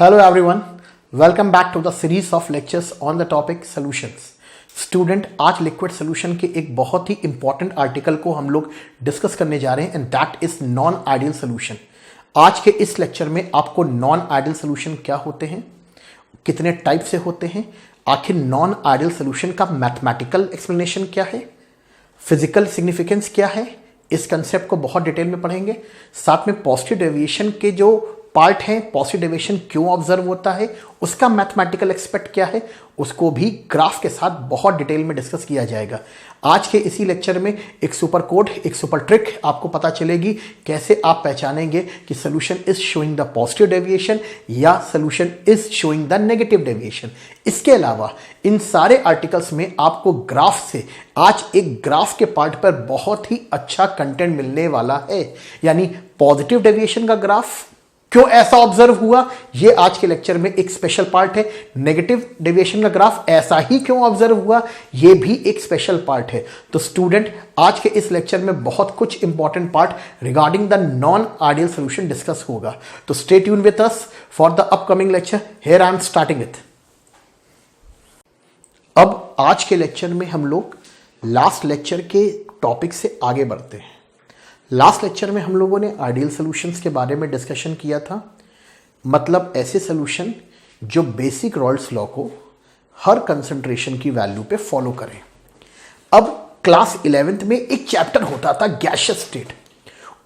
Hello everyone, welcome back to the series of lectures on the topic solutions. Student, आज liquid solution के एक बहुत ही important article को हम लोग डिस्कस करने जा रहे हैं and that is non ideal solution. आज के इस लेक्चर में आपको नॉन आइडियल सोल्यूशन क्या होते हैं, कितने टाइप से होते हैं, आखिर नॉन आइडियल सोल्यूशन का मैथमेटिकल एक्सप्लेनेशन क्या है, फिजिकल सिग्निफिकेंस क्या है, इस कंसेप्ट को बहुत डिटेल में पढ़ेंगे। साथ में पॉजिटिव डेविएशन के जो पार्ट है, पॉजिटिव डेविएशन क्यों ऑब्जर्व होता है, उसका मैथमेटिकल एक्सपेक्ट क्या है, उसको भी ग्राफ के साथ बहुत डिटेल में डिस्कस किया जाएगा। आज के इसी लेक्चर में एक सुपर कोड, एक सुपर ट्रिक आपको पता चलेगी कैसे आप पहचानेंगे कि solution is showing the positive deviation या solution is showing the negative deviation. इसके अलावा इन सारे आर्टिकल्स में आपको ग्राफ से आज एक ग्राफ के पार्ट पर बहुत ही अच्छा कंटेंट मिलने वाला है, यानी पॉजिटिव डेविएशन का ग्राफ क्यों ऐसा ऑब्जर्व हुआ, ये आज के लेक्चर में एक स्पेशल पार्ट है। नेगेटिव डेविएशन का ग्राफ ऐसा ही क्यों ऑब्जर्व हुआ, ये भी एक स्पेशल पार्ट है। तो स्टूडेंट, आज के इस लेक्चर में बहुत कुछ important part regarding the non ideal solution discuss होगा। तो stay tune with us for the upcoming lecture. Here I am starting with. अब आज के लेक्चर में हम लोग लास्ट लेक्चर के टॉपिक से आगे बढ़ते हैं। लास्ट लेक्चर में हम लोगों ने आइडियल सॉल्यूशंस के बारे में डिस्कशन किया था, मतलब ऐसे सॉल्यूशन जो बेसिक रॉल्स लॉ को हर कंसंट्रेशन की वैल्यू पे फॉलो करें। अब क्लास 11th में एक चैप्टर होता था गैसियस स्टेट।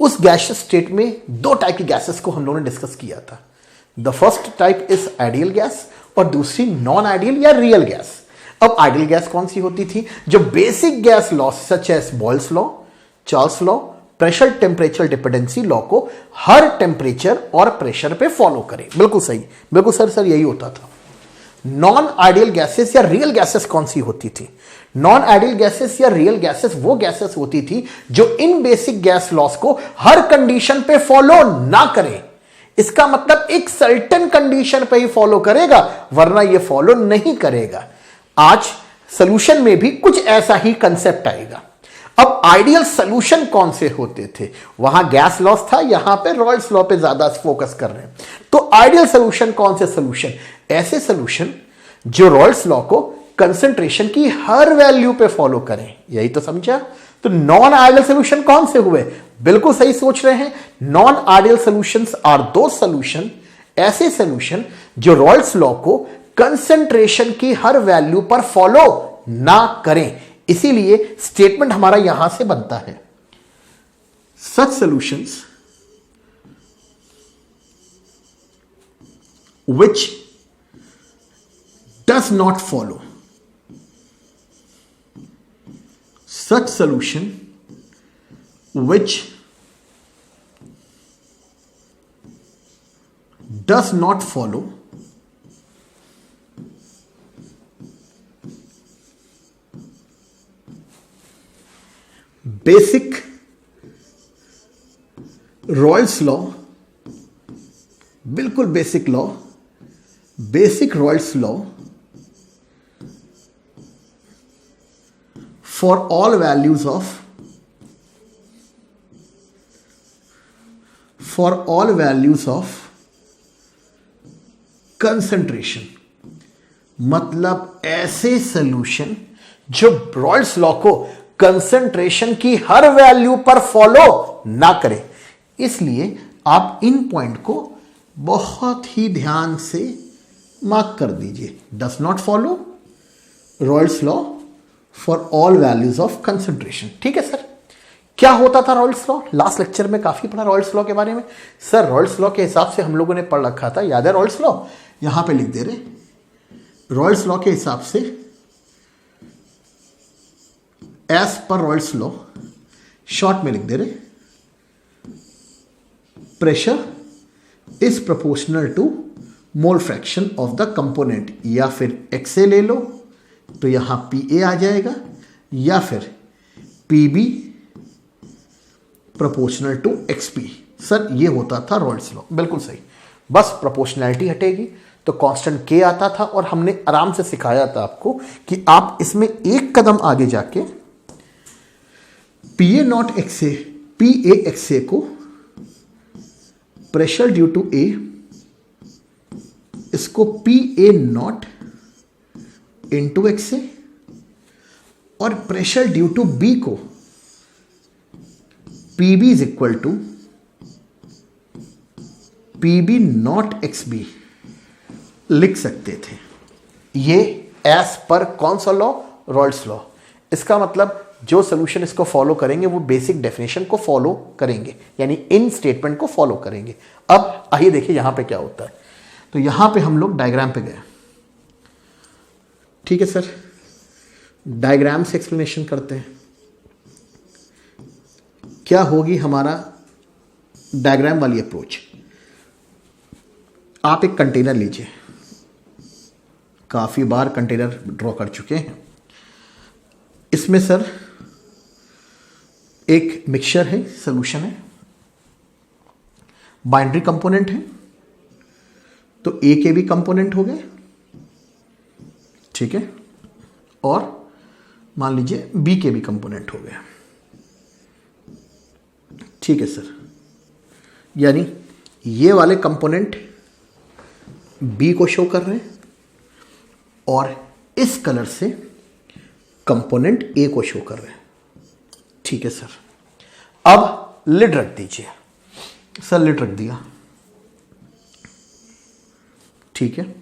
उस गैसियस स्टेट में दो टाइप की गैसेस को हम लोगों ने डिस्कस किया था। The first type is ideal gas और दूसरी नॉन आइडियल या रियल गैस। अब आइडियल गैस कौन सी होती थी, जो basic gas law such as Boyle's law, Charles law, pressure temperature dependency law को हर टेम्परेचर और प्रेशर पे फॉलो करें। बिल्कुल सही, बिल्कुल सर यही होता था। नॉन आइडियल गैसेस या रियल गैसेस कौन सी होती थी? नॉन आइडियल गैसेस या रियल गैसेस वो गैसेस होती थी जो इन बेसिक गैस लॉस को हर कंडीशन पे फॉलो ना करें। इसका मतलब एक सर्टेन कंडीशन पे ही फॉलो करेगा, वरना ये फॉलो नहीं करेगा। आज सोल्यूशन में भी कुछ ऐसा ही कंसेप्ट आएगा। अब आइडियल सोल्यूशन कौन से होते थे? वहां गैस लॉस था, यहां पे रॉल्स लॉ पे ज्यादा फोकस कर रहे हैं। तो आइडियल सोल्यूशन कौन से सोल्यूशन? ऐसे सोल्यूशन जो रॉल्स लॉ को कंसंट्रेशन की हर वैल्यू पे फॉलो करें। यही तो समझा। तो नॉन आइडियल सोल्यूशन कौन से हुए? बिल्कुल सही सोच रहे हैं। नॉन आइडियल सोल्यूशंस आर दो सोल्यूशन, ऐसे सोल्यूशन जो रॉल्स लॉ को कंसंट्रेशन की हर वैल्यू पर फॉलो ना करें। इसीलिए स्टेटमेंट हमारा यहां से बनता है, सच solutions which does not follow, such solution which does not follow basic Raoult's law, बिल्कुल basic law, basic Raoult's law for all values of, for all values of concentration. मतलब ऐसे सॉल्यूशन जो रॉल्स लॉ को concentration की हर value पर follow ना करें। इसलिए आप इन पॉइंट को बहुत ही ध्यान से मार्क कर दीजिए। Does not follow Rawls law for all values of concentration. ठीक है सर, क्या होता था रॉल्स लॉ? लास्ट लेक्चर में काफी पढ़ा रॉल्स लॉ के बारे में। सर रॉल्स लॉ के हिसाब से हम लोगों ने पढ़ रखा था, याद है? रॉल्स लॉ यहां पे लिख दे रहे, रॉल्स लॉ के हिसाब से as per Raoult's law, short में लिख दे रहे, pressure is proportional to mole fraction of the component. या फिर XA ले लो तो यहां PA आ जाएगा, या फिर PB proportional to XP। Sir ये होता था रॉल्स लॉ। बिल्कुल सही, बस प्रोपोर्शनैलिटी हटेगी तो कांस्टेंट K आता था, और हमने आराम से सिखाया था आपको कि आप इसमें एक कदम आगे जाके PA not XA, PA XA को प्रेशर ड्यू टू A इसको P A not into X A और प्रेशर ड्यू टू बी को P B is equal to P B not X B लिख सकते थे। ये एज पर कौन सा लॉ? Rawls law. इसका मतलब जो सोल्यूशन इसको फॉलो करेंगे वो बेसिक डेफिनेशन को फॉलो करेंगे, यानी इन स्टेटमेंट को फॉलो करेंगे। अब आइए देखिए यहां पे क्या होता है। तो यहां पे हम लोग डायग्राम पे गए, ठीक है सर, डायग्राम से एक्सप्लेनेशन करते हैं। क्या होगी हमारा डायग्राम वाली अप्रोच? आप एक कंटेनर लीजिए, काफी बार कंटेनर ड्रॉ कर चुके हैं। इसमें सर एक मिक्सचर है, सॉल्यूशन है, बाइनरी कंपोनेंट है, तो ए के भी कंपोनेंट हो गए, ठीक है, और मान लीजिए बी के भी कंपोनेंट हो गए, ठीक है सर। यानी ये वाले कंपोनेंट बी को शो कर रहे हैं और इस कलर से कंपोनेंट ए को शो कर रहे हैं, ठीक है सर। अब लिड रख दीजिए सर, लिड रख दिया, ठीक है।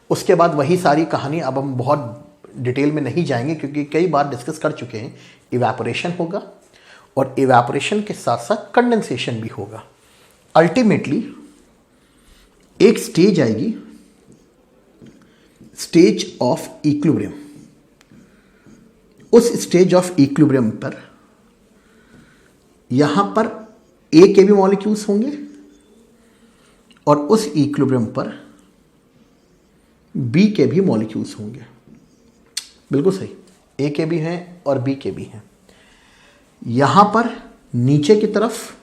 उसके बाद वही सारी कहानी, अब हम बहुत डिटेल में नहीं जाएंगे क्योंकि कई बार डिस्कस कर चुके हैं। इवेपोरेशन होगा और इवेपोरेशन के साथ साथ कंडेंसेशन भी होगा। अल्टीमेटली एक स्टेज आएगी, स्टेज ऑफ इक्विलिब्रियम। उस स्टेज ऑफ इक्विलिब्रियम पर यहां पर ए के भी मॉलिक्यूल्स होंगे और उस इक्विलिब्रियम पर बी के भी मॉलिक्यूल्स होंगे। बिल्कुल सही, ए के भी हैं और बी के भी हैं। यहां पर नीचे की तरफ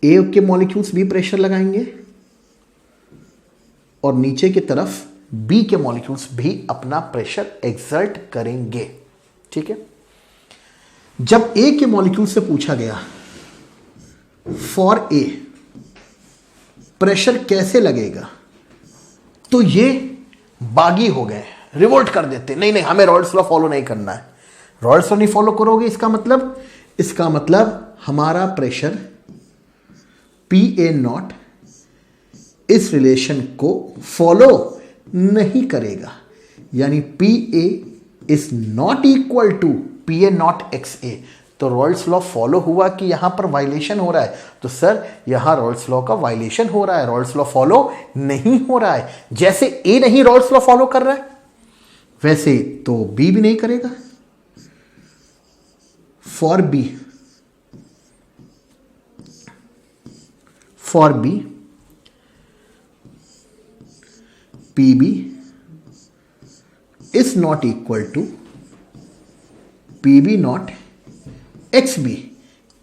ए के मॉलिक्यूल्स भी प्रेशर लगाएंगे और नीचे की तरफ बी के मॉलिक्यूल्स भी अपना प्रेशर एक्सर्ट करेंगे, ठीक है। जब ए के मॉलिक्यूल से पूछा गया फॉर ए प्रेशर कैसे लगेगा, तो ये बागी हो गए, रिवोल्ट कर देते, नहीं नहीं हमें रॉल्स लॉ फॉलो नहीं करना है। रॉल्स लॉ नहीं फॉलो करोगे, इसका मतलब हमारा प्रेशर पी ए नॉट इस रिलेशन को फॉलो नहीं करेगा, यानी P A is not equal to P A not X A. तो रॉल्स लॉ फॉलो हुआ कि यहां पर वायलेशन हो रहा है? तो सर यहां रॉल्स लॉ का वायलेशन हो रहा है, रॉल्स लॉ फॉलो नहीं हो रहा है। जैसे ए नहीं रॉल्स लॉ फॉलो कर रहा है वैसे तो बी भी नहीं करेगा। For B P B is not equal to P B not X B.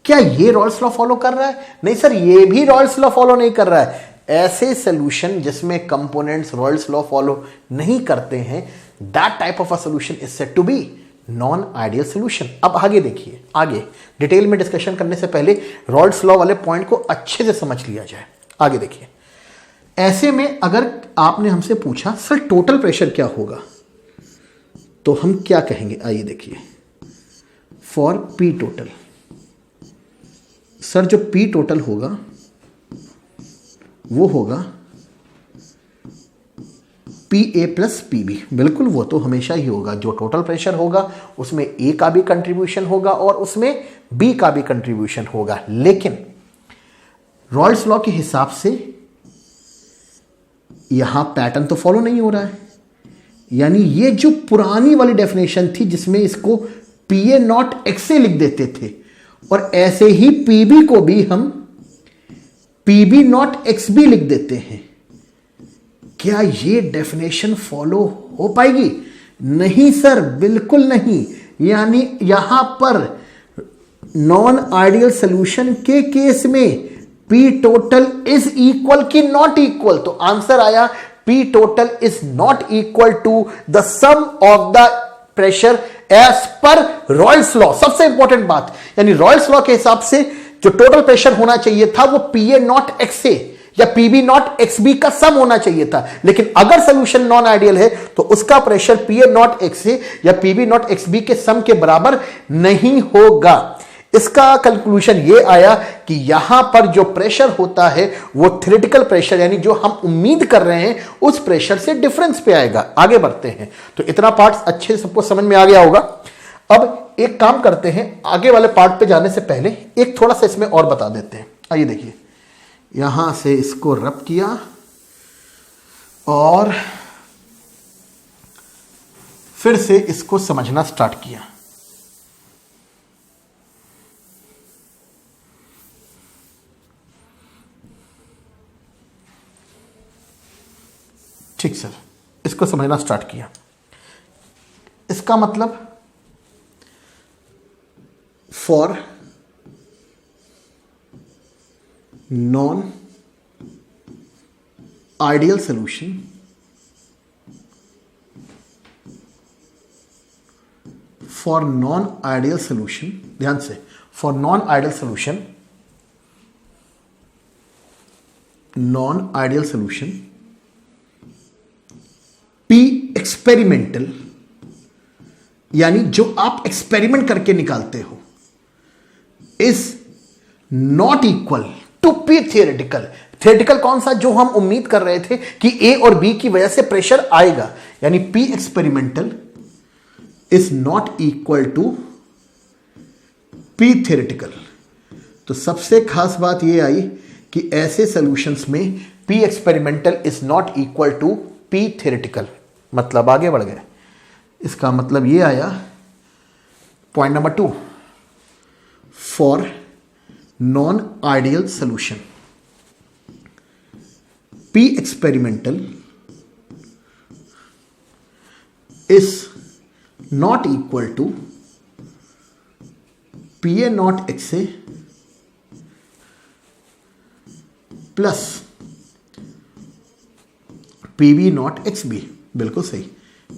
क्या ये रॉल्स लॉ फॉलो कर रहा है? नहीं सर, ये भी रॉल्स लॉ फॉलो नहीं कर रहा है। ऐसे सॉल्यूशन जिसमें कंपोनेंट्स रॉल्स लॉ फॉलो नहीं करते हैं, that type of a solution is said to be non ideal solution. अब आगे देखिए, आगे डिटेल में डिस्कशन करने से पहले रॉल्स लॉ वाले पॉइंट को अच्छे से समझ लिया जाए। आगे देखिए, ऐसे में अगर आपने हमसे पूछा सर टोटल प्रेशर क्या होगा, तो हम क्या कहेंगे? आइए देखिए, फॉर पी टोटल, सर जो पी टोटल होगा वो होगा P A plus P B. बिल्कुल, वो तो हमेशा ही होगा। जो टोटल प्रेशर होगा उसमें ए का भी कंट्रीब्यूशन होगा और उसमें बी का भी कंट्रीब्यूशन होगा। लेकिन रॉल्स लॉ के हिसाब से यहां पैटर्न तो फॉलो नहीं हो रहा है, यानी ये जो पुरानी वाली डेफिनेशन थी जिसमें इसको पी ए नॉट एक्स ए लिख देते थे और ऐसे ही पी बी को भी हम P B not X B लिख देते हैं, क्या ये डेफिनेशन फॉलो हो पाएगी? नहीं सर, बिल्कुल नहीं। यानी यहां पर नॉन आइडियल सॉल्यूशन के केस में पी टोटल इज इक्वल की नॉट इक्वल, तो आंसर आया P total is not equal to the sum of the pressure as per Raoult's law. सबसे इंपॉर्टेंट बात, यानी रॉल्स लॉ के हिसाब से जो टोटल प्रेशर होना चाहिए था वो P A not X A, या पीबी नॉट एक्स बी का सम होना चाहिए था। लेकिन अगर सोल्यूशन नॉन आइडियल है तो उसका pressure P A not X A या पीबी नॉट एक्स बी के सम के बराबर नहीं होगा। इसका कंक्लूजन ये आया कि यहां पर जो प्रेशर होता है वो थ्योरेटिकल प्रेशर यानी जो हम उम्मीद कर रहे हैं उस प्रेशर से डिफरेंस पे आएगा। आगे बढ़ते हैं। तो इतना पार्ट अच्छे से सबको समझ में आ गया होगा। अब एक काम करते हैं, आगे वाले पार्ट पे जाने से पहले एक थोड़ा सा इसमें और बता देते हैं। आइए देखिए, यहां से इसको रब किया और फिर से इसको समझना स्टार्ट किया। ठीक सर, इसको समझना स्टार्ट किया। इसका मतलब for non ideal solution for non ideal solution, ध्यान से, for non ideal solution, non ideal solution P experimental यानी जो आप एक्सपेरिमेंट करके निकालते हो is not equal to P theoretical. Theoretical कौन सा? जो हम उम्मीद कर रहे थे कि ए और बी की वजह से प्रेशर आएगा, यानी P experimental is not equal to P theoretical. तो सबसे खास बात यह आई कि ऐसे सॉल्यूशंस में P experimental is not equal to P theoretical. मतलब आगे बढ़ गए। इसका मतलब ये आया point number 2, for non ideal solution P experimental is not equal to P A not X A plus P B not X B. बिल्कुल सही,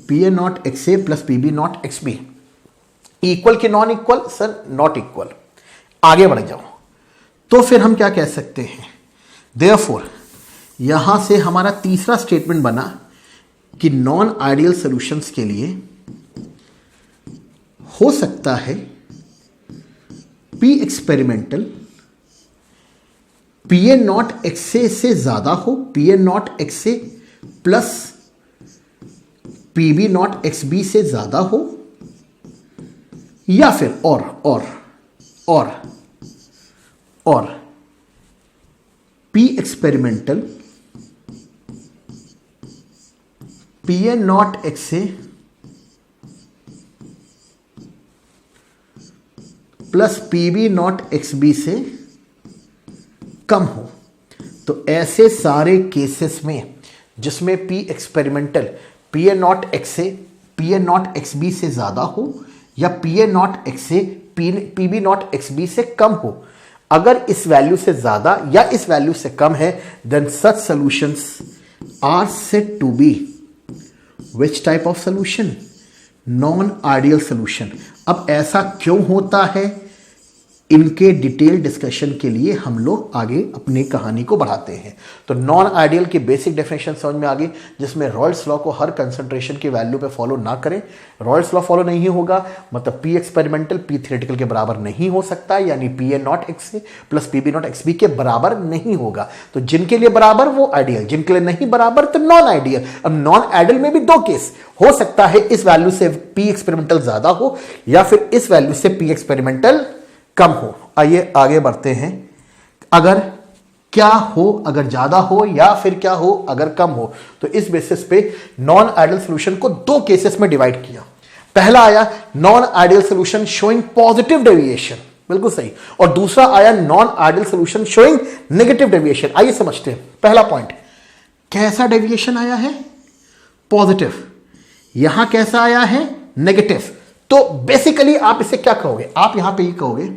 P A not X A plus P B not X B. Equal के non equal? Sir not equal. आगे बढ़ जाओ तो फिर हम क्या कह सकते हैं? देयरफॉर यहां से हमारा तीसरा स्टेटमेंट बना कि नॉन आइडियल सॉल्यूशंस के लिए हो सकता है P experimental P A not X A से ज्यादा हो, P A not X A plus P B not X B से ज्यादा हो, या फिर और P experimental P A not X A plus P B not X B से कम हो। तो ऐसे सारे केसेस में जिसमें P experimental P A not X A P A not X B से ज्यादा हो या P A not X A P B not X B से कम हो, अगर इस वैल्यू से ज्यादा या इस वैल्यू से कम है, then such solutions are said to be which type of solution? Non ideal solution. अब ऐसा क्यों होता है, इनके डिटेल डिस्कशन के लिए हम लोग आगे अपनी कहानी को बढ़ाते हैं। तो नॉन आइडियल की बेसिक डेफिनेशन समझ में आ गई, जिसमें रॉयल्स लॉ को हर कंसंट्रेशन की वैल्यू पे फॉलो ना करें। रॉयल्स लॉ फॉलो नहीं होगा मतलब पी एक्सपेरिमेंटल पी थियोरेटिकल के बराबर नहीं हो सकता, यानी P A not X A plus P B not X B के बराबर नहीं होगा। तो जिनके लिए बराबर वो आइडियल, जिनके लिए नहीं बराबर तो नॉन आइडियल। अब नॉन आइडियल में भी दो केस हो सकता है, इस वैल्यू से पी एक्सपेरिमेंटल ज्यादा हो या फिर इस वैल्यू से पी एक्सपेरिमेंटल कम हो। आइए आगे बढ़ते हैं। अगर क्या हो, अगर ज्यादा हो या फिर क्या हो अगर कम हो, तो इस बेसिस पे नॉन आइडियल सॉल्यूशन को दो केसेस में डिवाइड किया। पहला आया non ideal solution showing positive deviation, बिल्कुल सही, और दूसरा आया non ideal solution showing negative deviation. आइए समझते हैं। पहला पॉइंट, कैसा डेविएशन आया है? पॉजिटिव। यहां कैसा आया है? नेगेटिव। तो बेसिकली आप इसे क्या कहोगे? आप यहां पे ये कहोगे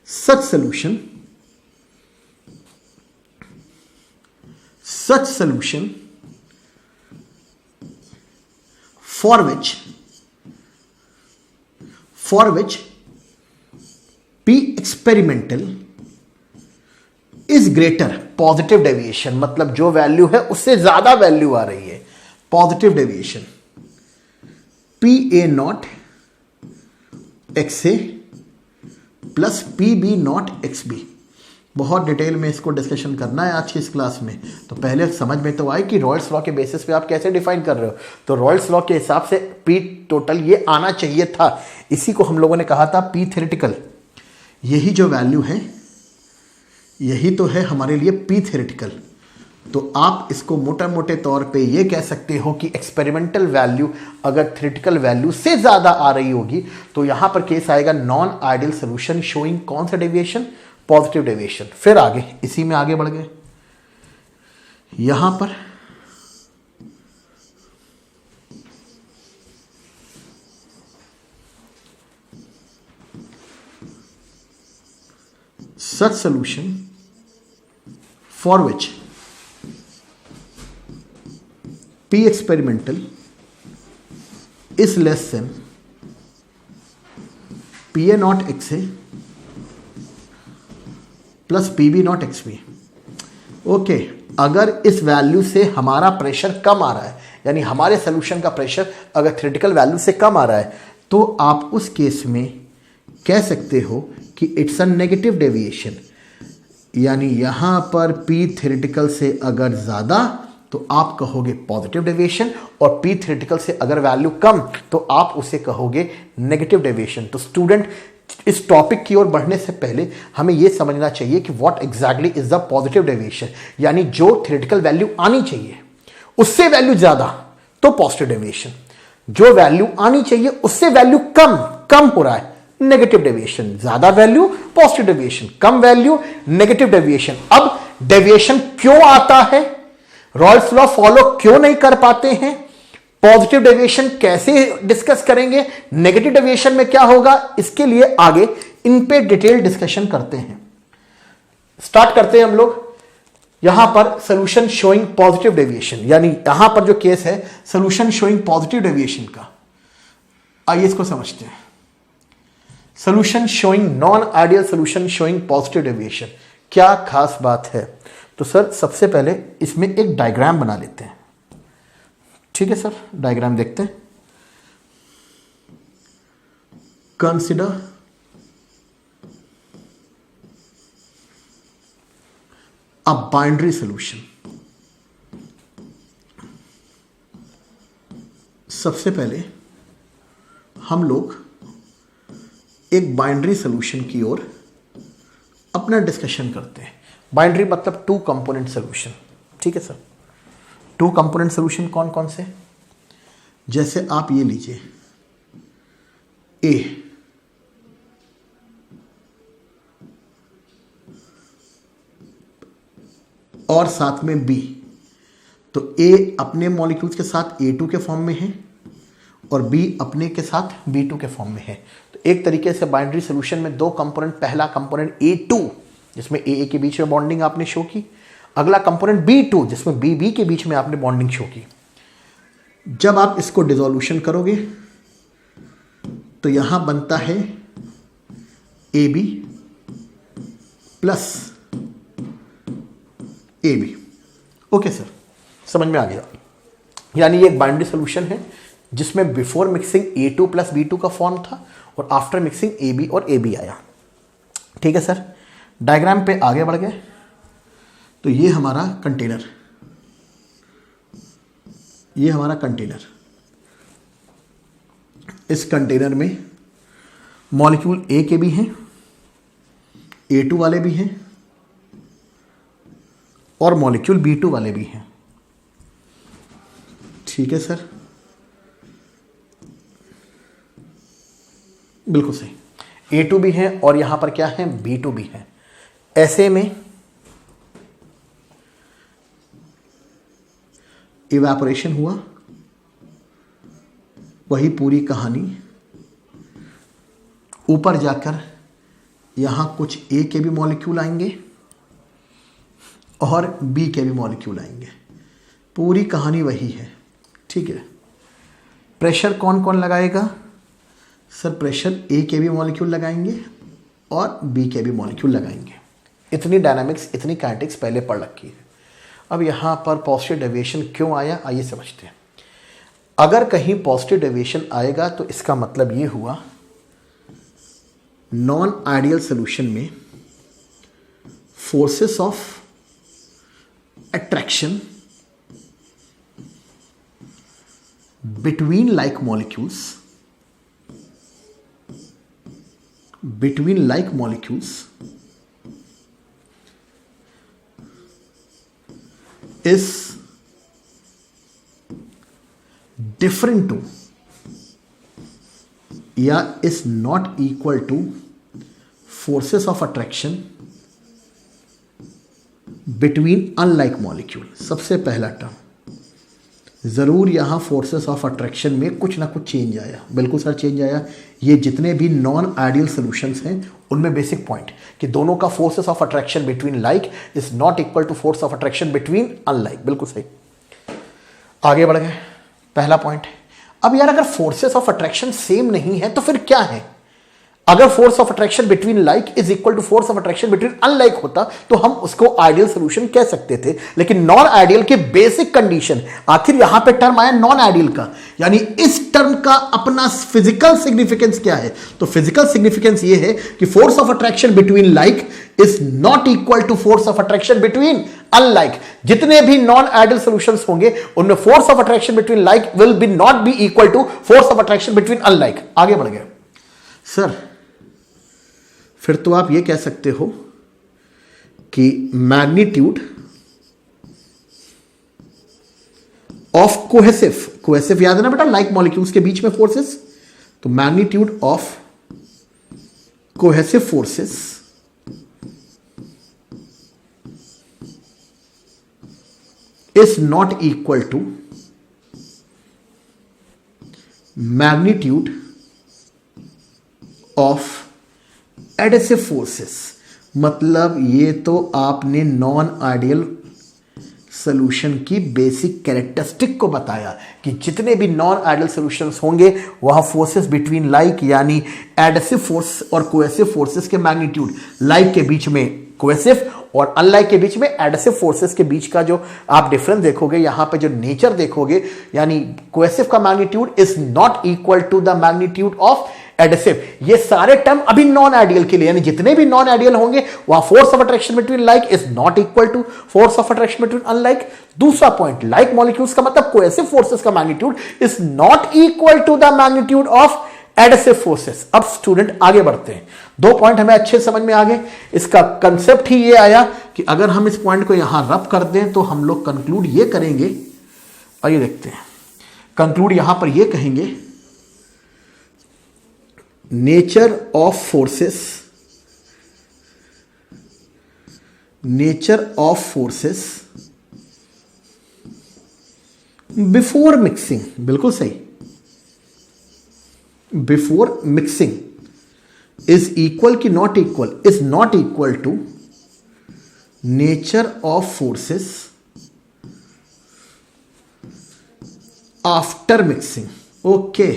such solution for which P experimental is greater, positive deviation, मतलब जो वैल्यू है उससे ज्यादा वैल्यू आ रही है, positive deviation. P A not X A plus P B not X B. बहुत डिटेल में इसको डिस्कशन करना है आज की इस क्लास में, तो पहले समझ में तो आए कि रॉयल्स लॉ के बेसिस पे आप कैसे डिफाइन कर रहे हो। तो रॉयल्स लॉ के हिसाब से पी टोटल ये आना चाहिए था, इसी को हम लोगों ने कहा था पी थ्योरेटिकल। यही जो वैल्यू है यही तो है हमारे लिए पी थ्योरेटिकल। तो आप इसको मोटा मोटे तौर पे ये कह सकते हो कि एक्सपेरिमेंटल वैल्यू अगर थ्योरेटिकल वैल्यू से ज्यादा आ रही होगी तो यहां पर केस आएगा नॉन आइडियल सोल्यूशन शोइंग कौन सा डेविएशन, पॉजिटिव डेविएशन। फिर आगे इसी में आगे बढ़ गए, यहां पर such solution for which P experimental is less than PA naught XA plus PB not XB। Okay, अगर इस वैल्यू से हमारा प्रेशर कम आ रहा है, यानी हमारे सोल्यूशन का प्रेशर अगर थ्योरेटिकल वैल्यू से कम आ रहा है, तो आप उस केस में कह सकते हो कि इट्स अ नेगेटिव डेविएशन। यानी यहां पर P थ्योरेटिकल से अगर ज्यादा तो आप कहोगे पॉजिटिव डेविएशन, और P थ्योरेटिकल से अगर वैल्यू कम तो आप उसे कहोगे नेगेटिव डेविएशन। तो स्टूडेंट, इस टॉपिक की ओर बढ़ने से पहले हमें यह समझना चाहिए कि what exactly is the positive deviation, यानी जो थ्योरेटिकल वैल्यू आनी चाहिए उससे वैल्यू ज्यादा तो पॉजिटिव डेविएशन, जो वैल्यू आनी चाहिए उससे वैल्यू कम हो रहा है नेगेटिव डेविएशन, ज्यादा वैल्यू पॉजिटिव डेविएशन, कम वैल्यू नेगेटिव डेविएशन। अब डेविएशन क्यों आता है, रॉयल्स लॉ फॉलो क्यों नहीं कर पाते हैं, पॉजिटिव डेविएशन कैसे डिस्कस करेंगे, नेगेटिव डेविएशन में क्या होगा, इसके लिए आगे इन पे डिटेल डिस्कशन करते हैं। स्टार्ट करते हैं हम लोग यहां पर सोल्यूशन शोइंग पॉजिटिव डेविएशन, यानी यहां पर जो केस है सोल्यूशन शोइंग पॉजिटिव डेविएशन का। आइए इसको समझते हैं। Solution showing non ideal solution showing positive deviation, क्या खास बात है। तो सर सबसे पहले इसमें एक डायग्राम बना लेते हैं, ठीक है सर। डायग्राम देखते हैं। Consider a binary solution. सबसे पहले हम लोग एक बाइनरी सोल्यूशन की ओर अपना डिस्कशन करते हैं। बाइनरी मतलब टू कंपोनेंट सोल्यूशन, ठीक है सर। टू कंपोनेंट सोल्यूशन कौन कौन से, जैसे आप ये लीजिए ए, और साथ में बी। तो ए अपने मॉलिक्यूल्स के साथ A2 के फॉर्म में है और बी अपने के साथ B2 के फॉर्म में है। तो एक तरीके से बाइनरी सोल्यूशन में दो कंपोनेंट, पहला कंपोनेंट A2 जिसमें AA के बीच में बॉन्डिंग आपने शो की, अगला कंपोनेंट B2 जिसमें BB के बीच में आपने बॉन्डिंग शो की। जब आप इसको डिसोल्यूशन करोगे तो यहां बनता है AB plus AB। Okay sir, समझ में आ गया। यानी ये एक बाइनरी सोल्यूशन है जिसमें before mixing A2 plus B2 का फॉर्म था और आफ्टर मिक्सिंग AB और AB आया, ठीक है सर। डायग्राम पे आगे बढ़ गए तो ये हमारा कंटेनर, ये हमारा कंटेनर। इस कंटेनर में मॉलिक्यूल A के भी हैं, A2 वाले भी हैं और मॉलिक्यूल B2 वाले भी हैं, ठीक है सर। बिल्कुल सही, A2 भी है और यहां पर क्या है, B2 भी है। ऐसे में इवेपोरेशन हुआ, वही पूरी कहानी। ऊपर जाकर यहां कुछ A के भी मॉलिक्यूल आएंगे और B के भी मॉलिक्यूल आएंगे, पूरी कहानी वही है, ठीक है। प्रेशर कौन कौन लगाएगा सर, प्रेशर A के भी मॉलिक्यूल लगाएंगे और B के भी मॉलिक्यूल लगाएंगे। इतनी डायनामिक्स, इतनी काइनेटिक्स पहले पढ़ रखी है। अब यहाँ पर पॉजिटिव डेविएशन क्यों आया, आइए समझते हैं। अगर कहीं पॉजिटिव डेविएशन आएगा तो इसका मतलब ये हुआ नॉन आइडियल सॉल्यूशन में forces of attraction between like molecules is different to या is not equal to forces of attraction between unlike molecule। सबसे पहला टर्म, जरूर यहां फोर्सेस ऑफ अट्रैक्शन में कुछ ना कुछ चेंज आया। बिल्कुल सर चेंज आया। ये जितने भी नॉन आइडियल सॉल्यूशंस हैं उनमें बेसिक पॉइंट कि दोनों का forces of attraction between like is not equal to force of attraction between unlike. बिल्कुल सही। आगे बढ़ गए, पहला पॉइंट। अब यार अगर फोर्सेस ऑफ अट्रैक्शन सेम नहीं है तो फिर क्या है? अगर force of attraction between like is equal to force of attraction between unlike होता तो हम उसको आइडियल सॉल्यूशन कह सकते थे। लेकिन नॉन आइडियल के बेसिक कंडीशन, आखिर यहां पे टर्म आया नॉन आइडियल का, यानी इस टर्म का अपना फिजिकल सिग्निफिकेंस क्या है? तो फिजिकल सिग्निफिकेंस ये है कि force of attraction between like is not equal to force of attraction between unlike. जितने भी नॉन आइडियल सॉल्यूशंस होंगे उनमें force of attraction between like will be not be equal to force of attraction between unlike. आगे बढ़ गए sir, फिर तो आप ये कह सकते हो कि मैग्नीट्यूड ऑफ कोहेसिव याद है ना बेटा, लाइक मॉलिक्यूल्स के बीच में फोर्सेस, तो magnitude of cohesive forces is not equal to magnitude of adhesive forces. मतलब ये तो आपने नॉन आइडियल सॉल्यूशन की बेसिक कैरेक्टरिस्टिक को बताया कि जितने भी नॉन आइडियल सॉल्यूशंस होंगे वहां फोर्सेस बिटवीन लाइक यानी एडेसिव फोर्स और कोहेसिव फोर्सेस के मैग्नीट्यूड, लाइक के बीच में कोहेसिव और अनलाइक के बीच में एडेसिव फोर्सेस के बीच का जो आप डिफरेंस देखोगे, यहां पे जो नेचर देखोगे, यानी कोहेसिव का magnitude is not equal to the magnitude of adhesive. ये सारे टर्म अभी नॉन आइडियल के लिए, यानी जितने भी नॉन आइडियल होंगे वहां force of attraction between like is not equal to force of attraction between unlike. दूसरा पॉइंट, लाइक मॉलिक्यूल्स का मतलब कोहेसिव फोर्सेस का magnitude is not equal to the magnitude of adhesive forces. अब student आगे बढ़ते हैं, दो पॉइंट हमें अच्छे समझ में आ गए। इसका कंसेप्ट ही ये आया कि अगर हम इस पॉइंट को यहां रब कर दें तो हम लोग कंक्लूड ये करेंगे, आइए देखते हैं, कंक्लूड यहां पर ये कहेंगे, nature of forces before mixing. बिल्कुल सही, बिफोर मिक्सिंग इज इक्वल की not equal, is not equal to nature of forces after mixing. Okay,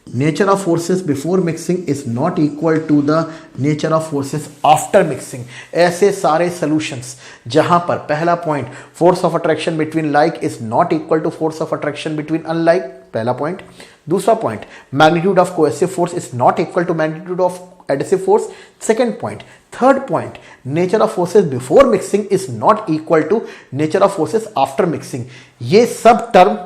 nature of forces before mixing is not equal to the nature of forces after mixing. ऐसे सारे solutions जहां पर पहला point force of attraction between like is not equal to force of attraction between unlike, पहला point. दूसरा point, magnitude of cohesive force is not equal to magnitude of adhesive force, second point. Third point, nature of forces before mixing is not equal to nature of forces after mixing. ये सब term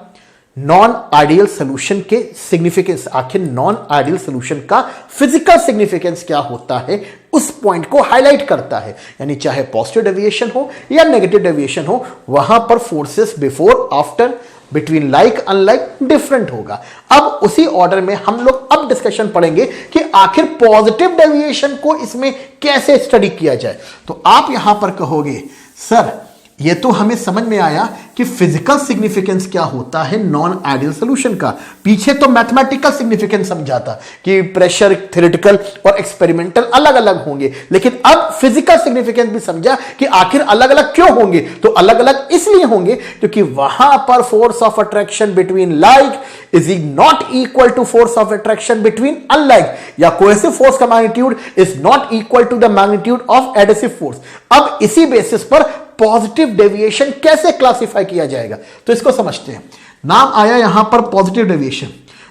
non ideal solution के significance, आखिर non ideal solution का physical significance क्या होता है उस point को हाईलाइट करता है। यानी चाहे पॉजिटिव डेविएशन हो या नेगेटिव डेविएशन हो, वहां पर forces before after between like unlike different होगा। अब उसी ऑर्डर में हम लोग अब डिस्कशन पढ़ेंगे कि आखिर पॉजिटिव डेविएशन को इसमें कैसे स्टडी किया जाए। तो आप यहां पर कहोगे सर ये तो हमें समझ में आया कि फिजिकल सिग्निफिकेंस क्या होता है नॉन आइडियल सॉल्यूशन का। पीछे तो मैथमेटिकल सिग्निफिकेंस समझा था कि प्रेशर थ्योरेटिकल और एक्सपेरिमेंटल अलग अलग होंगे, लेकिन अब फिजिकल सिग्निफिकेंस भी समझा कि आखिर अलग अलग क्यों होंगे। तो अलग अलग इसलिए होंगे क्योंकि वहां पर force of attraction between like is not equal to force of attraction between unlike, या कोहेसिव फोर्स का magnitude is not equal to the magnitude of adhesive force. अब इसी बेसिस पर पॉजिटिव डेविएशन कैसे क्लासिफाई किया जाएगा, तो इसको समझते हैं। नाम आया यहां पर पॉजिटिव डेविएशन,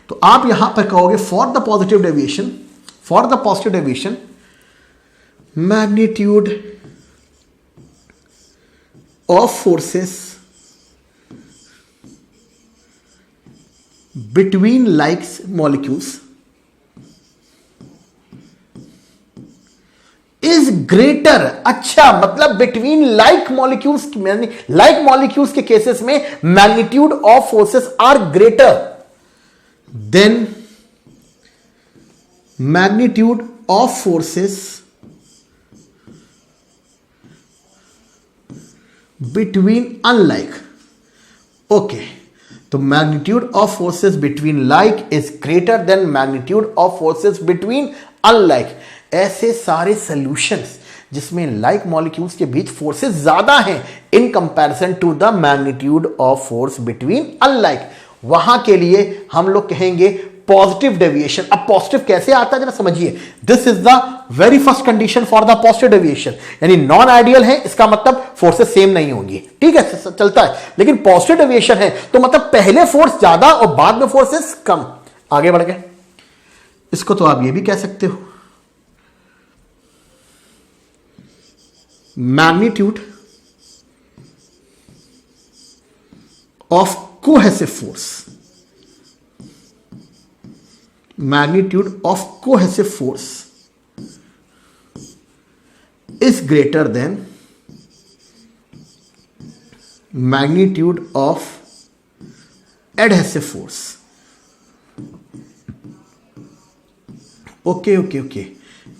तो आप यहां पर कहोगे for the positive deviation magnitude of forces between likes molecules is greater. अच्छा, मतलब बिटवीन लाइक मॉलिक्यूल्स के केसेस में magnitude of forces are greater than magnitude of forces between unlike. Okay, तो magnitude of forces between like is greater than magnitude of forces between unlike. ऐसे सारे solutions जिसमें like molecules के बीच forces ज्यादा हैं in comparison to the magnitude of force between unlike, वहां के लिए हम लोग कहेंगे पॉजिटिव डेविएशन। अब पॉजिटिव कैसे आता है जरा समझिए। This is the very first condition for the positive deviation, यानी नॉन आइडियल है, इसका मतलब फोर्सेस सेम नहीं होंगी, ठीक है, चलता है। लेकिन पॉजिटिव डेविएशन है तो मतलब पहले फोर्स ज्यादा और बाद में फोर्सेस कम। आगे बढ़ गए, इसको तो आप ये भी कह सकते हो magnitude of cohesive force, magnitude of cohesive force is greater than magnitude of adhesive force. Okay,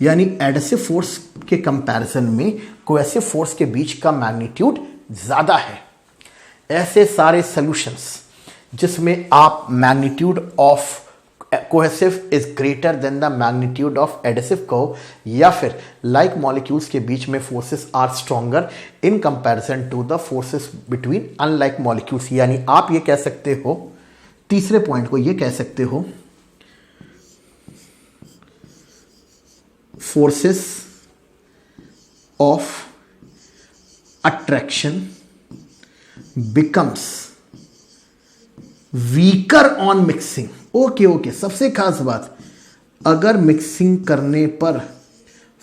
यानी एडहेसिव फोर्स के कंपैरिजन में कोहेसिव फोर्स के बीच का मैग्नीट्यूड ज्यादा है। ऐसे सारे सॉल्यूशंस जिसमें आप magnitude of cohesive is greater than the magnitude of adhesive कहो, या फिर लाइक मॉलिक्यूल्स के बीच में forces are stronger in comparison to the forces between unlike molecules, यानी आप ये कह सकते हो, तीसरे पॉइंट को ये कह सकते हो, forces of attraction becomes weaker on mixing. Okay, सबसे खास बात, अगर मिक्सिंग करने पर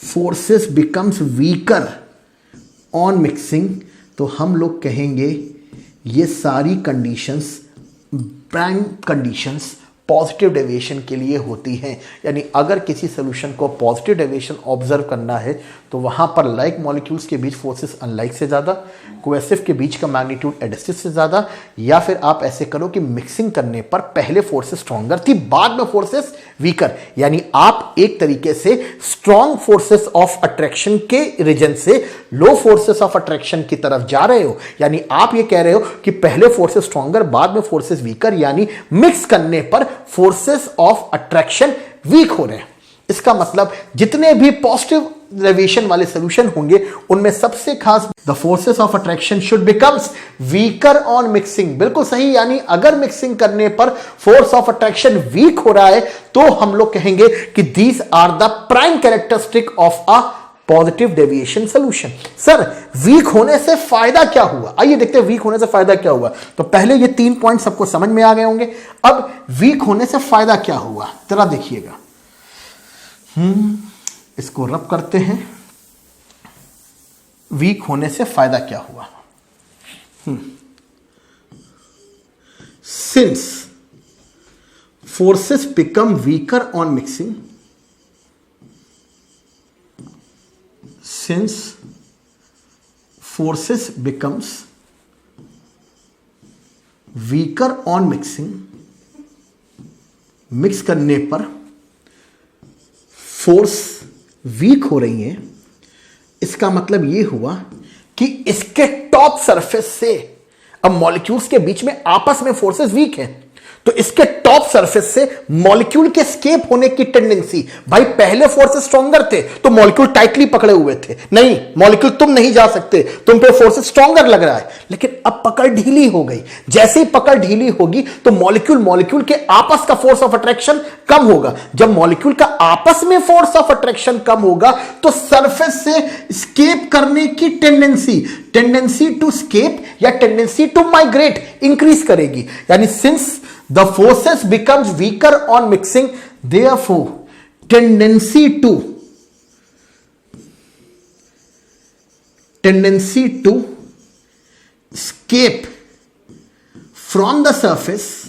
forces becomes weaker on mixing, तो हम लोग कहेंगे ये सारी conditions prime conditions positive deviation के लिए होती हैं। यानी अगर किसी सोल्यूशन को पॉजिटिव डेविएशन ऑब्जर्व करना है तो वहां पर लाइक मॉलिक्यूल्स के बीच फोर्सेस अनलाइक से ज़्यादा, कोहेसिव के बीच का मैग्नीट्यूड एडहेसिव से ज़्यादा, या फिर आप ऐसे करो कि मिक्सिंग करने पर पहले फोर्सेस स्ट्रॉन्गर थी, बाद में फोर्सेस वीकर, यानी आप एक तरीके से स्ट्रॉन्ग फोर्सेस ऑफ अट्रैक्शन के रीजन से लो फोर्सेस ऑफ अट्रैक्शन की तरफ जा रहे हो। यानी आप ये कह रहे हो कि पहले फोर्सेस स्ट्रॉन्गर, बाद में फोर्सेस वीकर, यानी मिक्स करने पर फोर्सेस ऑफ अट्रैक्शन वीक हो रहे हैं। इसका मतलब जितने भी पॉजिटिव डेविएशन वाले सॉल्यूशन होंगे उनमें सबसे खास the forces of attraction should becomes weaker on mixing. बिल्कुल सही, यानी अगर मिक्सिंग करने पर फोर्स ऑफ अट्रैक्शन वीक हो रहा है तो हम लोग कहेंगे कि these are the prime characteristic of a positive deviation solution. Sir weak होने से फायदा क्या हुआ, आइए देखते हैं वीक होने से फायदा क्या हुआ। तो पहले ये 3 पॉइंट सबको समझ में आ गए होंगे। अब वीक होने से फायदा क्या हुआ जरा देखिएगा। इसको रब करते हैं, वीक होने से फायदा क्या हुआ। Since forces become weaker on mixing, since forces becomes weaker on mixing, mix करने पर फोर्स वीक हो रही है, इसका मतलब ये हुआ कि इसके टॉप सरफेस से, अब मॉलिक्यूल्स के बीच में आपस में फोर्सेस वीक हैं, तो इसके टॉप सरफेस से मॉलिक्यूल के एस्केप होने की टेंडेंसी, भाई पहले फोर्सेस स्ट्रॉन्गर थे तो मॉलिक्यूल टाइटली पकड़े हुए थे, नहीं मॉलिक्यूल तुम नहीं जा सकते, तुम पे फोर्सेस स्ट्रॉन्गर लग रहा है, लेकिन अब पकड़ ढीली हो गई। जैसे ही पकड़ ढीली होगी तो मॉलिक्यूल के आपस का फोर्स ऑफ अट्रैक्शन कम होगा। जब मॉलिक्यूल का आपस में फोर्स ऑफ अट्रैक्शन कम होगा तो सरफेस से एस्केप करने की टेंडेंसी टू एस्केप या टेंडेंसी टू माइग्रेट इंक्रीज करेगी। यानी since the forces becomes weaker on mixing, therefore tendency to escape from the surface,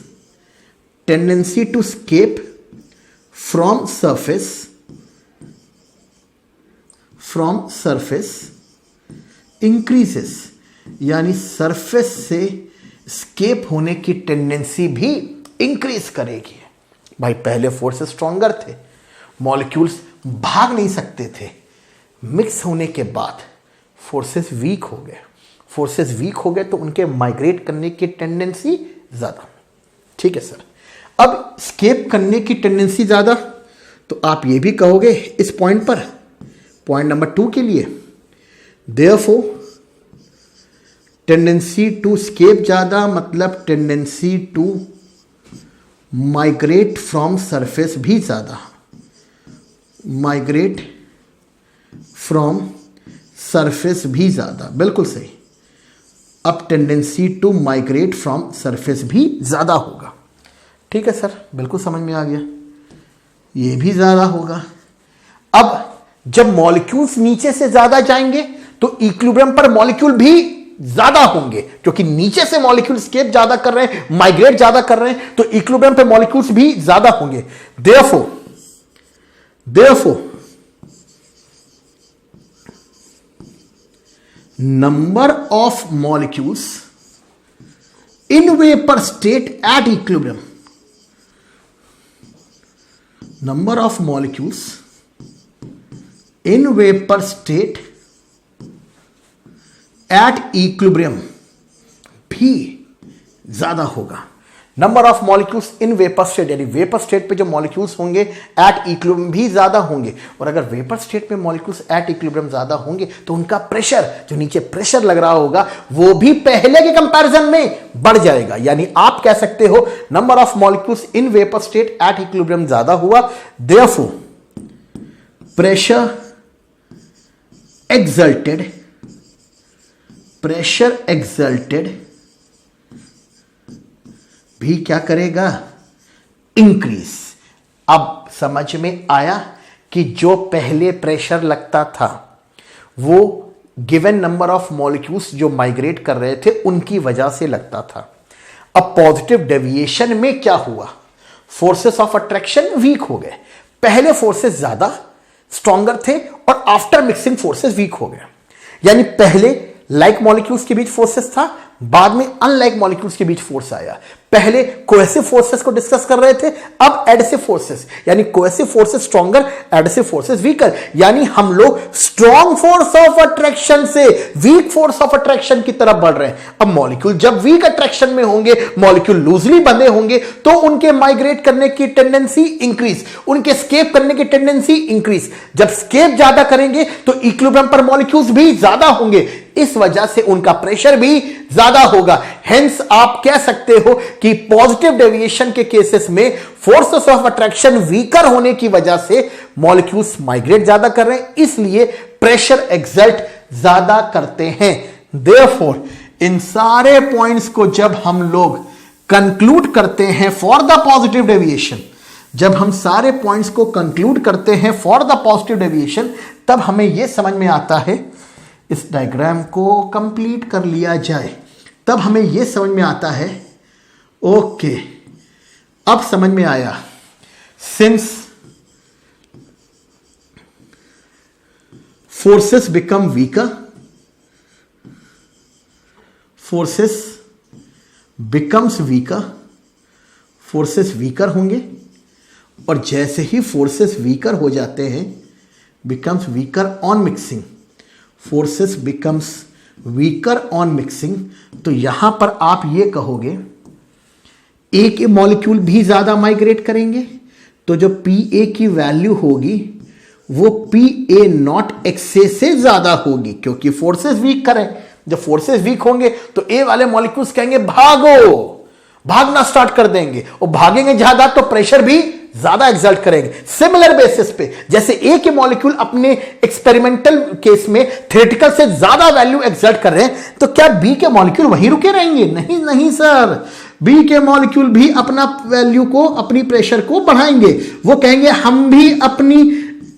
increases, यानी सरफेस से स्केप होने की टेंडेंसी भी इंक्रीज करेगी। भाई पहले फोर्सेस स्ट्रॉन्गर थे, मॉलिक्यूल्स भाग नहीं सकते थे, मिक्स होने के बाद फोर्सेस वीक हो गए तो उनके माइग्रेट करने की टेंडेंसी ज्यादा। ठीक है सर, अब स्केप करने की टेंडेंसी ज्यादा, तो आप ये भी कहोगे इस पॉइंट पर, पॉइंट नंबर 2 के लिए, देयरफॉर टेंडेंसी टू स्केप ज्यादा मतलब tendency to migrate from surface भी ज्यादा, बिल्कुल सही। अब tendency to migrate from surface भी ज्यादा होगा। ठीक है सर, बिल्कुल समझ में आ गया, ये भी ज्यादा होगा। अब जब मॉलिक्यूल्स नीचे से ज्यादा जाएंगे तो इक्विलिब्रियम पर मॉलिक्यूल भी ज्यादा होंगे, क्योंकि नीचे से मॉलिक्यूल एस्केप ज्यादा कर रहे हैं, माइग्रेट ज्यादा कर रहे हैं, तो इक्विलिब्रियम पे मॉलिक्यूल्स भी ज्यादा होंगे। Therefore number of molecules in vapour state at equilibrium, number of molecules in vapour state at equilibrium भी ज्यादा होगा। Number of molecules in vapour state, यानी वेपर स्टेट पे जो मॉलिक्यूल्स होंगे एट इक्विलिब्रियम भी ज्यादा होंगे, और अगर वेपर स्टेट पे मॉलिक्यूल्स एट इक्विलिब्रियम ज्यादा होंगे तो उनका प्रेशर, जो नीचे प्रेशर लग रहा होगा, वो भी पहले के कंपैरिजन में बढ़ जाएगा। यानी आप कह सकते हो number of molecules in vapour state at equilibrium ज्यादा हुआ, देयरफॉर प्रेशर एक्सल्टेड भी क्या करेगा, इंक्रीज। अब समझ में आया कि जो पहले प्रेशर लगता था वो गिवन नंबर ऑफ मॉलिक्यूल्स जो माइग्रेट कर रहे थे उनकी वजह से लगता था। अब पॉजिटिव डेविएशन में क्या हुआ, फोर्सेस ऑफ अट्रैक्शन वीक हो गए, पहले फोर्सेस ज्यादा स्ट्रॉन्गर थे और आफ्टर मिक्सिंग फोर्सेस वीक हो गए। यानी पहले लाइक मॉलिक्यूल्स के बीच फोर्सेस था, बाद में अनलाइक मॉलिक्यूल्स के बीच फोर्स आया। पहले कोहेसिव फोर्सेस को डिस्कस कर रहे थे, अब एडहेसिव फोर्सेस, यानी cohesive forces stronger, adhesive forces weaker. यानी हम लोग स्ट्रॉन्ग फोर्स ऑफ अट्रैक्शन से वीक फोर्स ऑफ अट्रैक्शन की तरफ बढ़ रहे हैं। अब मॉलिक्यूल जब वीक अट्रैक्शन में होंगे, मॉलिक्यूल लूजली बंधे होंगे, तो उनके माइग्रेट करने की टेंडेंसी इंक्रीज, उनके स्केप करने की टेंडेंसी इंक्रीज। जब स्केप ज्यादा करेंगे तो इक्विलिब्रियम पर मॉलिक्यूल्स भी ज्यादा होंगे, इस वजह से उनका प्रेशर भी ज्यादा होगा। हेंस आप कह सकते हो कि पॉजिटिव डेविएशन के केसेस में फोर्सेस ऑफ अट्रैक्शन वीकर होने की वजह से मॉलिक्यूल्स माइग्रेट ज्यादा कर रहे हैं, इसलिए प्रेशर एक्सर्ट ज्यादा करते हैं। देयरफॉर इन सारे पॉइंट्स को जब हम लोग कंक्लूड करते हैं फॉर द पॉजिटिव डेविएशन, जब हम सारे पॉइंट्स को कंक्लूड करते हैं फॉर द पॉजिटिव डेविएशन, तब हमें यह समझ में आता है, इस डायग्राम को कंप्लीट कर लिया जाए, तब हमें यह समझ में आता है, ओके अब समझ में आया, since forces become weaker, forces becomes weaker, forces weaker होंगे, और जैसे ही फोर्सेस वीकर हो जाते हैं, becomes weaker on mixing, forces becomes weaker on mixing, तो यहां पर आप ये कहोगे ए के मॉलिक्यूल भी ज्यादा माइग्रेट करेंगे, तो जो पी ए की वैल्यू होगी वो पी ए नॉट एक्से से ज्यादा होगी, क्योंकि फोर्सेस वीक करें। जब फोर्सेस वीक होंगे तो ए वाले मॉलिक्यूल्स कहेंगे भागो, भागना स्टार्ट कर देंगे, और भागेंगे ज्यादा तो प्रेशर भी ज्यादा एक्सर्ट करेंगे। सिमिलर बेसिस पे जैसे ए के मॉलिक्यूल अपने एक्सपेरिमेंटल केस में थ्योरेटिकल से ज्यादा वैल्यू एक्सर्ट कर रहे हैं, तो क्या बी के मॉलिक्यूल वहीं रुके रहेंगे? नहीं नहीं सर, बी के मॉलिक्यूल भी अपना वैल्यू को, अपनी प्रेशर को बढ़ाएंगे। वो कहेंगे हम भी अपनी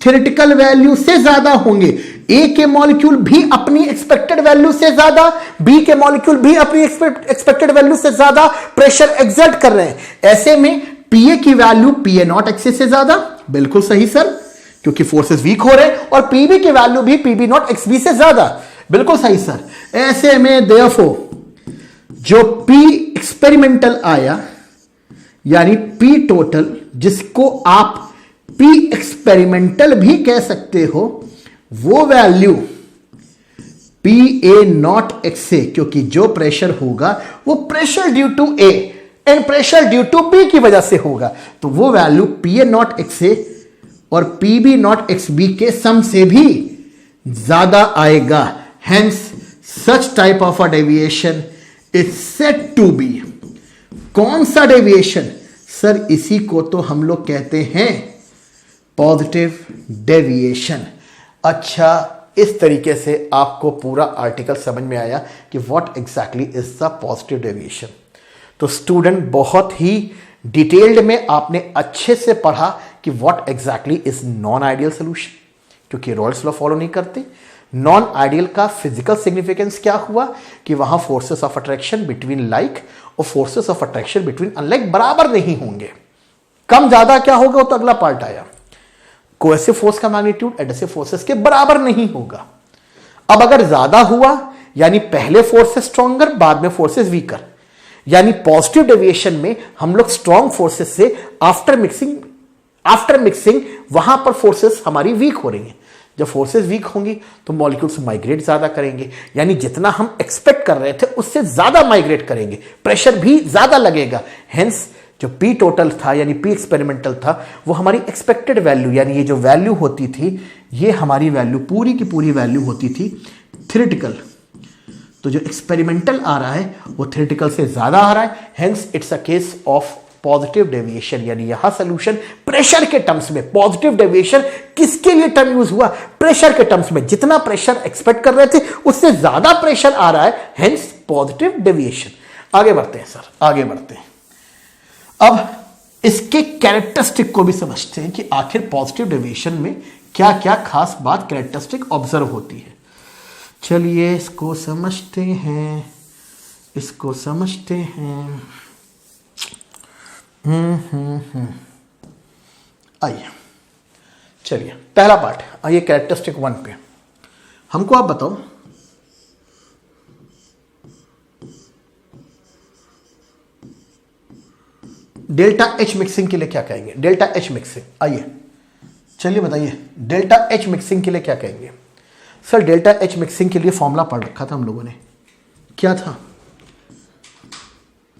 थ्योरेटिकल वैल्यू से ज्यादा होंगे। ए के मॉलिक्यूल भी अपनी एक्सपेक्टेड वैल्यू से ज्यादा, बी के मॉलिक्यूल भी अपनी एक्सपेक्टेड वैल्यू से ज्यादा प्रेशर एक्सर्ट कर रहे हैं। ऐसे में पीए की वैल्यू पीए नॉट एक्से से ज्यादा, बिल्कुल सही सर, क्योंकि फोर्सेस वीक हो रहे हैं, और पीबी की वैल्यू भी पीबी नॉट एक्सबी से ज्यादा, बिल्कुल सही सर। ऐसे में देयरफॉर जो पी एक्सपेरिमेंटल आया, यानी पी टोटल, जिसको आप पी एक्सपेरिमेंटल भी कह सकते हो, वो value P A not X A, क्योंकि जो प्रेशर होगा वो pressure due to A and pressure due to B की वजह से होगा, तो वो value P A not X A और P B not X B के सम से भी ज्यादा आएगा। Hence such type of a deviation is said to be. कौन सा डेविएशन? सर इसी को तो हम लोग कहते हैं पॉजिटिव डेविएशन। अच्छा, इस तरीके से आपको पूरा आर्टिकल समझ में आया कि what exactly is the positive deviation. तो स्टूडेंट, बहुत ही डिटेल्ड में आपने अच्छे से पढ़ा कि what exactly is non ideal solution, क्योंकि रॉयल्स लॉ फॉलो नहीं करते। नॉन आइडियल का फिजिकल सिग्निफिकेंस क्या हुआ कि वहां forces of attraction between like और forces of attraction between unlike बराबर नहीं होंगे। कम ज्यादा क्या होगा वो तो अगला पार्ट आया। कोएसिव फोर्स का मैग्नीट्यूड एडहेसिव फोर्सेस के बराबर नहीं होगा। अब अगर ज्यादा हुआ, यानी पहले फोर्सेस स्ट्रॉन्गर बाद में फोर्सेस वीकर, यानी पॉजिटिव डेविएशन में हम लोग स्ट्रॉन्ग फोर्सेस से आफ्टर मिक्सिंग वहां पर फोर्सेस हमारी वीक हो रही हैं। जब फोर्सेस वीक होंगी तो मॉलिक्यूल्स माइग्रेट ज्यादा करेंगे, यानी जितना हम एक्सपेक्ट कर रहे थे उससे ज्यादा माइग्रेट करेंगे, प्रेशर भी ज्यादा लगेगा। हेंस जो पी टोटल था यानी पी एक्सपेरिमेंटल था, वो हमारी एक्सपेक्टेड वैल्यू, यानी ये जो वैल्यू होती थी, ये हमारी वैल्यू पूरी की पूरी वैल्यू होती थी थ्योरेटिकल। तो जो एक्सपेरिमेंटल आ रहा है वो थ्योरेटिकल से ज्यादा आ रहा है। Hence it's a case of positive deviation, यानी यहां सोल्यूशन प्रेशर के टर्म्स में। पॉजिटिव डेविएशन किसके लिए टर्म यूज हुआ? प्रेशर के टर्म्स में। जितना प्रेशर एक्सपेक्ट कर रहे थे उससे ज्यादा प्रेशर आ रहा है, हेंस पॉजिटिव डेविएशन। आगे बढ़ते हैं सर, आगे बढ़ते हैं। अब इसके कैरेक्टरिस्टिक को भी समझते हैं कि आखिर पॉजिटिव डेविएशन में क्या क्या खास बात कैरेक्टरिस्टिक ऑब्जर्व होती है। चलिए इसको समझते हैं, इसको समझते हैं। आइए, चलिए पहला पार्ट, आइए कैरेक्टरिस्टिक 1 पे। हमको आप बताओ डेल्टा एच मिक्सिंग के लिए क्या कहेंगे? डेल्टा एच मिक्सिंग, आइए चलिए बताइए, डेल्टा एच मिक्सिंग के लिए क्या कहेंगे? सर डेल्टा एच मिक्सिंग के लिए फॉर्मूला पढ़ रखा था हम लोगों ने, क्या था?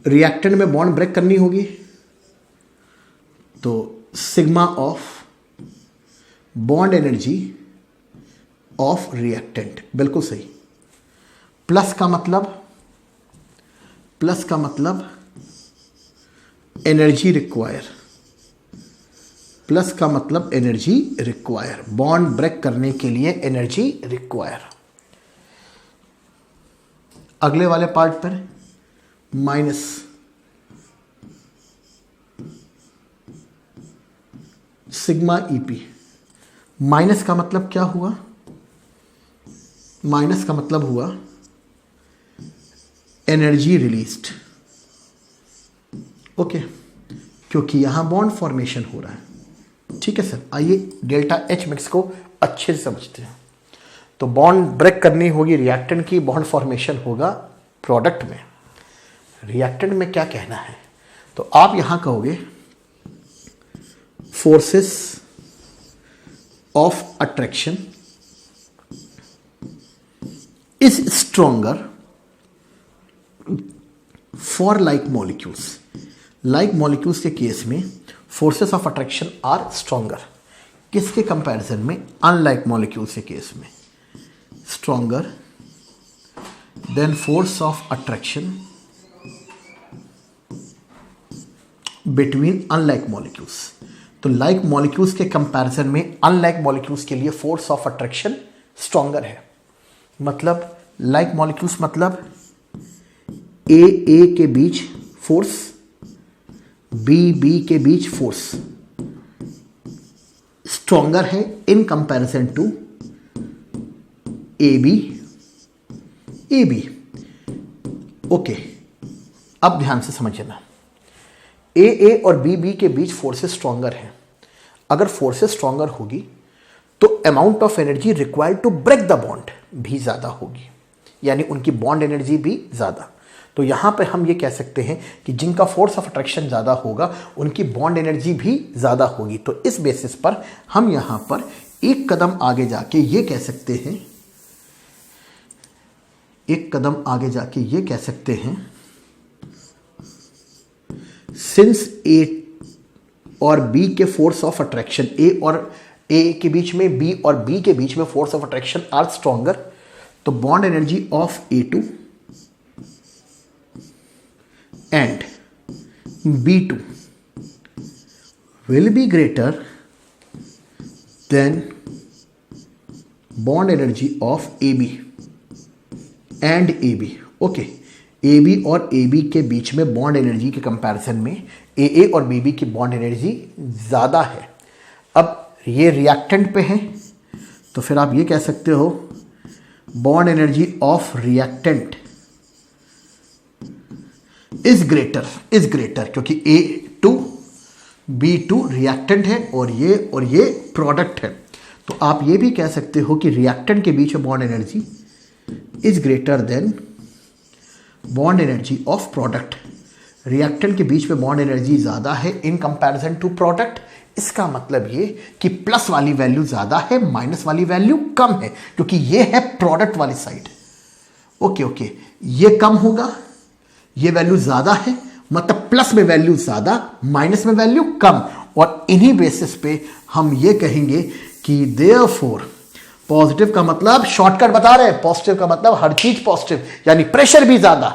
रिएक्टेंट में बॉन्ड ब्रेक करनी होगी तो sigma of bond energy of reactant, बिल्कुल सही। प्लस का मतलब एनर्जी रिक्वायर, प्लस का मतलब एनर्जी रिक्वायर, बॉन्ड ब्रेक करने के लिए एनर्जी रिक्वायर। अगले वाले पार्ट पर माइनस सिग्मा ईपी। माइनस का मतलब क्या हुआ? माइनस का मतलब हुआ एनर्जी रिलीज्ड, ओके, क्योंकि यहां बॉन्ड फॉर्मेशन हो रहा है। ठीक है सर, आइए डेल्टा एच मिक्स को अच्छे से समझते हैं। तो बॉन्ड ब्रेक करनी होगी रिएक्टेंट की, बॉन्ड फॉर्मेशन होगा प्रोडक्ट में। रिएक्टेंट में क्या कहना है? तो आप यहां कहोगे forces of attraction is stronger for like molecules. Like molecules के केस में forces of attraction are stronger, किसके कंपैरिजन में? अनलाइक मॉलिक्यूल्स के केस में stronger than force of attraction between unlike molecules. तो लाइक मॉलिक्यूल्स के कंपैरिजन में unlike molecules के लिए फोर्स ऑफ अट्रैक्शन स्ट्रॉन्गर है। मतलब लाइक मॉलिक्यूल्स मतलब ए के बीच फोर्स, बी के बीच फोर्स स्ट्रॉन्गर है in comparison to A B. Okay, अब ध्यान से समझना, ए और बी के बीच फोर्सेस स्ट्रॉन्गर हैं। अगर फोर्सेस स्ट्रॉन्गर होगी तो amount of energy required to break the bond भी ज़्यादा होगी, यानी उनकी बॉन्ड एनर्जी भी ज़्यादा। तो यहाँ पर हम ये कह सकते हैं कि जिनका फोर्स ऑफ अट्रैक्शन ज़्यादा होगा उनकी बॉन्ड एनर्जी भी ज़्यादा होगी। तो इस बेसिस पर हम यहाँ पर एक कदम आगे जाके ये कह सकते हैं, सिंस ए और बी के फोर्स ऑफ अट्रैक्शन, ए के बीच में, बी और बी के बीच में force of attraction are stronger, तो bond energy of A2 and B2 will be greater than bond energy of AB and AB। Okay, AB और AB के बीच में बॉन्ड एनर्जी के कंपैरिजन में AA और BB की बॉन्ड एनर्जी ज़्यादा है। अब ये रिएक्टेंट पे है तो फिर आप ये कह सकते हो bond energy of reactant is greater क्योंकि A2 B2 रिएक्टेंट है और ये प्रोडक्ट है। तो आप ये भी कह सकते हो कि रिएक्टेंट के बीच में bond energy is greater then bond energy of product. Reactant के बीच में बॉन्ड एनर्जी ज़्यादा है इन कंपैरिजन टू प्रोडक्ट। इसका मतलब ये कि प्लस वाली वैल्यू ज़्यादा है, माइनस वाली वैल्यू कम है, क्योंकि ये है प्रोडक्ट वाली साइड। ओके, ये कम होगा, ये वैल्यू ज़्यादा है, मतलब प्लस में वैल्यू ज़्यादा, माइनस में वैल्यू कम। और इन्हीं बेसिस पे हम ये कहेंगे कि देयरफॉर, पॉजिटिव का मतलब शॉर्टकट बता रहे हैं, पॉजिटिव का मतलब हर चीज पॉजिटिव, यानी प्रेशर भी ज़्यादा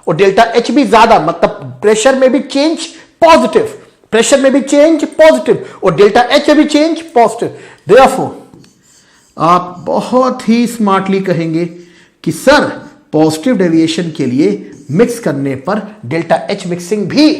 और डेल्टा एच भी ज़्यादा, मतलब प्रेशर में भी चेंज पॉजिटिव, और डेल्टा एच में भी चेंज पॉजिटिव। देयरफॉर आप बहुत ही स्मार्टली कहेंगे कि सर पॉजिटिव डेविएशन के लिए मिक्स करने पर डेल्टा एच मिक्सिंग भी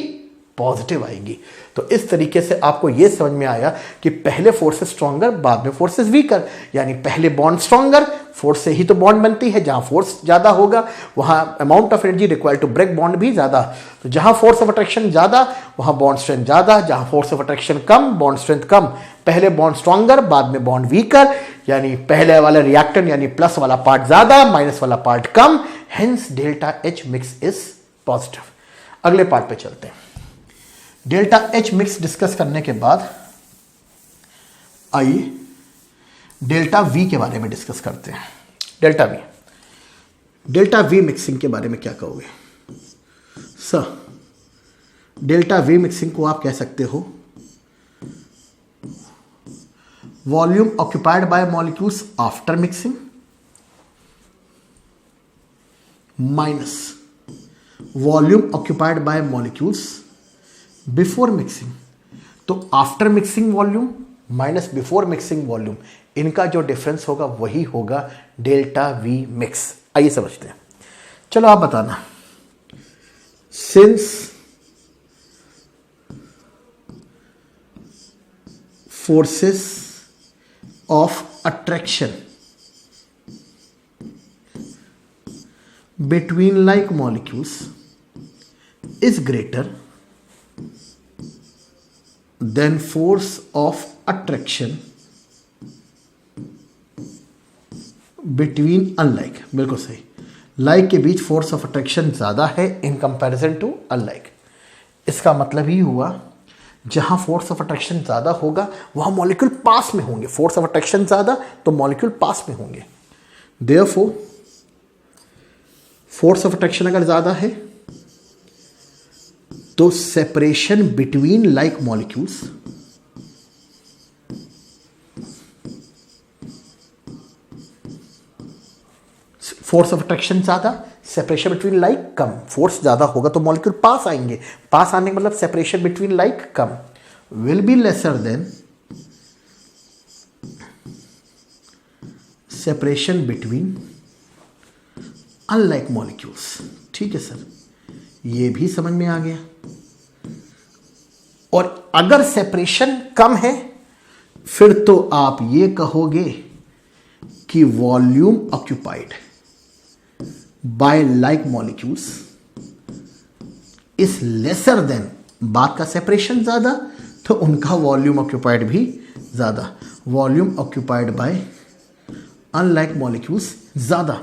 पॉजिटिव आएगी। तो इस तरीके से आपको यह समझ में आया कि पहले फोर्सेस स्ट्रॉन्गर, बाद में फोर्सेस वीकर, यानी पहले बॉन्ड स्ट्रॉन्गर, फोर्स से ही तो बॉन्ड बनती है, जहां फोर्स ज्यादा होगा वहां amount of energy required to break bond भी ज्यादा। तो जहां फोर्स ऑफ अट्रैक्शन ज्यादा वहां बॉन्ड स्ट्रेंथ ज्यादा, जहां फोर्स ऑफ अट्रैक्शन कम बॉन्ड स्ट्रेंथ कम। पहले बॉन्ड स्ट्रॉन्गर, बाद में बॉन्ड वीकर, यानी पहले वाला रिएक्टेंट यानी प्लस वाला पार्ट ज्यादा, माइनस वाला part come, hence delta H mix is positive. अगले पार्ट पे चलते हैं। डेल्टा एच मिक्स डिस्कस करने के बाद आइए डेल्टा वी के बारे में डिस्कस करते हैं। डेल्टा वी मिक्सिंग के बारे में क्या कहोगे सर? डेल्टा वी मिक्सिंग को आप कह सकते हो volume occupied by molecules after mixing minus volume occupied by molecules before mixing. तो after mixing volume minus before mixing volume, इनका जो डिफरेंस होगा वही होगा डेल्टा वी मिक्स। आइए समझते हैं। चलो आप बताना, since forces of attraction between like molecules is greater then force of attraction between unlike. बिल्कुल सही, लाइक के बीच फोर्स ऑफ अट्रैक्शन ज्यादा है इन कंपैरिजन टू अनलाइक। इसका मतलब ही हुआ जहां फोर्स ऑफ अट्रैक्शन ज्यादा होगा वहां मॉलिक्यूल पास में होंगे। फोर्स ऑफ अट्रैक्शन ज्यादा तो मॉलिक्यूल पास में होंगे। देयरफॉर फोर्स ऑफ अट्रैक्शन अगर ज्यादा है तो separation between like molecules force of attraction ज्यादा, सेपरेशन बिटवीन लाइक कम। फोर्स ज्यादा होगा तो मॉलिक्यूल पास आएंगे, पास आने का मतलब separation between like come, will be lesser than separation between unlike molecules. ठीक है सर, ये भी समझ में आ गया। और अगर सेपरेशन कम है फिर तो आप ये कहोगे कि volume occupied by like molecules is lesser then, बात का सेपरेशन ज्यादा तो उनका वॉल्यूम ऑक्यूपाइड भी ज्यादा, volume occupied by unlike molecules ज्यादा।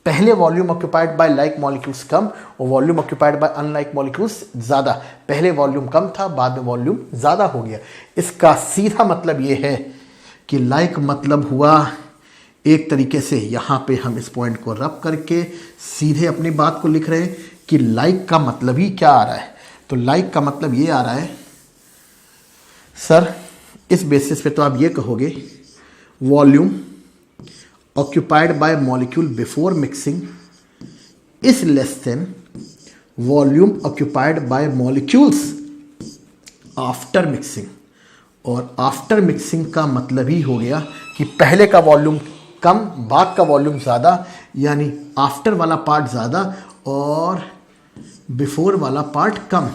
पहले volume occupied by like molecules कम और volume occupied by unlike molecules ज्यादा। पहले वॉल्यूम कम था, बाद में वॉल्यूम ज्यादा हो गया। इसका सीधा मतलब यह है कि लाइक मतलब हुआ, एक तरीके से यहां पे हम इस पॉइंट को रब करके सीधे अपनी बात को लिख रहे हैं कि लाइक का मतलब ही क्या आ रहा है। तो लाइक का मतलब ये आ रहा है सर, इस बेसिस पे तो आप ये कहोगे volume occupied by molecule before mixing is less than volume occupied by molecules after mixing। और आफ्टर मिक्सिंग का मतलब ही हो गया कि पहले का वॉल्यूम कम, बाद का वॉल्यूम ज़्यादा, यानी आफ्टर वाला पार्ट ज़्यादा और बिफोर वाला पार्ट कम।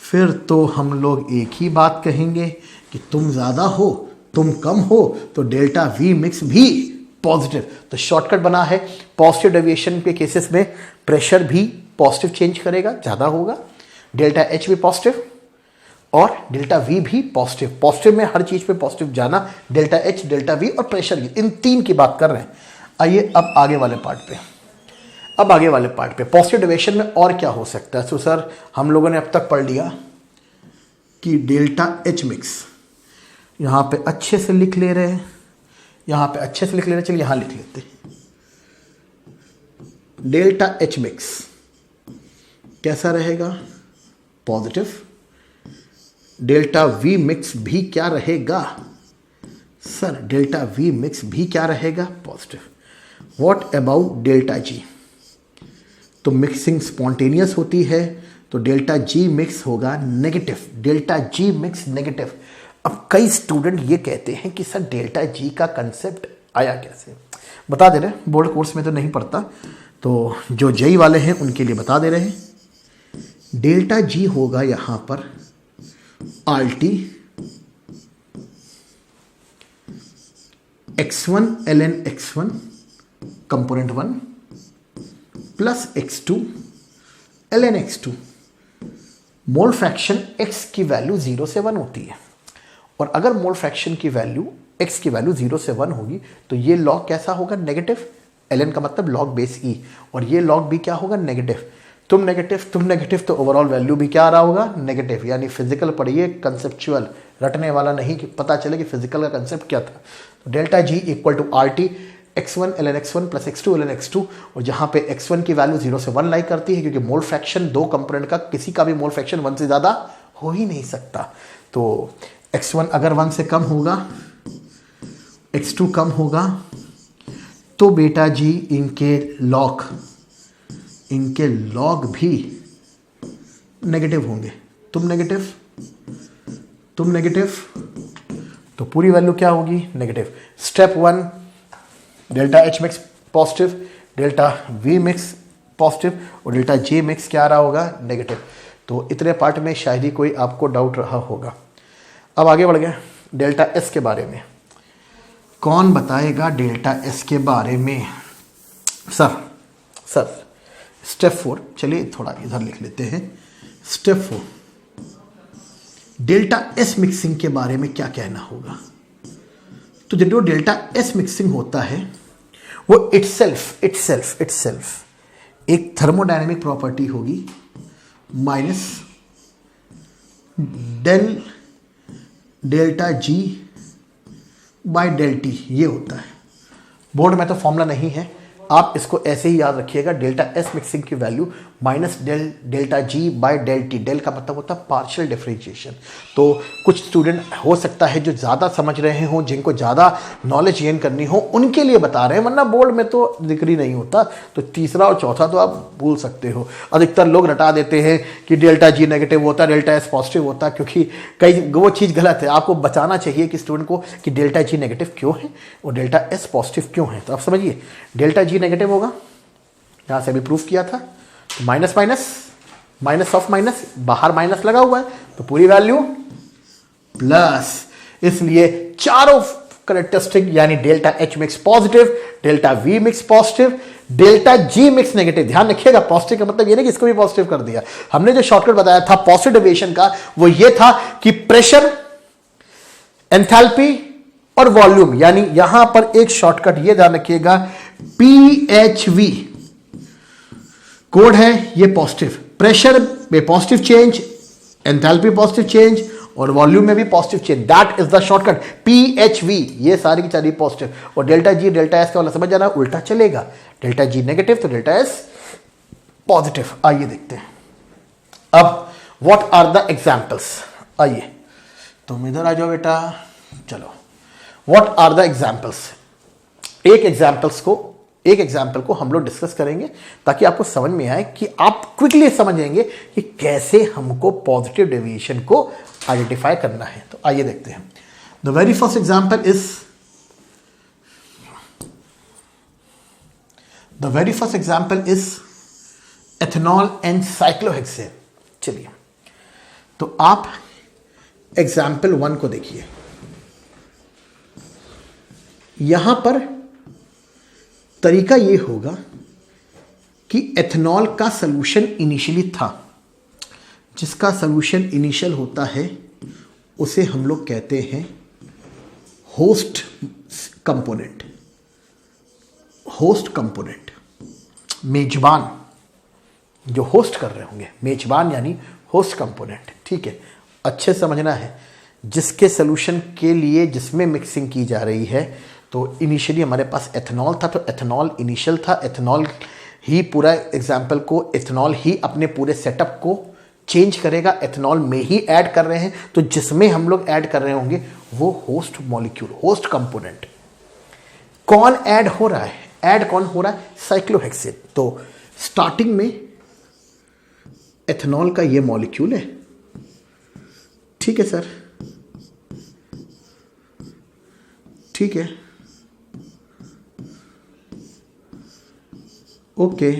फिर तो हम लोग एक ही बात कहेंगे कि तुम ज़्यादा हो, तुम कम हो, तो डेल्टा वी मिक्स भी पॉजिटिव। तो शॉर्टकट बना है, पॉजिटिव डेविएशन के केसेस में प्रेशर भी पॉजिटिव चेंज करेगा, ज़्यादा होगा, डेल्टा एच भी पॉजिटिव और डेल्टा वी भी पॉजिटिव। पॉजिटिव में हर चीज़ पे पॉजिटिव जाना, डेल्टा एच, डेल्टा वी और प्रेशर, इन तीन की बात कर रहे हैं। आइए अब आगे वाले पार्ट पे, पॉजिटिव डेविएशन में और क्या हो सकता है। तो सर हम लोगों ने अब तक पढ़ लिया कि डेल्टा एच मिक्स, यहाँ पे अच्छे से लिख ले रहे हैं, चलिए यहां लिख लेते हैं। डेल्टा एच मिक्स कैसा रहेगा, पॉजिटिव। डेल्टा वी मिक्स भी क्या रहेगा सर, डेल्टा वी मिक्स भी क्या रहेगा, positive. What about delta G, तो मिक्सिंग स्पॉन्टेनियस होती है तो डेल्टा जी मिक्स होगा negative, delta G mix negative. अब कई स्टूडेंट ये कहते हैं कि सर डेल्टा जी का कंसेप्ट आया कैसे, बता दे रहे हैं, बोर्ड कोर्स में तो नहीं पढ़ता, तो जो जेई वाले हैं उनके लिए बता दे रहे हैं। डेल्टा जी होगा यहां पर RT x1 ln x1 component 1 plus x2 ln x2। Mole fraction x की वैल्यू 0 से 1 होती है और अगर मोल फ्रैक्शन की वैल्यू x की वैल्यू 0 से 1 होगी तो ये लॉग कैसा होगा, नेगेटिव। ln का मतलब लॉग बेस e, और ये लॉग भी क्या होगा, नेगेटिव। तुम नेगेटिव तो ओवरऑल वैल्यू भी क्या आ रहा होगा, नेगेटिव। यानी फिजिकल पढ़िए, कंसेप्चुअल, रटने वाला नहीं कि पता चले कि फिजिकल का कंसेप्ट क्या था। तो delta G equal to RT x1 ln x1 plus x2 ln x2, और जहां पे x1 की वैल्यू 0 से 1 लाई करती है क्योंकि मोल फ्रैक्शन दो कंपोनेंट का किसी का भी मोल फ्रैक्शन 1 से ज़्यादा हो ही नहीं सकता। तो x1 अगर 1 से कम होगा, x2 कम होगा, तो बेटा जी इनके लॉग भी नेगेटिव होंगे। तुम नेगेटिव तो पूरी वैल्यू क्या होगी, negative. Step 1 delta H mix positive, delta V mix positive और डेल्टा जे मिक्स क्या आ रहा होगा, नेगेटिव। तो इतने पार्ट में शायद ही कोई आपको डाउट रहा होगा। अब आगे बढ़ गए डेल्टा एस के बारे में। कौन बताएगा डेल्टा एस के बारे में, सर स्टेप 4, चलिए थोड़ा इधर लिख लेते हैं। स्टेप 4 डेल्टा एस मिक्सिंग के बारे में क्या कहना होगा। तो जो डेल्टा एस मिक्सिंग होता है वो इटसेल्फ एक थर्मोडायनेमिक प्रॉपर्टी होगी minus delta G by del T, ये होता है। बोर्ड में तो फॉर्मूला नहीं है, आप इसको ऐसे ही याद रखिएगा, डेल्टा एस मिक्सिंग की value minus delta G by del T. Del का मतलब होता है पार्शियल डिफरेंशिएशन। तो कुछ स्टूडेंट हो सकता है जो ज़्यादा समझ रहे हों, जिनको ज़्यादा नॉलेज गेन करनी हो, उनके लिए बता रहे हैं, वरना बोर्ड में तो जिक्र ही नहीं होता। तो तीसरा और चौथा तो आप भूल सकते हो। अधिकतर लोग रटा देते हैं कि डेल्टा जी नेगेटिव होता है, डेल्टा एस पॉजिटिव होता है, क्योंकि कई वो चीज़ गलत है। आपको बचाना चाहिए कि स्टूडेंट को कि डेल्टा जी नेगेटिव क्यों है और डेल्टा एस पॉजिटिव क्यों है। तो आप समझिए, डेल्टा जी नेगेटिव होगा, यहाँ से अभी प्रूफ किया था, तो minus minus minus of minus, बाहर माइनस लगा हुआ है तो पूरी वैल्यू प्लस। इसलिए चारों करेक्टरिस्टिक यानी delta H mix positive, delta V mix positive, delta G mix negative. ध्यान रखिएगा, पॉजिटिव का मतलब ये नहीं कि इसको भी पॉजिटिव कर दिया। हमने जो शॉर्टकट बताया था पॉजिटिव डेविएशन का, वो ये था कि प्रेशर, एंथैल्पी और वॉल्यूम, यानी यहां पर एक शॉर्टकट ये ध्यान रखिएगा, PHV कोड है ये पॉजिटिव। प्रेशर में positive change, enthalpy positive change और वॉल्यूम में भी positive change, that is the shortcut PHV। ये सारी की सारी पॉजिटिव। और डेल्टा जी डेल्टा एस का वाला समझ जाना, उल्टा चलेगा, डेल्टा जी नेगेटिव तो डेल्टा एस पॉजिटिव। आइए देखते हैं अब व्हाट आर द एग्जांपल्स। आइए तुम इधर आ जाओ बेटा, चलो व्हाट आर द एग्जांपल्स। एक एग्जाम्पल को हम लोग डिस्कस करेंगे ताकि आपको समझ में आए कि आप क्विकली समझेंगे कि कैसे हमको पॉजिटिव डेविएशन को आइडेंटिफाई करना है। तो आइए देखते हैं। The very first example is ethanol and cyclohexane. चलिए, तो आप एग्जाम्पल 1 को देखिए। यहां पर तरीका यह होगा कि एथेनॉल का सॉल्यूशन इनिशियली था, जिसका सॉल्यूशन इनिशियल होता है उसे हम लोग कहते हैं होस्ट कंपोनेंट। होस्ट कंपोनेंट, मेजबान, जो होस्ट कर रहे होंगे, मेजबान यानी होस्ट कंपोनेंट। ठीक है, अच्छे समझना है। जिसके सॉल्यूशन के लिए जिसमें मिक्सिंग की जा रही है, तो इनिशियली हमारे पास एथेनॉल था, तो एथेनॉल इनिशियल था। एथेनॉल ही पूरा एग्जाम्पल को, एथेनॉल ही अपने पूरे सेटअप को चेंज करेगा, एथेनॉल में ही ऐड कर रहे हैं। तो जिसमें हम लोग ऐड कर रहे होंगे वो होस्ट मॉलिक्यूल, होस्ट कंपोनेंट। कौन ऐड हो रहा है? ऐड कौन हो रहा है? साइक्लोहेक्सेन। तो स्टार्टिंग में एथेनॉल का ये मॉलिक्यूल है, ठीक है सर, ठीक है, ओके,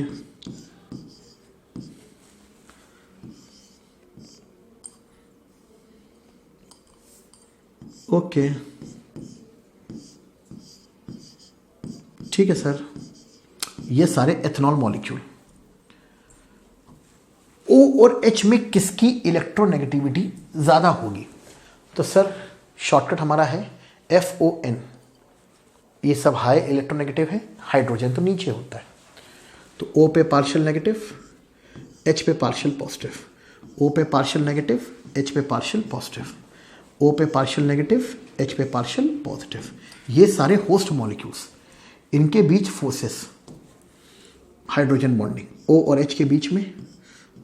ओके, ठीक है सर। ये सारे एथेनॉल मॉलिक्यूल। O और H में किसकी इलेक्ट्रोनेगेटिविटी ज़्यादा होगी? तो सर शॉर्टकट हमारा है FON। ये सब हाई इलेक्ट्रोनेगेटिव है, हाइड्रोजन तो नीचे होता है। तो O पे पार्शियल नेगेटिव, H पे पार्शियल पॉजिटिव, O पे पार्शियल नेगेटिव, H पे पार्शियल पॉजिटिव, O पे पार्शियल नेगेटिव, H पे पार्शियल पॉजिटिव। ये सारे होस्ट मॉलिक्यूल्स, इनके बीच फोर्सेस, हाइड्रोजन बॉन्डिंग, O और H के बीच में,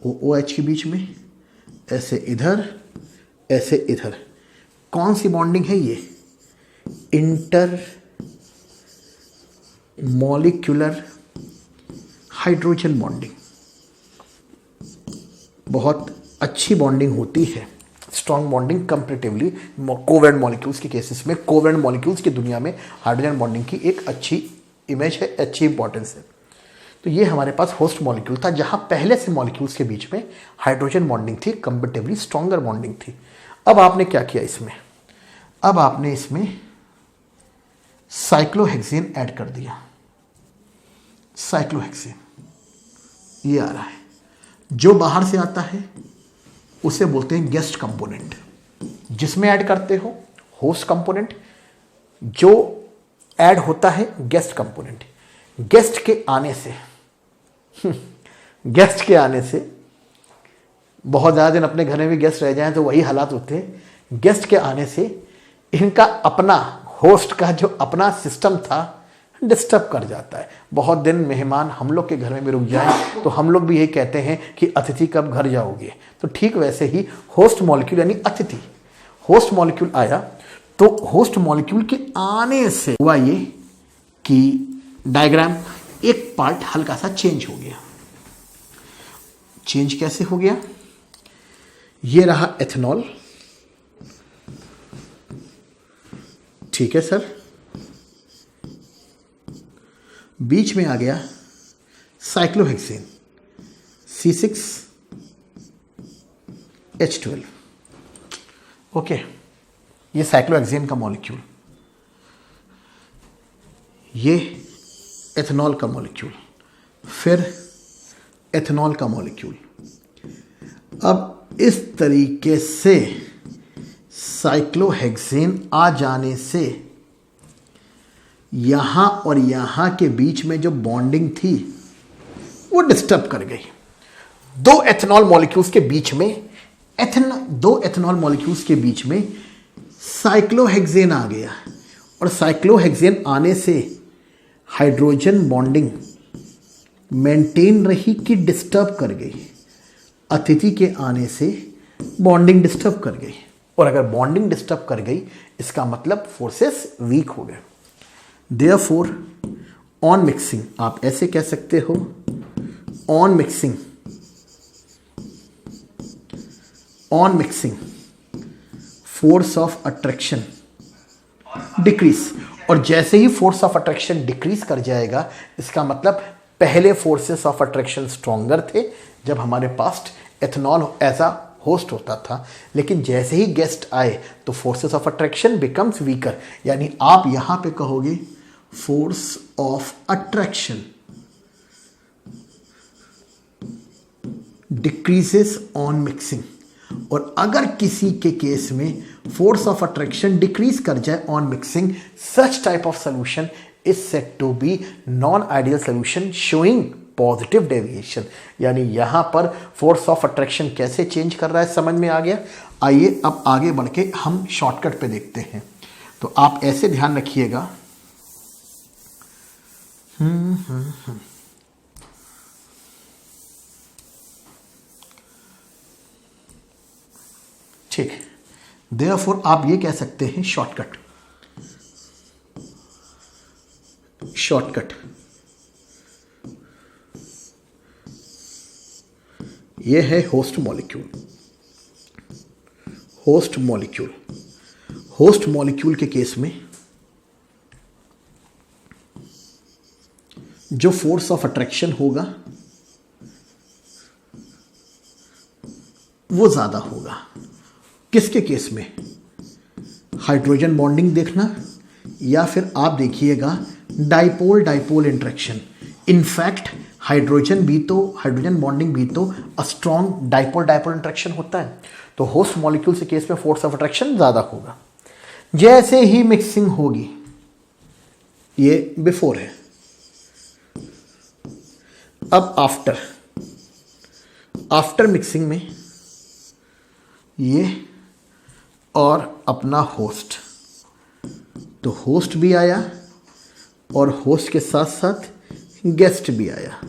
OH के बीच में, ऐसे इधर, ऐसे इधर। कौन सी बॉन्डिंग है ये? Inter molecular hydrogen bonding. बहुत अच्छी बॉन्डिंग होती है, strong bonding comparatively covalent molecules के केसेस में। कोवेलेंट मॉलिक्यूल्स की दुनिया में हाइड्रोजन बॉन्डिंग की एक अच्छी इमेज है, अच्छी इंपॉर्टेंस है। तो ये हमारे पास होस्ट मॉलिक्यूल था, जहां पहले से मॉलिक्यूल्स के बीच में हाइड्रोजन बॉन्डिंग थी, कंपैरेटिवली स्ट्रॉन्गर बॉन्डिंग थी। अब आपने क्या किया इसमें? अब आपने इसमें साइक्लोहेक्सेन ऐड कर दिया। साइक्लोहेक्सेन ये आ रहा है, जो बाहर से आता है उसे बोलते हैं गेस्ट कंपोनेंट। जिसमें ऐड करते हो होस्ट कंपोनेंट, जो ऐड होता है गेस्ट कंपोनेंट। गेस्ट के आने से गेस्ट के आने से बहुत ज़्यादा दिन अपने घर में भी गेस्ट रह जाएं तो वही हालात होते हैं। गेस्ट के आने से इनका अपना होस्ट का जो अपना सिस्टम था, डिस्टर्ब कर जाता है। बहुत दिन मेहमान हम लोग के घर में भी रुक जाए तो हम लोग भी यही कहते हैं कि अतिथि कब घर जाओगे। तो ठीक वैसे ही होस्ट मॉलिक्यूल यानी अतिथि, होस्ट मॉलिक्यूल आया तो होस्ट मॉलिक्यूल के आने से हुआ ये कि डायग्राम एक पार्ट हल्का सा चेंज हो गया। चेंज कैसे हो गया? ये रहा एथेनॉल, ठीक है सर, बीच में आ गया साइक्लोहेक्सेन C6H12। ओके, ये साइक्लोहेक्सेन का मॉलिक्यूल, ये एथेनॉल का मॉलिक्यूल, फिर एथेनॉल का मॉलिक्यूल। अब इस तरीके से साइक्लोहेक्सेन आ जाने से यहां और यहां के बीच में जो बॉन्डिंग थी वो डिस्टर्ब कर गई। दो एथेनॉल मॉलिक्यूल्स के बीच में दो एथेनॉल मॉलिक्यूल्स के बीच में साइक्लोहेक्सेन आ गया और साइक्लोहेक्सेन आने से हाइड्रोजन बॉन्डिंग मेंटेन रही कि डिस्टर्ब कर गई? अतिथि के आने से बॉन्डिंग डिस्टर्ब कर गई, और अगर बॉन्डिंग डिस्टर्ब कर गई इसका मतलब फोर्सेस वीक हो गए। देयरफॉर ऑन मिक्सिंग, आप ऐसे कह सकते हो, on mixing force of attraction decrease. और जैसे ही फोर्स ऑफ अट्रैक्शन डिक्रीज कर जाएगा इसका मतलब पहले फोर्सेस ऑफ अट्रैक्शन स्ट्रॉन्गर थे जब हमारे पास एथेनॉल एज अ होस्ट होता था, लेकिन जैसे ही गेस्ट आए तो forces of attraction becomes weaker. यानी आप यहां पे कहोगे force of attraction decreases on mixing. और अगर किसी के केस में फोर्स ऑफ अट्रैक्शन डिक्रीज कर जाए on mixing, such type of solution is said to be non ideal solution showing positive deviation. यानी यहां पर फोर्स ऑफ अट्रैक्शन कैसे चेंज कर रहा है समझ में आ गया। आइए अब आगे बढ़ के हम शॉर्टकट पे देखते हैं। तो आप ऐसे ध्यान रखिएगा, ठीक। देयरफॉर आप ये कह सकते हैं शॉर्टकट ये है होस्ट मॉलिक्यूल के केस में जो फोर्स ऑफ अट्रैक्शन होगा वो ज्यादा होगा। किसके केस में? हाइड्रोजन बॉन्डिंग देखना, या फिर आप देखिएगा dipole interaction. In fact hydrogen bonding भी तो अ स्ट्रॉन्ग डाइपोल इंटरेक्शन होता है। तो होस्ट मॉलिक्यूल के केस में फोर्स ऑफ अट्रैक्शन ज्यादा होगा। जैसे ही मिक्सिंग होगी, ये बिफोर है, अब आफ्टर मिक्सिंग में ये और अपना होस्ट, तो होस्ट भी आया और होस्ट के साथ साथ गेस्ट भी आया,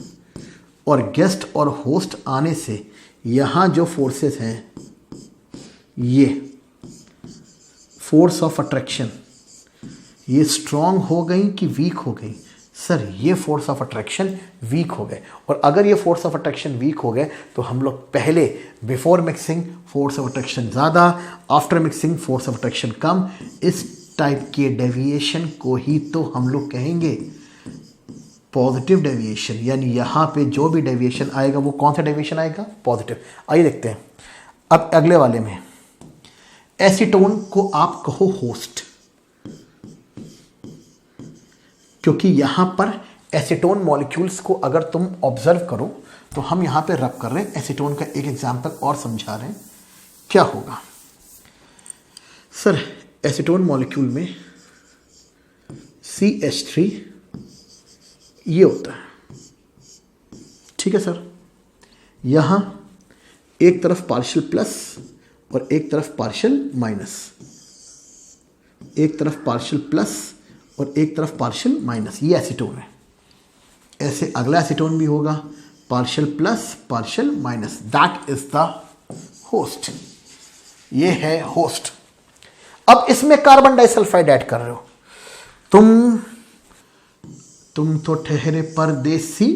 और गेस्ट और होस्ट आने से यहाँ जो फोर्सेस हैं, ये फोर्स ऑफ अट्रैक्शन ये स्ट्रॉन्ग हो गई कि वीक हो गई? सर ये फोर्स ऑफ अट्रैक्शन वीक हो गए। और अगर ये फोर्स ऑफ अट्रैक्शन वीक हो गए तो हम लोग पहले before mixing force of attraction ज़्यादा, after mixing force of attraction कम, इस टाइप के डेविएशन को ही तो हम लोग कहेंगे पॉजिटिव डेविएशन। यानी यहाँ पे जो भी डेविएशन आएगा वो कौन सा डेविएशन आएगा? पॉजिटिव। आइए देखते हैं अब अगले वाले में। एसीटोन को आप कहो होस्ट, क्योंकि यहां पर एसीटोन मॉलिक्यूल्स को अगर तुम ऑब्जर्व करो तो हम यहां पे रब कर रहे हैं। एसीटोन का एक एग्जांपल और समझा रहे हैं क्या होगा। सर एसीटोन मॉलिक्यूल में CH3 ये होता है, ठीक है सर। यहां एक तरफ पार्शियल प्लस और एक तरफ पार्शियल माइनस, एक तरफ पार्शियल प्लस और एक तरफ पार्शियल माइनस, ये एसीटोन है। ऐसे अगला एसीटोन भी होगा, partial plus partial minus, that is the host. ये है होस्ट। अब इसमें कार्बन डाइसल्फाइड ऐड कर रहे हो, तुम तो ठहरे परदेसी,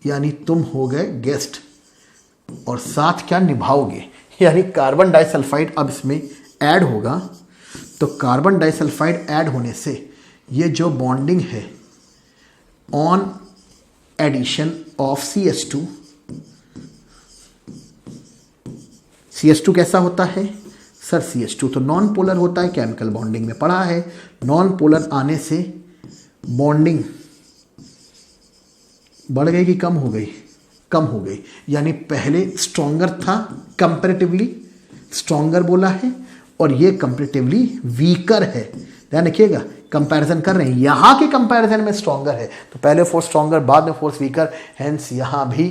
यानी तुम हो गए गेस्ट, और साथ क्या निभाओगे, यानी कार्बन डाइसल्फाइड अब इसमें ऐड होगा। तो कार्बन डाइसल्फाइड ऐड होने से ये जो बॉन्डिंग है on addition of CH2, CH2 कैसा होता है सर? CH2 तो नॉन पोलर होता है, केमिकल बॉन्डिंग में पढ़ा है। नॉन पोलर आने से बॉन्डिंग बढ़ गई कि कम हो गई? कम हो गई, यानी पहले स्ट्रॉन्गर था, कंपैरेटिवली स्ट्रॉन्गर बोला है, और ये कंपैरेटिवली वीकर है। ध्यान रखिएगा, कंपैरिजन कर रहे हैं, यहां के कंपैरिजन में स्ट्रॉन्गर है, तो पहले फोर्स स्ट्रॉन्गर, बाद में फोर्स वीकर, हेंस यहां भी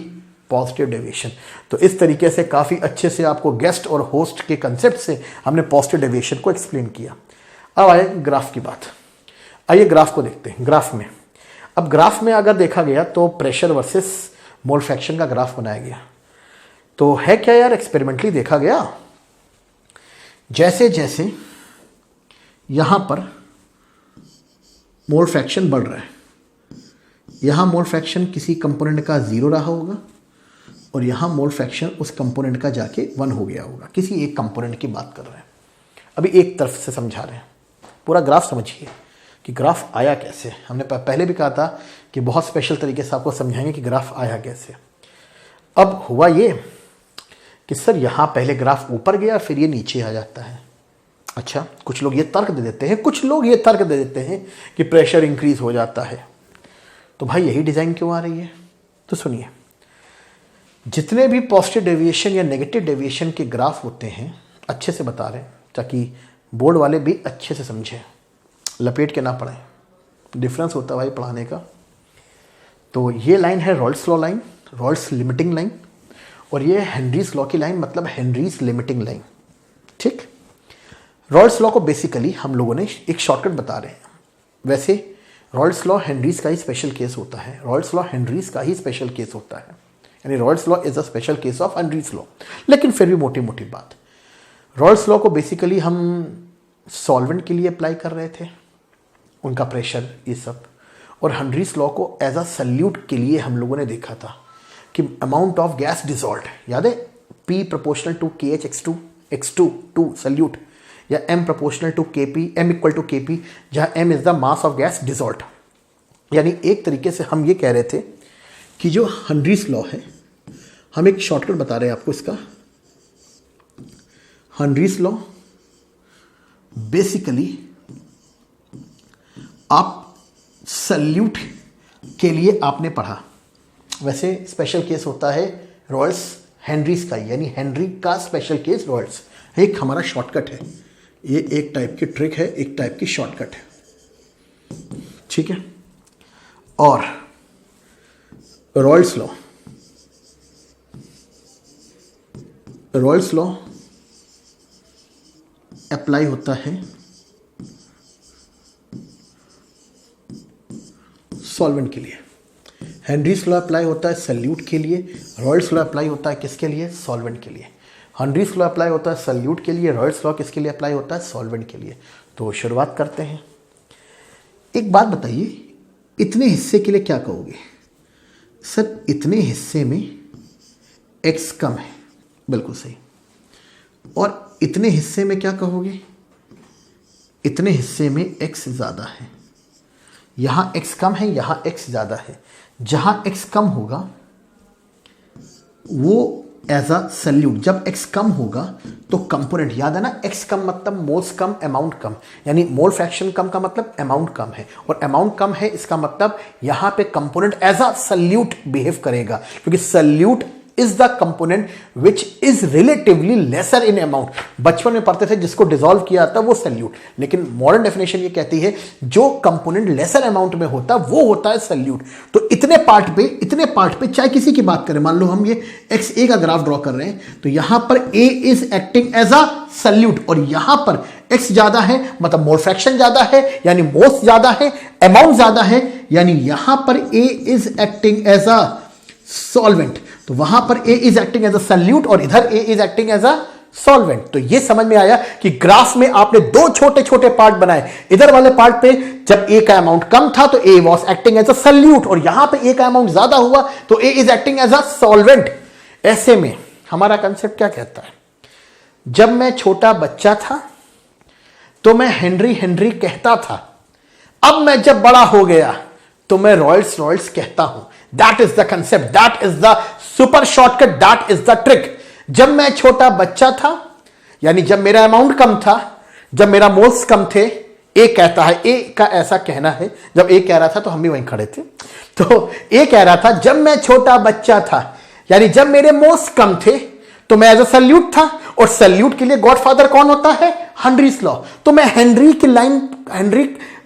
पॉजिटिव डेविएशन। तो इस तरीके से काफ़ी अच्छे से आपको गेस्ट और होस्ट के कंसेप्ट से हमने पॉजिटिव डेविएशन को एक्सप्लेन किया। अब आए ग्राफ की बात। आइए ग्राफ को देखते हैं। ग्राफ में, अब ग्राफ में अगर देखा गया तो प्रेशर वर्सेस मोल फ्रैक्शन का ग्राफ बनाया गया। तो है क्या यार, एक्सपेरिमेंटली देखा गया, जैसे जैसे यहां पर मोल फ्रैक्शन बढ़ रहा है, यहां मोल फ्रैक्शन किसी कंपोनेंट का 0 रहा होगा, और यहां मोल फ्रैक्शन उस कंपोनेंट का जाके 1 हो गया होगा। किसी एक कंपोनेंट की बात कर रहे हैं, अभी एक तरफ से समझा रहे हैं। पूरा ग्राफ समझिए कि ग्राफ आया कैसे। हमने पहले भी कहा था कि बहुत स्पेशल तरीके से आपको समझाएंगे कि ग्राफ आया कैसे। अब हुआ ये कि सर यहाँ पहले ग्राफ ऊपर गया, फिर ये नीचे आ जाता है। अच्छा, कुछ लोग ये तर्क दे देते हैं, कुछ लोग ये तर्क दे देते हैं कि प्रेशर इंक्रीज हो जाता है। तो भाई यही डिज़ाइन क्यों आ रही है? तो सुनिए, जितने भी पॉजिटिव डेविएशन या नेगेटिव डेविएशन के ग्राफ होते हैं, अच्छे से बता रहे हैं ताकि बोर्ड वाले भी अच्छे से समझें, लपेट के ना पढ़ें। डिफरेंस होता है भाई पढ़ाने का। तो ये लाइन है Raoult's law line, Raoult's limiting line, और ये हेनरीज लॉ की लाइन, मतलब हेनरीज लिमिटिंग लाइन। ठीक, रॉल्स लॉ को बेसिकली हम लोगों ने एक शॉर्टकट बता रहे हैं। वैसे रॉल्स लॉ हेनरीज का ही स्पेशल केस होता है, रॉल्स लॉ हेनरीज का ही स्पेशल केस होता है, यानी Rawls law is a special case of Henry's law. लेकिन फिर भी मोटी मोटी बात, रॉल्स लॉ को बेसिकली हम सॉल्वेंट के लिए अप्लाई कर रहे थे, उनका प्रेशर ये सब, और हेनरीज लॉ को एज अ सल्यूट के लिए हम लोगों ने देखा था कि अमाउंट ऑफ गैस डिसॉल्व, याद है, P proportional to KH X2 two solute, या M proportional to KP, M equal to KP, जहाँ M is the mass of gas dissolve. यानी एक तरीके से हम ये कह रहे थे कि जो हेनरीज लॉ है, हम एक शॉर्टकट बता रहे हैं आपको इसका। हेनरीज लॉ बेसिकली आप सल्यूट के लिए आपने पढ़ा, वैसे स्पेशल केस होता है रॉल्स हेनरीज का, यानी हेनरी का स्पेशल केस रॉल्स। एक हमारा शॉर्टकट है, ये एक टाइप की ट्रिक है, एक टाइप की शॉर्टकट है, ठीक है। और रॉल्स लॉ अप्लाई होता है सॉल्वेंट के लिए, हेनरीज लॉ अप्लाई होता है सल्यूट के लिए, रॉल्स लॉ अप्लाई होता है किसके लिए? सॉल्वेंट के लिए। हेनरीज लॉ अप्लाई होता है सल्यूट के लिए, रॉल्स लॉ किसके लिए अप्लाई होता है? सॉल्वेंट के लिए। तो शुरुआत करते हैं। एक बात बताइए, इतने हिस्से के लिए क्या कहोगे? सर इतने हिस्से में x कम है, बिल्कुल सही। और इतने हिस्से में क्या कहोगे? इतने हिस्से में x ज़्यादा है। यहाँ x कम है, यहाँ x ज़्यादा है। जहाँ x कम होगा वो एज अ सल्यूट, जब x कम होगा तो कंपोनेंट, याद है ना, x कम मतलब मोल्स कम, अमाउंट कम, यानी मोल फ्रैक्शन कम का मतलब अमाउंट कम है, और अमाउंट कम है इसका मतलब यहाँ पे component as a solute behave करेगा, क्योंकि solute is the component which is relatively lesser in amount. बचपन में पढ़ते थे जिसको डिसॉल्व किया था वो सल्यूट, लेकिन मॉडर्न डेफिनेशन ये कहती है जो कंपोनेंट लेसर अमाउंट में होता वो होता है सल्यूट। तो इतने पार्ट पे चाहे किसी की बात करें, मान लो हम ये XA का ग्राफ ड्रॉ कर रहे हैं, तो यहां पर A is acting as a solute, और यहां पर X ज्यादा है मतलब मोल फ्रैक्शन ज्यादा है यानी मोल्स ज्यादा है, अमाउंट ज्यादा है, यानी यहां पर A is acting as a solvent, तो वहां पर A is acting as a solute और इधर A is acting as a solvent. तो ये समझ में आया कि ग्राफ में आपने दो छोटे छोटे पार्ट बनाए। इधर वाले पार्ट पे जब A का अमाउंट कम था तो A was acting as a solute, और यहां पे A का अमाउंट ज्यादा हुआ तो A is acting as a solvent. ऐसे में हमारा कंसेप्ट क्या कहता है, जब मैं छोटा बच्चा था तो मैं हेनरी हेनरी कहता था, अब मैं जब बड़ा हो गया तो मैं रॉयल्स रॉयल्स कहता हूं। That is the concept, that is the super shortcut, that is the trick. जब मैं छोटा बच्चा था यानी जब मेरा अमाउंट कम था, जब मेरा मोल्स कम थे, ए कहता है, ए का ऐसा कहना है, जब ए कह रहा था तो हम भी वहीं खड़े थे, तो ए कह रहा था जब मैं छोटा बच्चा था यानी जब मेरे मोल्स कम थे तो मैं एज अ सल्यूट था, और सल्यूट के लिए गॉडफादर कौन होता है, हेनरीज लॉ। तो मैं हेनरी की लाइन,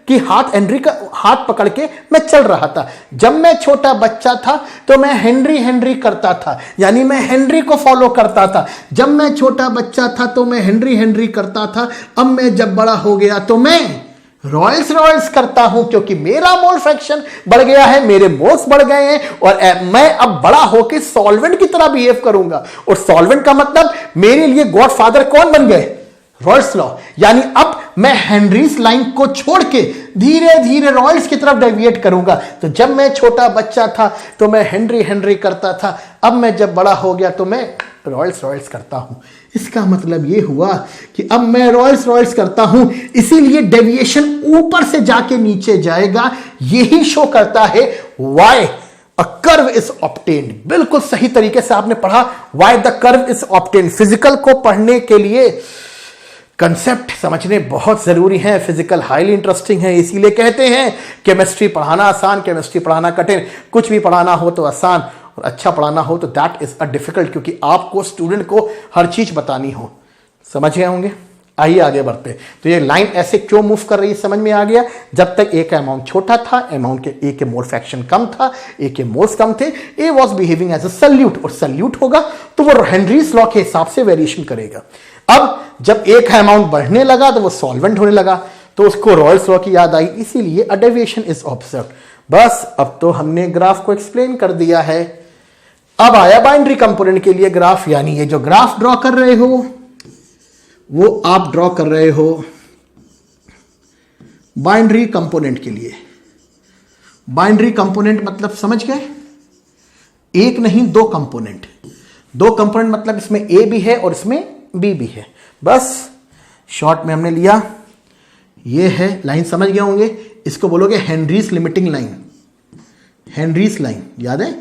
हेनरी का हाथ पकड़ के मैं चल रहा था। जब मैं छोटा बच्चा था तो मैं हेनरी हेनरी करता था, यानी मैं हेनरी को फॉलो करता था। जब मैं छोटा बच्चा था तो मैं हेनरी हेनरी करता था, अब मैं जब बड़ा हो गया तो मैं रॉयल्स रॉयल्स करता हूं, क्योंकि मेरा मोल फ्रैक्शन बढ़ गया है, मेरे मोल्स बढ़ गए हैं, और मैं अब बड़ा होकर सॉल्वेंट की तरह बिहेव करूंगा। और सॉल्वेंट का मतलब मेरे लिए गॉडफादर कौन बन गए, रॉयल्स लॉ। यानी अब मैं हेनरीज लाइन को छोड़ के धीरे धीरे रॉयल्स की तरफ डेविएट करूंगा। तो जब मैं छोटा बच्चा था तो मैं हेनरी हेनरी करता था, अब मैं जब बड़ा हो गया तो मैं रॉयल्स रॉयल्स करता हूं। इसका मतलब यह हुआ कि अब मैं रॉयल्स रॉयल्स करता हूं, इसीलिए डेविएशन ऊपर से जाके नीचे जाएगा। यही शो करता है why a curve is obtained. बिल्कुल सही तरीके से आपने पढ़ा, why the curve is obtained. Physical को पढ़ने के लिए कंसेप्ट समझने बहुत जरूरी है। फिजिकल हाईली इंटरेस्टिंग है, इसीलिए कहते हैं केमिस्ट्री पढ़ाना आसान, केमिस्ट्री पढ़ाना कठिन। कुछ भी पढ़ाना हो तो आसान और अच्छा पढ़ाना हो तो दैट इज अ डिफिकल्ट, क्योंकि आपको स्टूडेंट को हर चीज बतानी हो। समझ गए होंगे? आइए आगे बढ़ते। तो ये लाइन ऐसे क्यों मूव कर रही है समझ में आ गया। जब तक ए का अमाउंट छोटा था, अमाउंट के ए के मोल फ्रैक्शन कम था, ए के मोल्स कम थे, A was behaving as a solute, और सल्यूट होगा तो वो हेनरीज लॉ के हिसाब से वेरिएशन करेगा। अब जब ए का अमाउंट बढ़ने लगा तो वो सॉल्वेंट होने लगा, तो उसको रॉयल्स लॉ की याद आई, इसीलिए अ डेविएशन इज ऑब्जर्व्ड। बस अब तो हमने ग्राफ को एक्सप्लेन कर दिया है। अब आया बाइनरी कंपोनेंट के लिए ग्राफ, यानी ये जो ग्राफ ड्रॉ कर रहे हो वो आप ड्रॉ कर रहे हो बाइनरी कंपोनेंट के लिए। बाइनरी कंपोनेंट मतलब समझ गए, एक नहीं दो कंपोनेंट। दो कंपोनेंट मतलब इसमें ए भी है और इसमें बी भी है। बस शॉर्ट में हमने लिया, ये है लाइन, समझ गए होंगे। इसको बोलोगे Henrys limiting line. Henrys line याद है,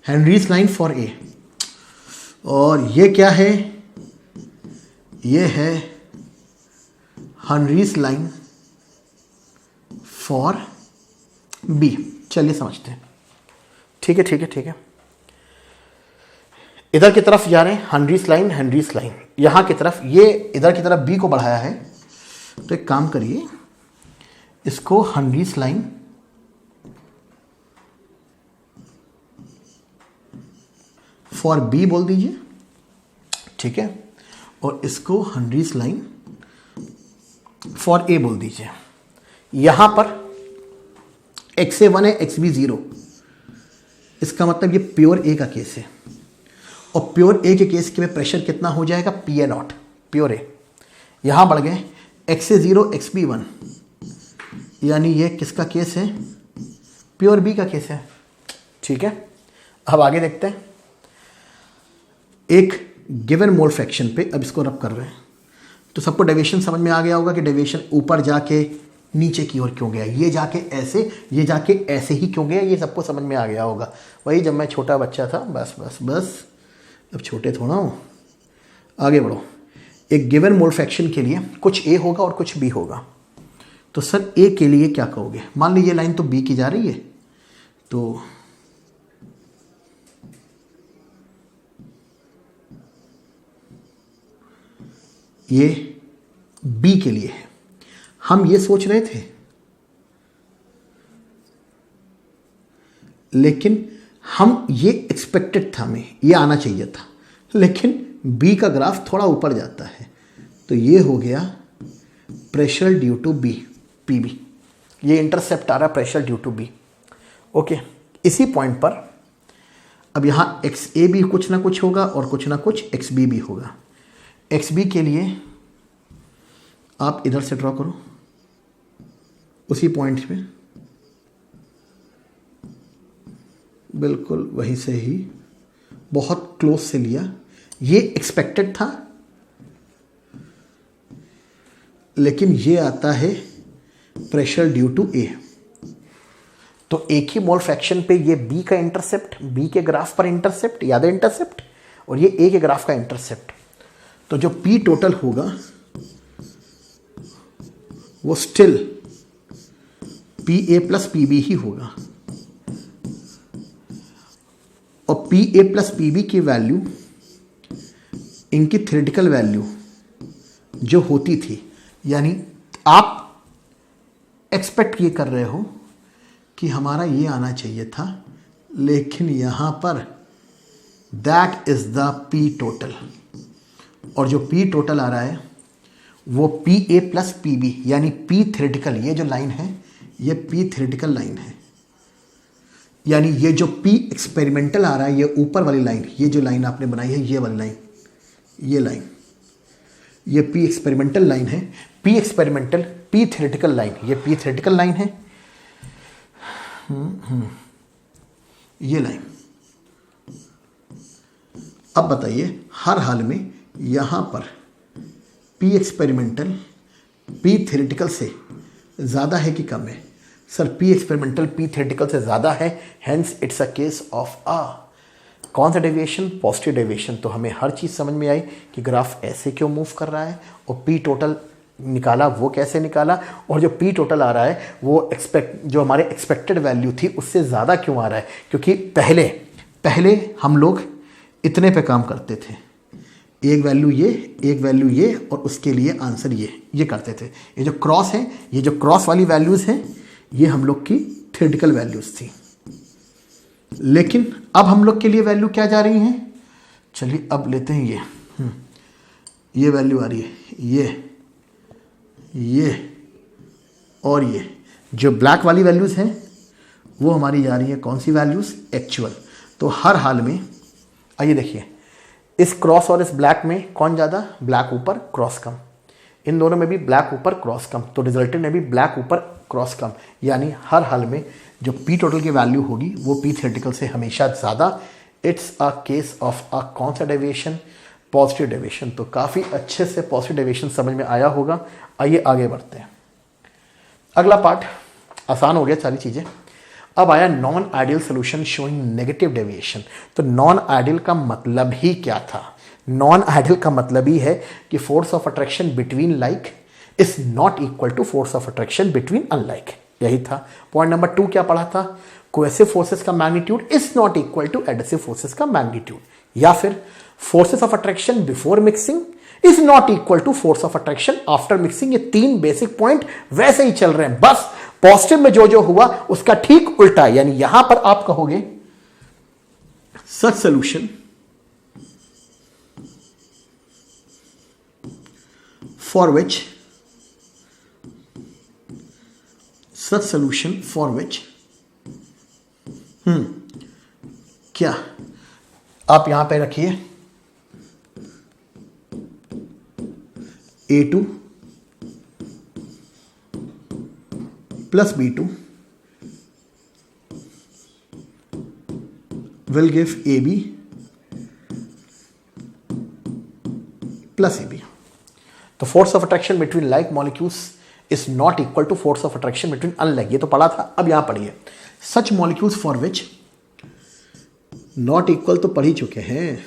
हेनरीज लाइन फॉर ए। और ये क्या है, ये है हेनरीज लाइन फॉर बी। चलिए समझते हैं। ठीक है ठीक है ठीक है। इधर की तरफ जा रहे हैं, हेनरीज लाइन, हेनरीज लाइन यहां की तरफ, ये इधर की तरफ बी को बढ़ाया है। तो एक काम करिए, इसको हेनरीज लाइन फॉर बी बोल दीजिए, ठीक है, और इसको हेनरीज लाइन फॉर ए बोल दीजिए। यहां पर XA1 है, XB 0, इसका मतलब ये प्योर ए का केस है। और प्योर ए के केस के में प्रेशर कितना हो जाएगा, PA0, प्योर ए। यहां बढ़ गए XA0 XB1, यानी ये किसका केस है, प्योर बी का केस है। ठीक है, अब आगे देखते हैं। एक गिवन मोल फ्रैक्शन पे अब इसको रब कर रहे हैं, तो सबको डेविएशन समझ में आ गया होगा कि डेविएशन ऊपर जाके नीचे की ओर क्यों गया, ये जाके ऐसे, ये जाके ऐसे ही क्यों गया, ये सबको समझ में आ गया होगा। वही जब मैं छोटा बच्चा था, बस बस बस, अब छोटे थोड़ा हो। आगे बढ़ो। एक गिवन मोल फ्रैक्शन के लिए कुछ ए होगा और कुछ बी होगा। तो सर ए के लिए क्या कहोगे, मान लीजिए लाइन तो बी की जा रही है, तो ये बी के लिए है। हम ये सोच रहे थे, लेकिन हम ये एक्सपेक्टेड था, हमें ये आना चाहिए था, लेकिन बी का ग्राफ थोड़ा ऊपर जाता है, तो ये हो गया pressure due to B, P B. ये इंटरसेप्ट आ रहा है pressure due to B. Okay, इसी पॉइंट पर अब यहाँ एक्स ए भी कुछ ना कुछ होगा और कुछ ना कुछ एक्स बी भी होगा। एक्स बी के लिए आप इधर से ड्रॉ करो, उसी पॉइंट पे बिल्कुल वहीं से ही, बहुत क्लोज से लिया। ये एक्सपेक्टेड था, लेकिन ये आता है प्रेशर ड्यू टू ए। तो एक ही मोल फ्रैक्शन पे ये बी का इंटरसेप्ट, बी के ग्राफ पर इंटरसेप्ट, याद है इंटरसेप्ट, और ये ए के ग्राफ का इंटरसेप्ट। तो जो पी टोटल होगा वो still P A plus P B ही होगा। और P A plus P B की वैल्यू, इनकी थ्योरेटिकल वैल्यू जो होती थी, यानी आप एक्सपेक्ट ये कर रहे हो कि हमारा ये आना चाहिए था, लेकिन यहां पर that is the P total, और जो पी टोटल आ रहा है वो P A plus P B, यानी पी थ्योरेटिकल, ये जो लाइन है ये पी थ्योरेटिकल लाइन है, यानी ये जो पी एक्सपेरिमेंटल आ रहा है, ये ऊपर वाली लाइन, ये जो लाइन आपने बनाई है, ये वाली लाइन, ये लाइन, ये पी एक्सपेरिमेंटल लाइन है, P experimental, P theoretical line, ये पी थ्योरेटिकल लाइन है, ये लाइन। अब बताइए, हर हाल में यहां पर पी एक्सपेरिमेंटल पी थ्योरेटिकल से ज़्यादा है कि कम है? Sir, P experimental P theoretical से ज़्यादा है, hence it's a case of कौन सा डेविएशन? Positive deviation. तो हमें हर चीज़ समझ में आई कि ग्राफ ऐसे क्यों मूव कर रहा है, और पी टोटल निकाला वो कैसे निकाला, और जो पी टोटल आ रहा है वो जो हमारे एक्सपेक्टेड वैल्यू थी उससे ज़्यादा क्यों आ रहा है? क्योंकि पहले हम लोग इतने पे काम करते थे, एक वैल्यू ये, एक वैल्यू ये, और उसके लिए आंसर ये करते थे। ये जो क्रॉस है, ये जो क्रॉस वाली वैल्यूज़ हैं, ये हम लोग की थ्योरेटिकल वैल्यूज़ थी, लेकिन अब हम लोग के लिए वैल्यू क्या जा रही हैं? चलिए अब लेते हैं ये वैल्यू आ रही है, ये और ये जो ब्लैक वाली वैल्यूज़ हैं वो हमारी जा रही है कौन सी वैल्यूज़? एक्चुअल। तो हर हाल में आइए देखिए, इस क्रॉस और इस ब्लैक में कौन ज़्यादा? ब्लैक ऊपर, क्रॉस कम। इन दोनों में भी ब्लैक ऊपर, क्रॉस कम, तो रिजल्टेंट में भी ब्लैक ऊपर, क्रॉस कम, यानी हर हाल में जो पी टोटल की वैल्यू होगी वो पी थ्योरेटिकल से हमेशा ज़्यादा। It's a case of a कौन सा डेविएशन? Positive deviation. तो काफ़ी अच्छे से पॉजिटिव डेविएशन समझ में आया होगा। आइए आगे बढ़ते हैं। अगला पार्ट आसान हो गया सारी चीज़ें। अब आया non ideal solution showing negative deviation. तो नॉन आइडियल का मतलब ही क्या था? नॉन आइडियल का मतलब ही है कि force of attraction between like is not equal to force of attraction between unlike. यही था। पॉइंट नंबर 2 क्या पढ़ा था? कोहेसिव फोर्सेस का magnitude is not equal to adhesive forces का मैग्नीट्यूड, या फिर forces of attraction before mixing is not equal to force of attraction after mixing. ये 3 बेसिक पॉइंट वैसे ही चल रहे हैं, बस पॉजिटिव में जो हुआ उसका ठीक उल्टा है। यानी यहां पर आप कहोगे सच सोल्यूशन फॉर विच क्या आप यहां पे रखिए A2 plus B2 will give AB plus AB. तो force of attraction between like molecules is not equal to force of attraction between unlike. ये तो पढ़ा था, अब यहां पढ़िए such molecules for which not equal तो पढ़ ही चुके हैं।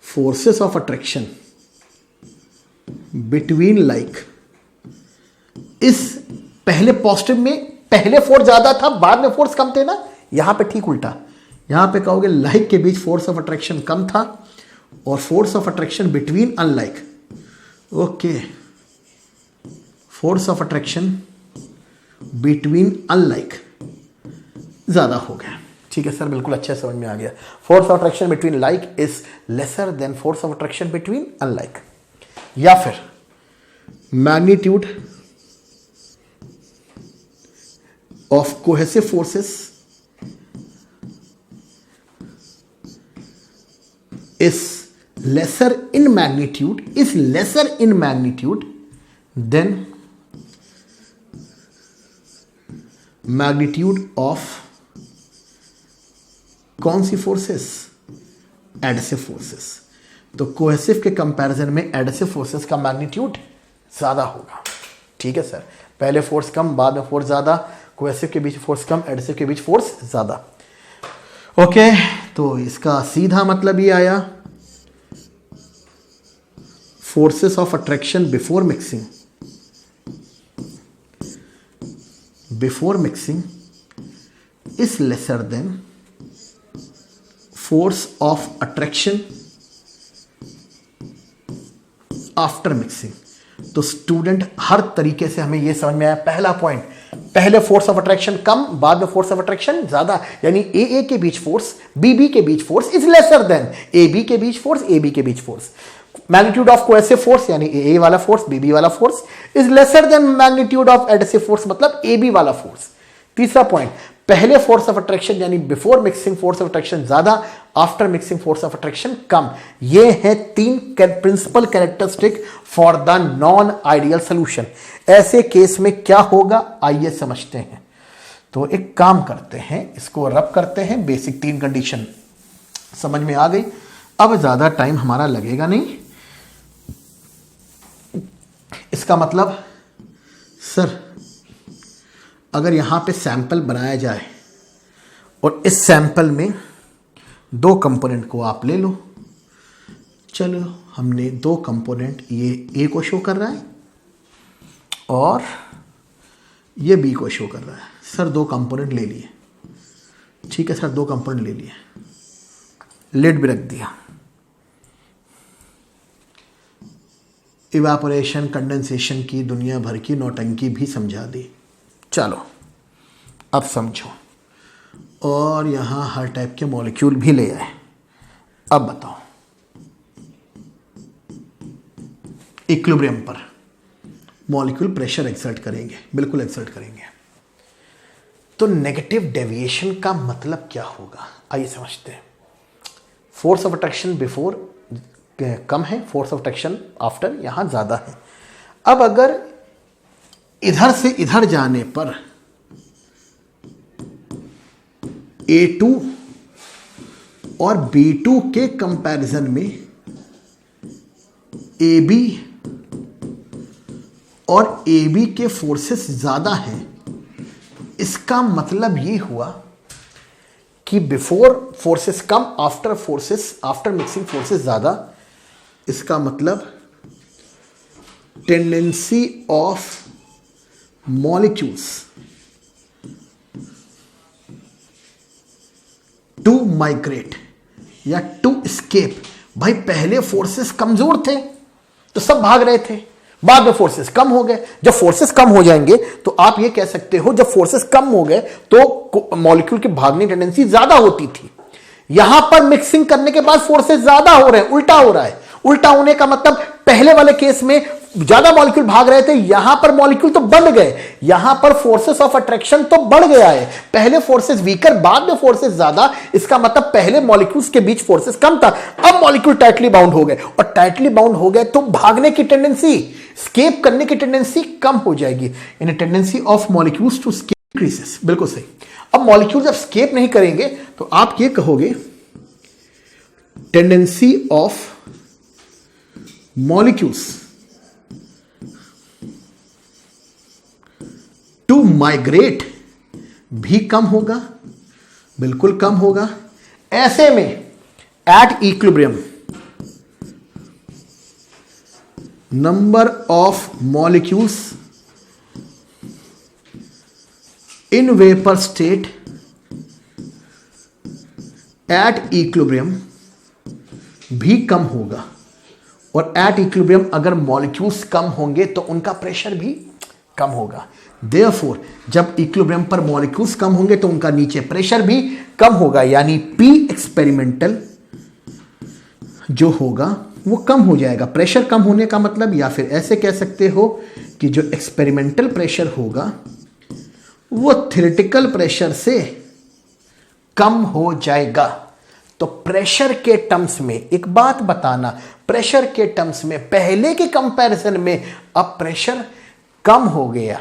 Forces of attraction between like इस पहले पॉजिटिव में पहले फोर्स ज्यादा था, बाद में फोर्स कम थे ना। यहां पे ठीक उल्टा, यहां पे कहोगे लाइक के बीच फोर्स ऑफ अट्रैक्शन कम था और force of attraction between unlike okay, force of attraction between unlike ज़्यादा हो गया। ठीक है सर, बिल्कुल अच्छे समझ में आ गया। Force of attraction between like is lesser then force of attraction between unlike. या फिर magnitude of cohesive forces is lesser in magnitude than magnitude of कौन सी फोर्सेस? Adhesive forces. तो कोहेसिव के कंपैरिजन में एडहेसिव फोर्सेस का magnitude ज्यादा होगा। ठीक है सर, पहले फोर्स कम, बाद में फोर्स ज्यादा, कोहेसिव के बीच फोर्स कम, एडहेसिव के बीच फोर्स ज्यादा। ओके, तो इसका सीधा मतलब ये आया, forces of attraction before mixing is lesser then force of attraction after mixing. तो स्टूडेंट हर तरीके से हमें यह समझ में आया, पहला पॉइंट, पहले फोर्स ऑफ अट्रैक्शन कम, बाद में फोर्स ऑफ अट्रैक्शन ज्यादा, यानी ए के बीच फोर्स बी के बीच force is lesser than A के बीच फोर्स ए के बीच force. Magnitude of cohesive force यानी ए वाला फोर्स बी वाला force is lesser than magnitude of adhesive force मतलब ए वाला फोर्स। तीसरा पॉइंट, पहले फोर्स ऑफ अट्रैक्शन यानी before mixing force of attraction ज्यादा, after mixing force of attraction कम। ये है 3 principal characteristic for the non ideal solution. ऐसे केस में क्या होगा आइए समझते हैं। तो एक काम करते हैं, इसको रब करते हैं, बेसिक 3 कंडीशन समझ में आ गई। अब ज्यादा टाइम हमारा लगेगा नहीं। इसका मतलब सर अगर यहां पे सैंपल बनाया जाए और इस सैंपल में 2 कंपोनेंट को आप ले लो, चलो हमने 2 कंपोनेंट, ये ए को शो कर रहा है और ये बी को शो कर रहा है। सर 2 कंपोनेंट ले लिए, ठीक है सर 2 कंपोनेंट ले लिए, लिड भी रख दिया, इवापोरेशन कंडेंसेशन की दुनिया भर की नौटंकी भी समझा दी। चलो अब समझो, और यहां हर टाइप के मॉलिक्यूल भी ले आए। अब बताओ, इक्विलिब्रियम पर मॉलिक्यूल प्रेशर एक्सर्ट करेंगे, बिल्कुल एक्सर्ट करेंगे। तो नेगेटिव डेविएशन का मतलब क्या होगा आइए समझते हैं। फोर्स ऑफ अट्रैक्शन बिफोर कम है, फोर्स ऑफ अट्रैक्शन आफ्टर यहां ज्यादा है। अब अगर इधर से इधर जाने पर A2 और B2 के कंपैरिजन में AB और AB के फोर्सेस ज्यादा हैं, इसका मतलब ये हुआ कि बिफोर फोर्सेस कम, आफ्टर मिक्सिंग फोर्सेस ज्यादा। इसका मतलब tendency of molecules to migrate या to escape। भाई पहले फोर्सेस कमजोर थे तो सब भाग रहे थे, बाद में फोर्सेस कम हो गए। जब फोर्सेस कम हो जाएंगे तो आप ये कह सकते हो जब फोर्सेस कम हो गए तो मॉलिक्यूल की भागने की टेंडेंसी ज्यादा होती थी। यहां पर मिक्सिंग करने के बाद फोर्सेस ज्यादा हो रहे हैं, उल्टा हो रहा है। उल्टा होने का मतलब पहले वाले केस में ज्यादा मॉलिक्यूल भाग रहे थे, यहां पर मॉलिक्यूल तो बढ़ गए, यहां पर फोर्सेस ऑफ अट्रैक्शन तो बढ़ गया है। पहले फोर्सेस वीकर, बाद में फोर्सेस ज्यादा। इसका मतलब पहले मॉलिक्यूल्स के बीच फोर्सेस कम था, अब मॉलिक्यूल टाइटली बाउंड हो गए, और टाइटली बाउंड हो गए तो भागने की टेंडेंसी, स्केप करने की टेंडेंसी कम हो जाएगी। यानी tendency of molecules to escape increases. बिल्कुल सही। अब मॉलिक्यूल जब स्केप नहीं करेंगे तो आप ये कहोगे tendency of molecules to migrate भी कम होगा, बिल्कुल कम होगा। ऐसे में at equilibrium number of molecules in vapour state at equilibrium भी कम होगा, और एट इक्विलिब्रियम अगर मॉलिक्यूल्स कम होंगे तो उनका प्रेशर भी कम होगा। देयरफॉर जब इक्विलिब्रियम पर मॉलिक्यूल्स कम होंगे तो उनका नीचे प्रेशर भी कम होगा, यानी पी एक्सपेरिमेंटल जो होगा वो कम हो जाएगा। प्रेशर कम होने का मतलब, या फिर ऐसे कह सकते हो कि जो एक्सपेरिमेंटल प्रेशर होगा वो थ्योरेटिकल प्रेशर से कम हो जाएगा। तो प्रेशर के टर्म्स में एक बात बताना, प्रेशर के टर्म्स में पहले के कंपैरिजन में अब प्रेशर कम हो गया।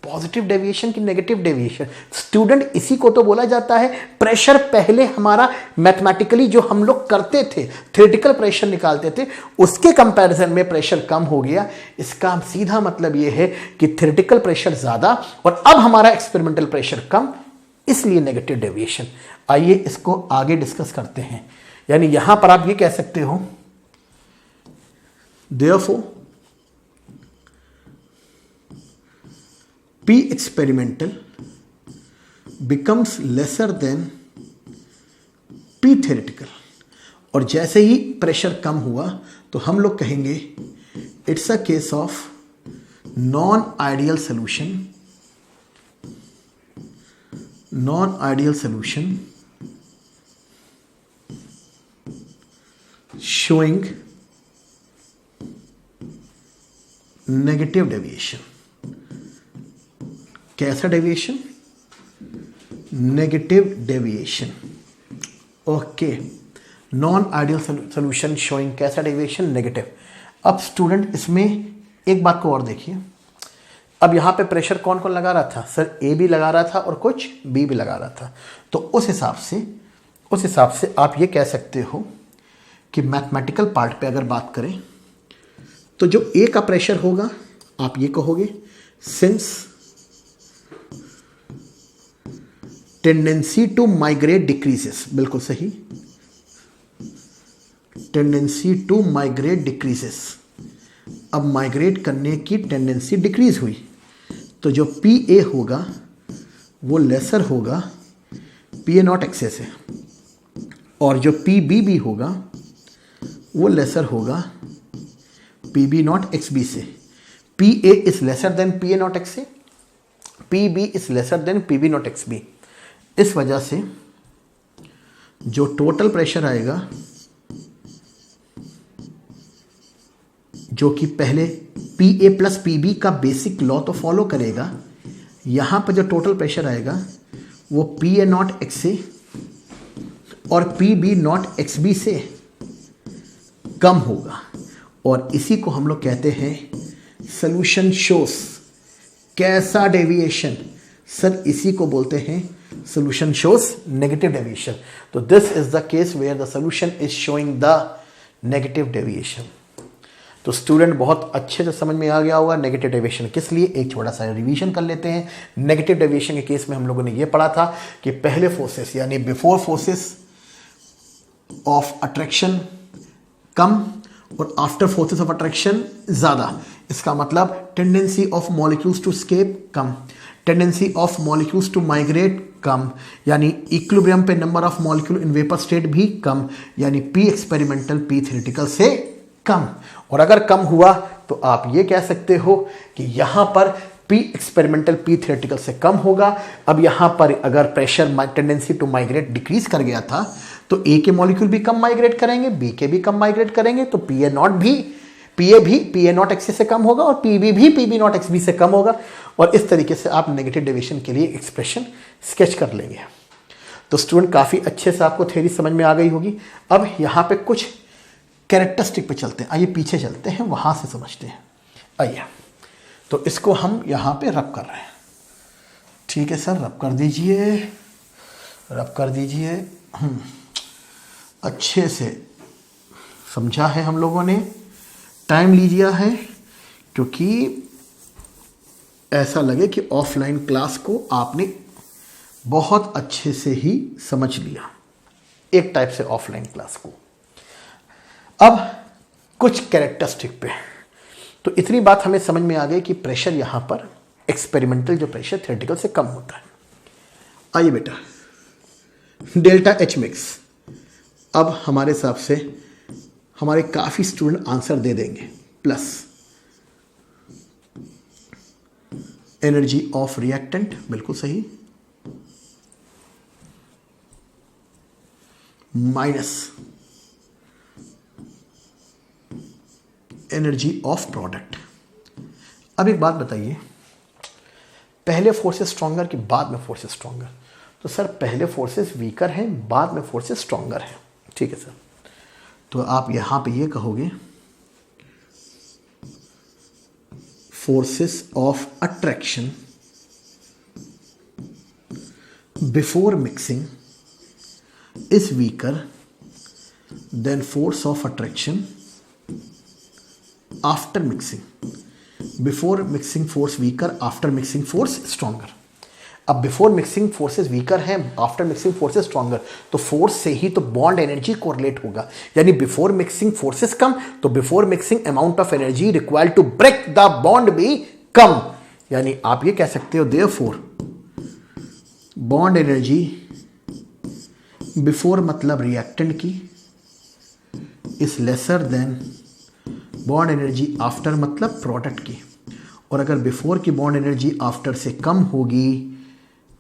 पॉजिटिव डेविएशन की नेगेटिव डेविएशन, स्टूडेंट इसी को तो बोला जाता है प्रेशर। पहले हमारा मैथमेटिकली जो हम लोग करते थे, थ्योरेटिकल प्रेशर निकालते थे, उसके कंपैरिजन में प्रेशर कम हो गया। इसका सीधा मतलब यह है कि थ्योरेटिकल प्रेशर ज्यादा और अब हमारा एक्सपेरिमेंटल प्रेशर कम, इसलिए नेगेटिव डेविएशन। आइए इसको आगे डिस्कस करते हैं। यानी यहां पर आप ये कह सकते हो therefore P experimental becomes lesser than P theoretical, और जैसे ही प्रेशर कम हुआ तो हम लोग कहेंगे it's a case of non ideal solution, non ideal solution showing negative deviation. कैसा deviation? Negative deviation. Okay, non ideal solution showing कैसा डेविएशन? नेगेटिव। अब स्टूडेंट इसमें एक बात को और देखिए, अब यहां पे प्रेशर कौन कौन लगा रहा था? सर ए भी लगा रहा था और कुछ बी भी लगा रहा था। तो उस हिसाब से आप ये कह सकते हो कि मैथमेटिकल पार्ट पे अगर बात करें तो जो ए का प्रेशर होगा आप ये कहोगे since tendency to migrate decreases. बिल्कुल सही, टेंडेंसी टू माइग्रेट डिक्रीजेस। अब माइग्रेट करने की टेंडेंसी डिक्रीज हुई तो जो पी ए होगा वो लेसर होगा पी ए नॉट एक्से से, और जो पी बी भी होगा वो लेसर होगा P B not X B से। P A is lesser than P A not X A, P B is lesser than P B not X B. इस वजह से जो टोटल प्रेशर आएगा, जो कि पहले P A plus P B का बेसिक लॉ तो फॉलो करेगा, यहां पर जो टोटल प्रेशर आएगा वो P A not X A और P B not X B से कम होगा, और इसी को हम लोग कहते हैं सॉल्यूशन शोस कैसा डेविएशन। सर इसी को बोलते हैं solution shows negative deviation. तो this is the case where the solution is showing the negative deviation. तो स्टूडेंट बहुत अच्छे से समझ में आ गया होगा नेगेटिव डेविएशन किस लिए। एक छोटा सा रिवीजन कर लेते हैं। नेगेटिव डेविएशन के केस में हम लोगों ने ये पढ़ा था कि पहले फोर्सेस यानी बिफोर फोर्सेस ऑफ अट्रैक्शन कम और आफ्टर फोर्सेस ऑफ अट्रैक्शन ज़्यादा। इसका मतलब tendency of molecules to escape कम, tendency of molecules to migrate कम, यानी इक्विलिब्रियम पे number of molecule in vapour state भी कम, यानी पी एक्सपेरिमेंटल पी थ्योरेटिकल से कम। और अगर कम हुआ तो आप ये कह सकते हो कि यहां पर पी एक्सपेरिमेंटल पी थ्योरेटिकल से कम होगा। अब यहां पर अगर pressure tendency to migrate decrease कर गया था तो ए के मॉलिक्यूल भी कम माइग्रेट करेंगे, बी के भी कम माइग्रेट करेंगे, तो पी ए नॉट भी पी ए नॉट एक्स से कम होगा और पी बी भी P B not X B से कम होगा। और इस तरीके से आप नेगेटिव डेविएशन के लिए एक्सप्रेशन स्केच कर लेंगे। तो स्टूडेंट काफ़ी अच्छे से आपको थ्योरी समझ में आ गई होगी। अब यहाँ पे कुछ कैरेक्टरिस्टिक पे चलते हैं। आइए पीछे चलते हैं, वहाँ से समझते हैं। आइए, तो इसको हम यहाँ पे रब कर रहे हैं। ठीक है सर, रब कर दीजिए, रब कर दीजिए। अच्छे से समझा है हम लोगों ने, टाइम लीजिए है, क्योंकि ऐसा लगे कि ऑफलाइन क्लास को आपने बहुत अच्छे से ही समझ लिया, एक टाइप से ऑफलाइन क्लास को। अब कुछ कैरेक्टरिस्टिक पे, तो इतनी बात हमें समझ में आ गई कि प्रेशर यहाँ पर एक्सपेरिमेंटल जो प्रेशर थ्योरेटिकल से कम होता है। आइए बेटा, डेल्टा एच मिक्स। अब हमारे हिसाब से हमारे काफ़ी स्टूडेंट आंसर दे देंगे। प्लस एनर्जी ऑफ रिएक्टेंट, बिल्कुल सही, माइनस एनर्जी ऑफ प्रोडक्ट। अब एक बात बताइए, पहले फोर्सेस स्ट्रॉन्गर कि बाद में फोर्सेस स्ट्रॉन्गर? तो सर पहले फोर्सेस वीकर हैं, बाद में फोर्सेस स्ट्रॉन्गर हैं। ठीक है सर, तो आप यहां पे ये कहोगे forces of attraction before mixing is weaker than force of attraction after mixing. Before mixing force weaker, after mixing force stronger. अब बिफोर मिक्सिंग फोर्सेस वीकर हैं, आफ्टर मिक्सिंग फोर्सेस स्ट्रॉन्गर, तो फोर्स से ही तो बॉन्ड एनर्जी कोरिलेट होगा। यानी before mixing forces कम, तो before mixing amount of energy required to break the bond भी कम। यानी आप ये कह सकते हो देयरफॉर बॉन्ड एनर्जी बिफोर मतलब रिएक्टेंट की is lesser than bond energy after मतलब प्रोडक्ट की। और अगर बिफोर की बॉन्ड एनर्जी आफ्टर से कम होगी,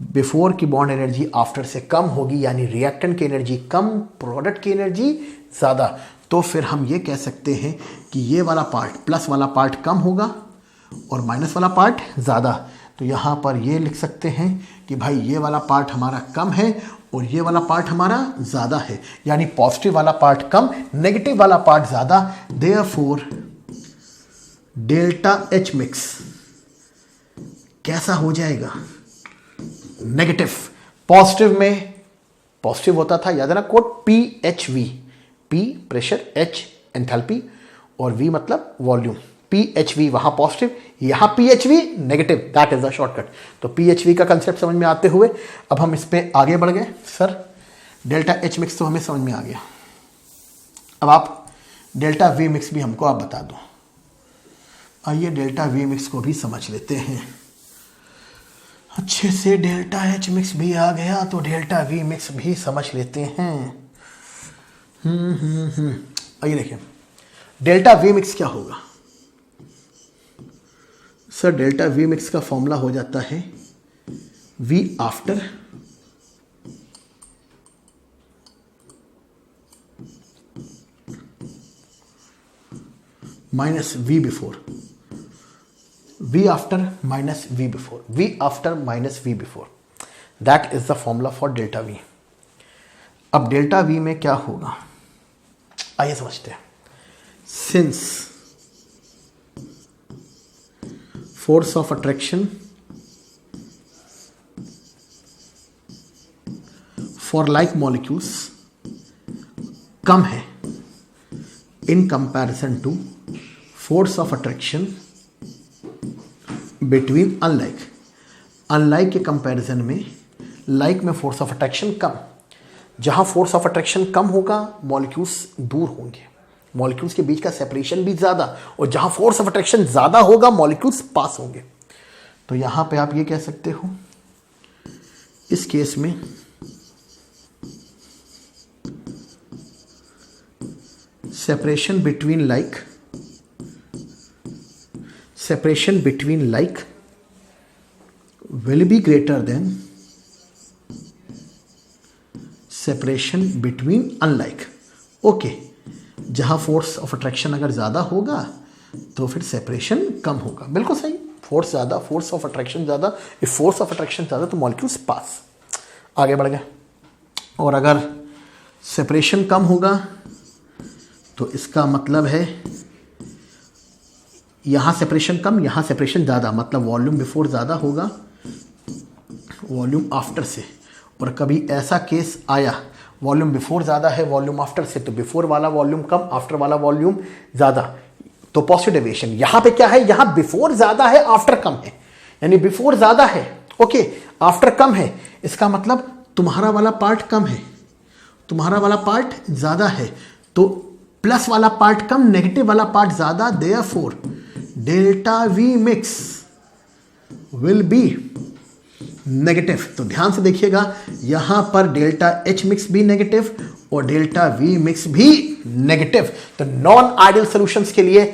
बिफोर की बॉन्ड एनर्जी आफ्टर से कम होगी, यानी रिएक्टेंट की एनर्जी कम, प्रोडक्ट की एनर्जी ज़्यादा, तो फिर हम ये कह सकते हैं कि ये वाला पार्ट, प्लस वाला पार्ट कम होगा और माइनस वाला पार्ट ज़्यादा। तो यहाँ पर ये लिख सकते हैं कि भाई ये वाला पार्ट हमारा कम है और ये वाला पार्ट हमारा ज़्यादा है, यानी पॉजिटिव वाला पार्ट कम, नेगेटिव वाला पार्ट ज़्यादा। देयरफॉर डेल्टा एच मिक्स कैसा हो जाएगा? नेगेटिव। पॉजिटिव में पॉजिटिव होता था, याद है ना code, PHV, P pressure, H enthalpy और V मतलब वॉल्यूम। PHV वहां पॉजिटिव, यहां PHV negative, that is the shortcut. तो PHV का कंसेप्ट समझ में आते हुए अब हम इस पे आगे बढ़ गए। सर डेल्टा एच मिक्स तो हमें समझ में आ गया, अब आप डेल्टा वी मिक्स भी हमको आप बता दो। आइए डेल्टा वी मिक्स को भी समझ लेते हैं अच्छे से। डेल्टा एच मिक्स भी आ गया तो डेल्टा वी मिक्स भी समझ लेते हैं। आइए देखिए डेल्टा वी मिक्स क्या होगा। सर डेल्टा वी मिक्स का फॉर्मूला हो जाता है V after minus V before, V after minus V before, V after minus V before, that is the formula for delta V। अब डेल्टा V में क्या होगा आइए समझते हैं। Since force of attraction for like molecules कम है in comparison to force of attraction between unlike. Unlike के कंपैरिजन में लाइक में फोर्स ऑफ अट्रैक्शन कम। जहां फोर्स ऑफ अट्रैक्शन कम होगा मॉलिक्यूल्स दूर होंगे, मॉलिक्यूल्स के बीच का सेपरेशन भी ज़्यादा, और जहां फोर्स ऑफ अट्रैक्शन ज़्यादा होगा मॉलिक्यूल्स पास होंगे। तो यहां पे आप ये कह सकते हो इस केस में separation between like will be greater than separation between unlike. Okay, जहां फोर्स ऑफ अट्रैक्शन अगर ज़्यादा होगा तो फिर सेपरेशन कम होगा। बिल्कुल सही, फोर्स ज़्यादा, फोर्स ऑफ अट्रैक्शन ज़्यादा, इफ फोर्स ऑफ अट्रैक्शन ज़्यादा तो मॉलिक्यूल्स पास। आगे बढ़ गए। और अगर सेपरेशन कम होगा तो इसका मतलब है यहाँ सेपरेशन कम, यहाँ सेपरेशन ज़्यादा, मतलब वॉल्यूम बिफोर ज़्यादा होगा वॉल्यूम आफ्टर से। और कभी ऐसा केस आया वॉल्यूम बिफोर ज़्यादा है वॉल्यूम आफ्टर से, तो बिफोर वाला वॉल्यूम कम, आफ्टर वाला वॉल्यूम ज़्यादा, तो पॉजिटिव डेविएशन। यहाँ पे क्या है, यहाँ बिफोर ज़्यादा है आफ्टर कम है, यानी बिफोर ज़्यादा है ओके, आफ्टर कम है। इसका मतलब तुम्हारा वाला पार्ट कम है, तुम्हारा वाला पार्ट ज़्यादा है, तो प्लस वाला पार्ट कम, नेगेटिव वाला पार्ट ज़्यादा। Therefore delta V mix will be negative. तो ध्यान से देखिएगा, यहां पर डेल्टा एच मिक्स भी नेगेटिव और डेल्टा वी मिक्स भी नेगेटिव। तो नॉन आइडियल सॉल्यूशंस के लिए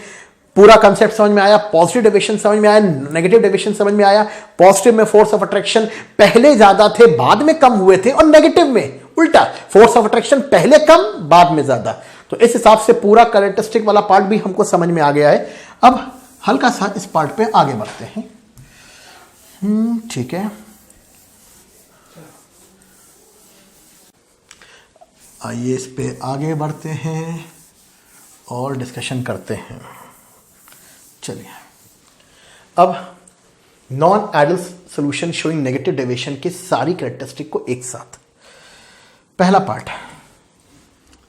पूरा कंसेप्ट समझ में आया, पॉजिटिव डेविएशन समझ में आया, नेगेटिव डेविएशन समझ में आया। पॉजिटिव में फोर्स ऑफ अट्रैक्शन पहले ज्यादा थे, बाद में कम हुए थे, और नेगेटिव में उल्टा, फोर्स ऑफ अट्रैक्शन पहले कम, बाद में ज्यादा। तो इस हिसाब से पूरा कैरेक्टरिस्टिक वाला पार्ट भी हमको समझ में आ गया है। अब हल्का सा इस पार्ट पे आगे बढ़ते हैं। ठीक है, आइए इस पे आगे बढ़ते हैं और डिस्कशन करते हैं। चलिए, अब non ideal solution showing negative deviation की सारी कैरेक्टरिस्टिक को एक साथ। पहला part,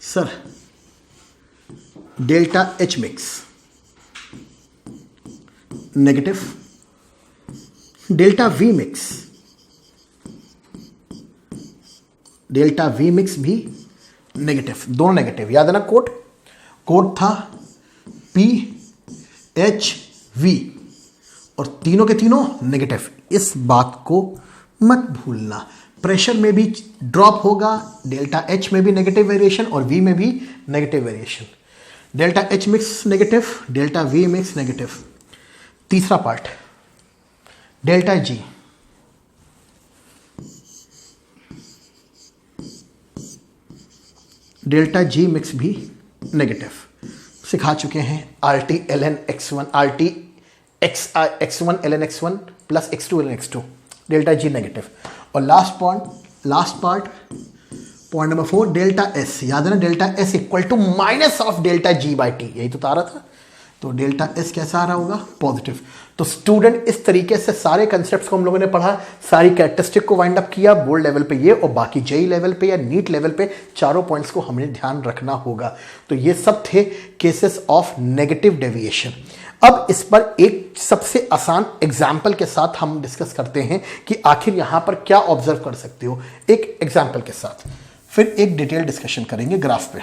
sir delta H mix negative, delta V mix, delta V mix भी नेगेटिव, दोनों नेगेटिव। याद है ना, कोड था पी एच वी, और तीनों के तीनों नेगेटिव। इस बात को मत भूलना। प्रेशर में भी ड्रॉप होगा, डेल्टा एच में भी नेगेटिव वेरिएशन और वी में भी negative variation. Delta H mix negative, delta V mix negative. तीसरा part, delta G, delta G mix भी नेगेटिव। सिखा चुके हैं RT ln x1, RT x1 ln x1 plus x2 ln x2, delta G negative. और last part point number 4, delta S. याद है ना, delta S equal to minus of delta G by T, यही तो तारा था। तो डेल्टा एस कैसा आ रहा होगा, पॉजिटिव। तो स्टूडेंट, इस तरीके से सारे कंसेप्ट्स को हम लोगों ने पढ़ा, सारी कैरेक्टरिस्टिक को वाइंड अप किया बोर्ड लेवल पे ये, और बाकी जेई लेवल पे या नीट लेवल पे चारों पॉइंट्स को हमें ध्यान रखना होगा। तो ये सब थे केसेस ऑफ नेगेटिव डेविएशन। अब इस पर एक सबसे आसान एग्जाम्पल के साथ हम डिस्कस करते हैं कि आखिर यहां पर क्या ऑब्जर्व कर सकते हो, एक एग्जाम्पल के साथ। फिर एक डिटेल डिस्कशन करेंगे ग्राफ पे।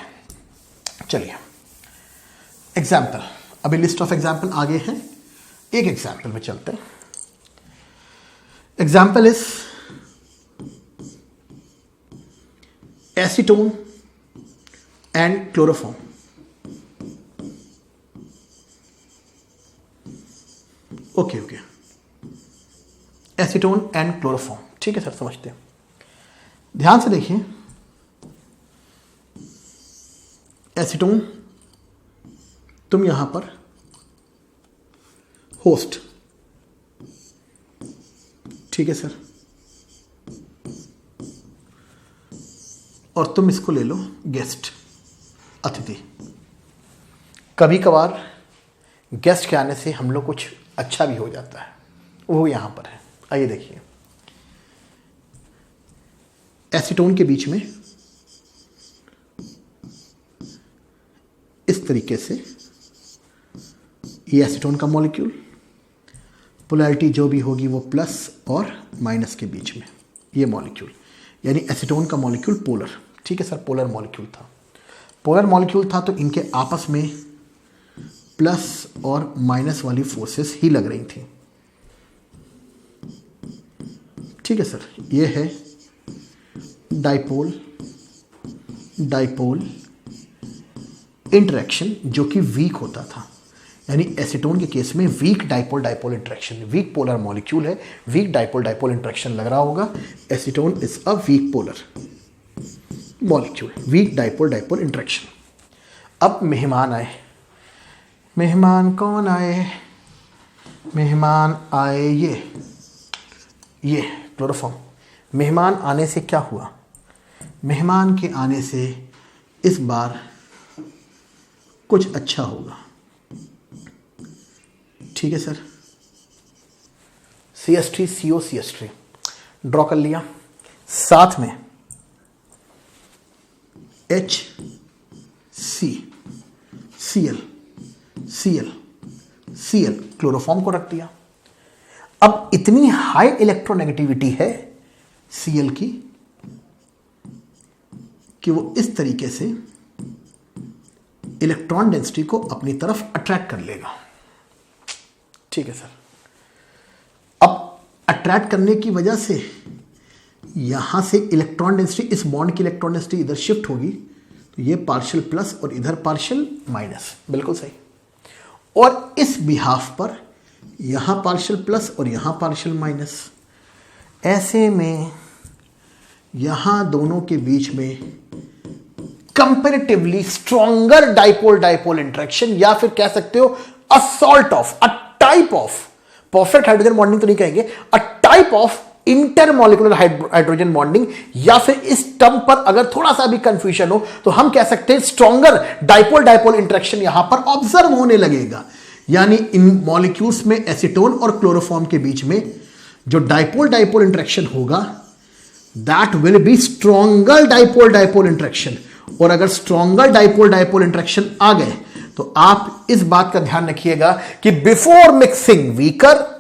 चलिए, एग्जाम्पल, अभी लिस्ट ऑफ एग्जाम्पल आगे हैं, एक एग्जाम्पल में चलते हैं। Example is acetone and chloroform. Okay, acetone and chloroform, ठीक है सर, समझते हैं। ध्यान से देखिए, एसीटोन, तुम यहां पर होस्ट, ठीक है सर, और तुम इसको ले लो गेस्ट, अतिथि। कभी कभार गेस्ट के आने से हम लोग कुछ अच्छा भी हो जाता है, वो यहां पर है। आइए देखिए, एसीटोन के बीच में इस तरीके से ये एसीटोन का मॉलिक्यूल, पोलैरिटी जो भी होगी वो प्लस और माइनस के बीच में ये मॉलिक्यूल, यानी एसीटोन का मॉलिक्यूल पोलर, ठीक है सर, पोलर मॉलिक्यूल था। पोलर मॉलिक्यूल था तो इनके आपस में प्लस और माइनस वाली फोर्सेस ही लग रही थी, ठीक है सर। ये है डाइपोल डाइपोल इंटरेक्शन जो कि वीक होता था, यानी एसीटोन के केस में weak dipole dipole interaction, weak polar molecule है, वीक डाइपोल डाइपोल इंटरेक्शन लग रहा होगा। Acetone is a weak polar molecule, weak dipole dipole interaction. अब मेहमान आए, मेहमान कौन आए, मेहमान आए ये क्लोरोफॉर्म। मेहमान आने से क्या हुआ, मेहमान के आने से इस बार कुछ अच्छा होगा, ठीक है sir. CH3 CO CH3 draw कर लिया, साथ में Cl क्लोरोफॉर्म को रख दिया। अब इतनी हाई इलेक्ट्रोनेगेटिविटी है Cl की कि वो इस तरीके से इलेक्ट्रॉन डेंसिटी को अपनी तरफ अट्रैक्ट कर लेगा, ठीक है सर। अब अट्रैक्ट करने की वजह से यहां से इलेक्ट्रॉन डेंसिटी, इस बॉन्ड की इलेक्ट्रॉन डेंसिटी इधर शिफ्ट होगी, तो ये पार्शियल प्लस और इधर पार्शियल माइनस, बिल्कुल सही। और इस बिहाफ पर यहां पार्शियल प्लस और यहां पार्शियल माइनस, ऐसे में यहां दोनों के बीच में comparatively stronger dipole dipole interaction, या फिर कह सकते हो a sort of, a type of, perfect hydrogen bonding तो नहीं कहेंगे, a type of intermolecular hydrogen bonding, या फिर इस टर्म पर अगर थोड़ा सा भी कंफ्यूजन हो तो हम कह सकते हैं स्ट्रॉन्गर डाइपोल डाइपोल इंटरेक्शन यहां पर ऑब्जर्व होने लगेगा। यानी इन मॉलिक्यूल्स में एसीटोन और क्लोरोफॉर्म के बीच में जो डाइपोल डाइपोल इंटरेक्शन होगा that will be stronger dipole dipole interaction. और अगर स्ट्रॉन्गर डाइपोल डाइपोल इंटरेक्शन आ गए तो आप इस बात का ध्यान रखिएगा कि बिफोर मिक्सिंग वीकर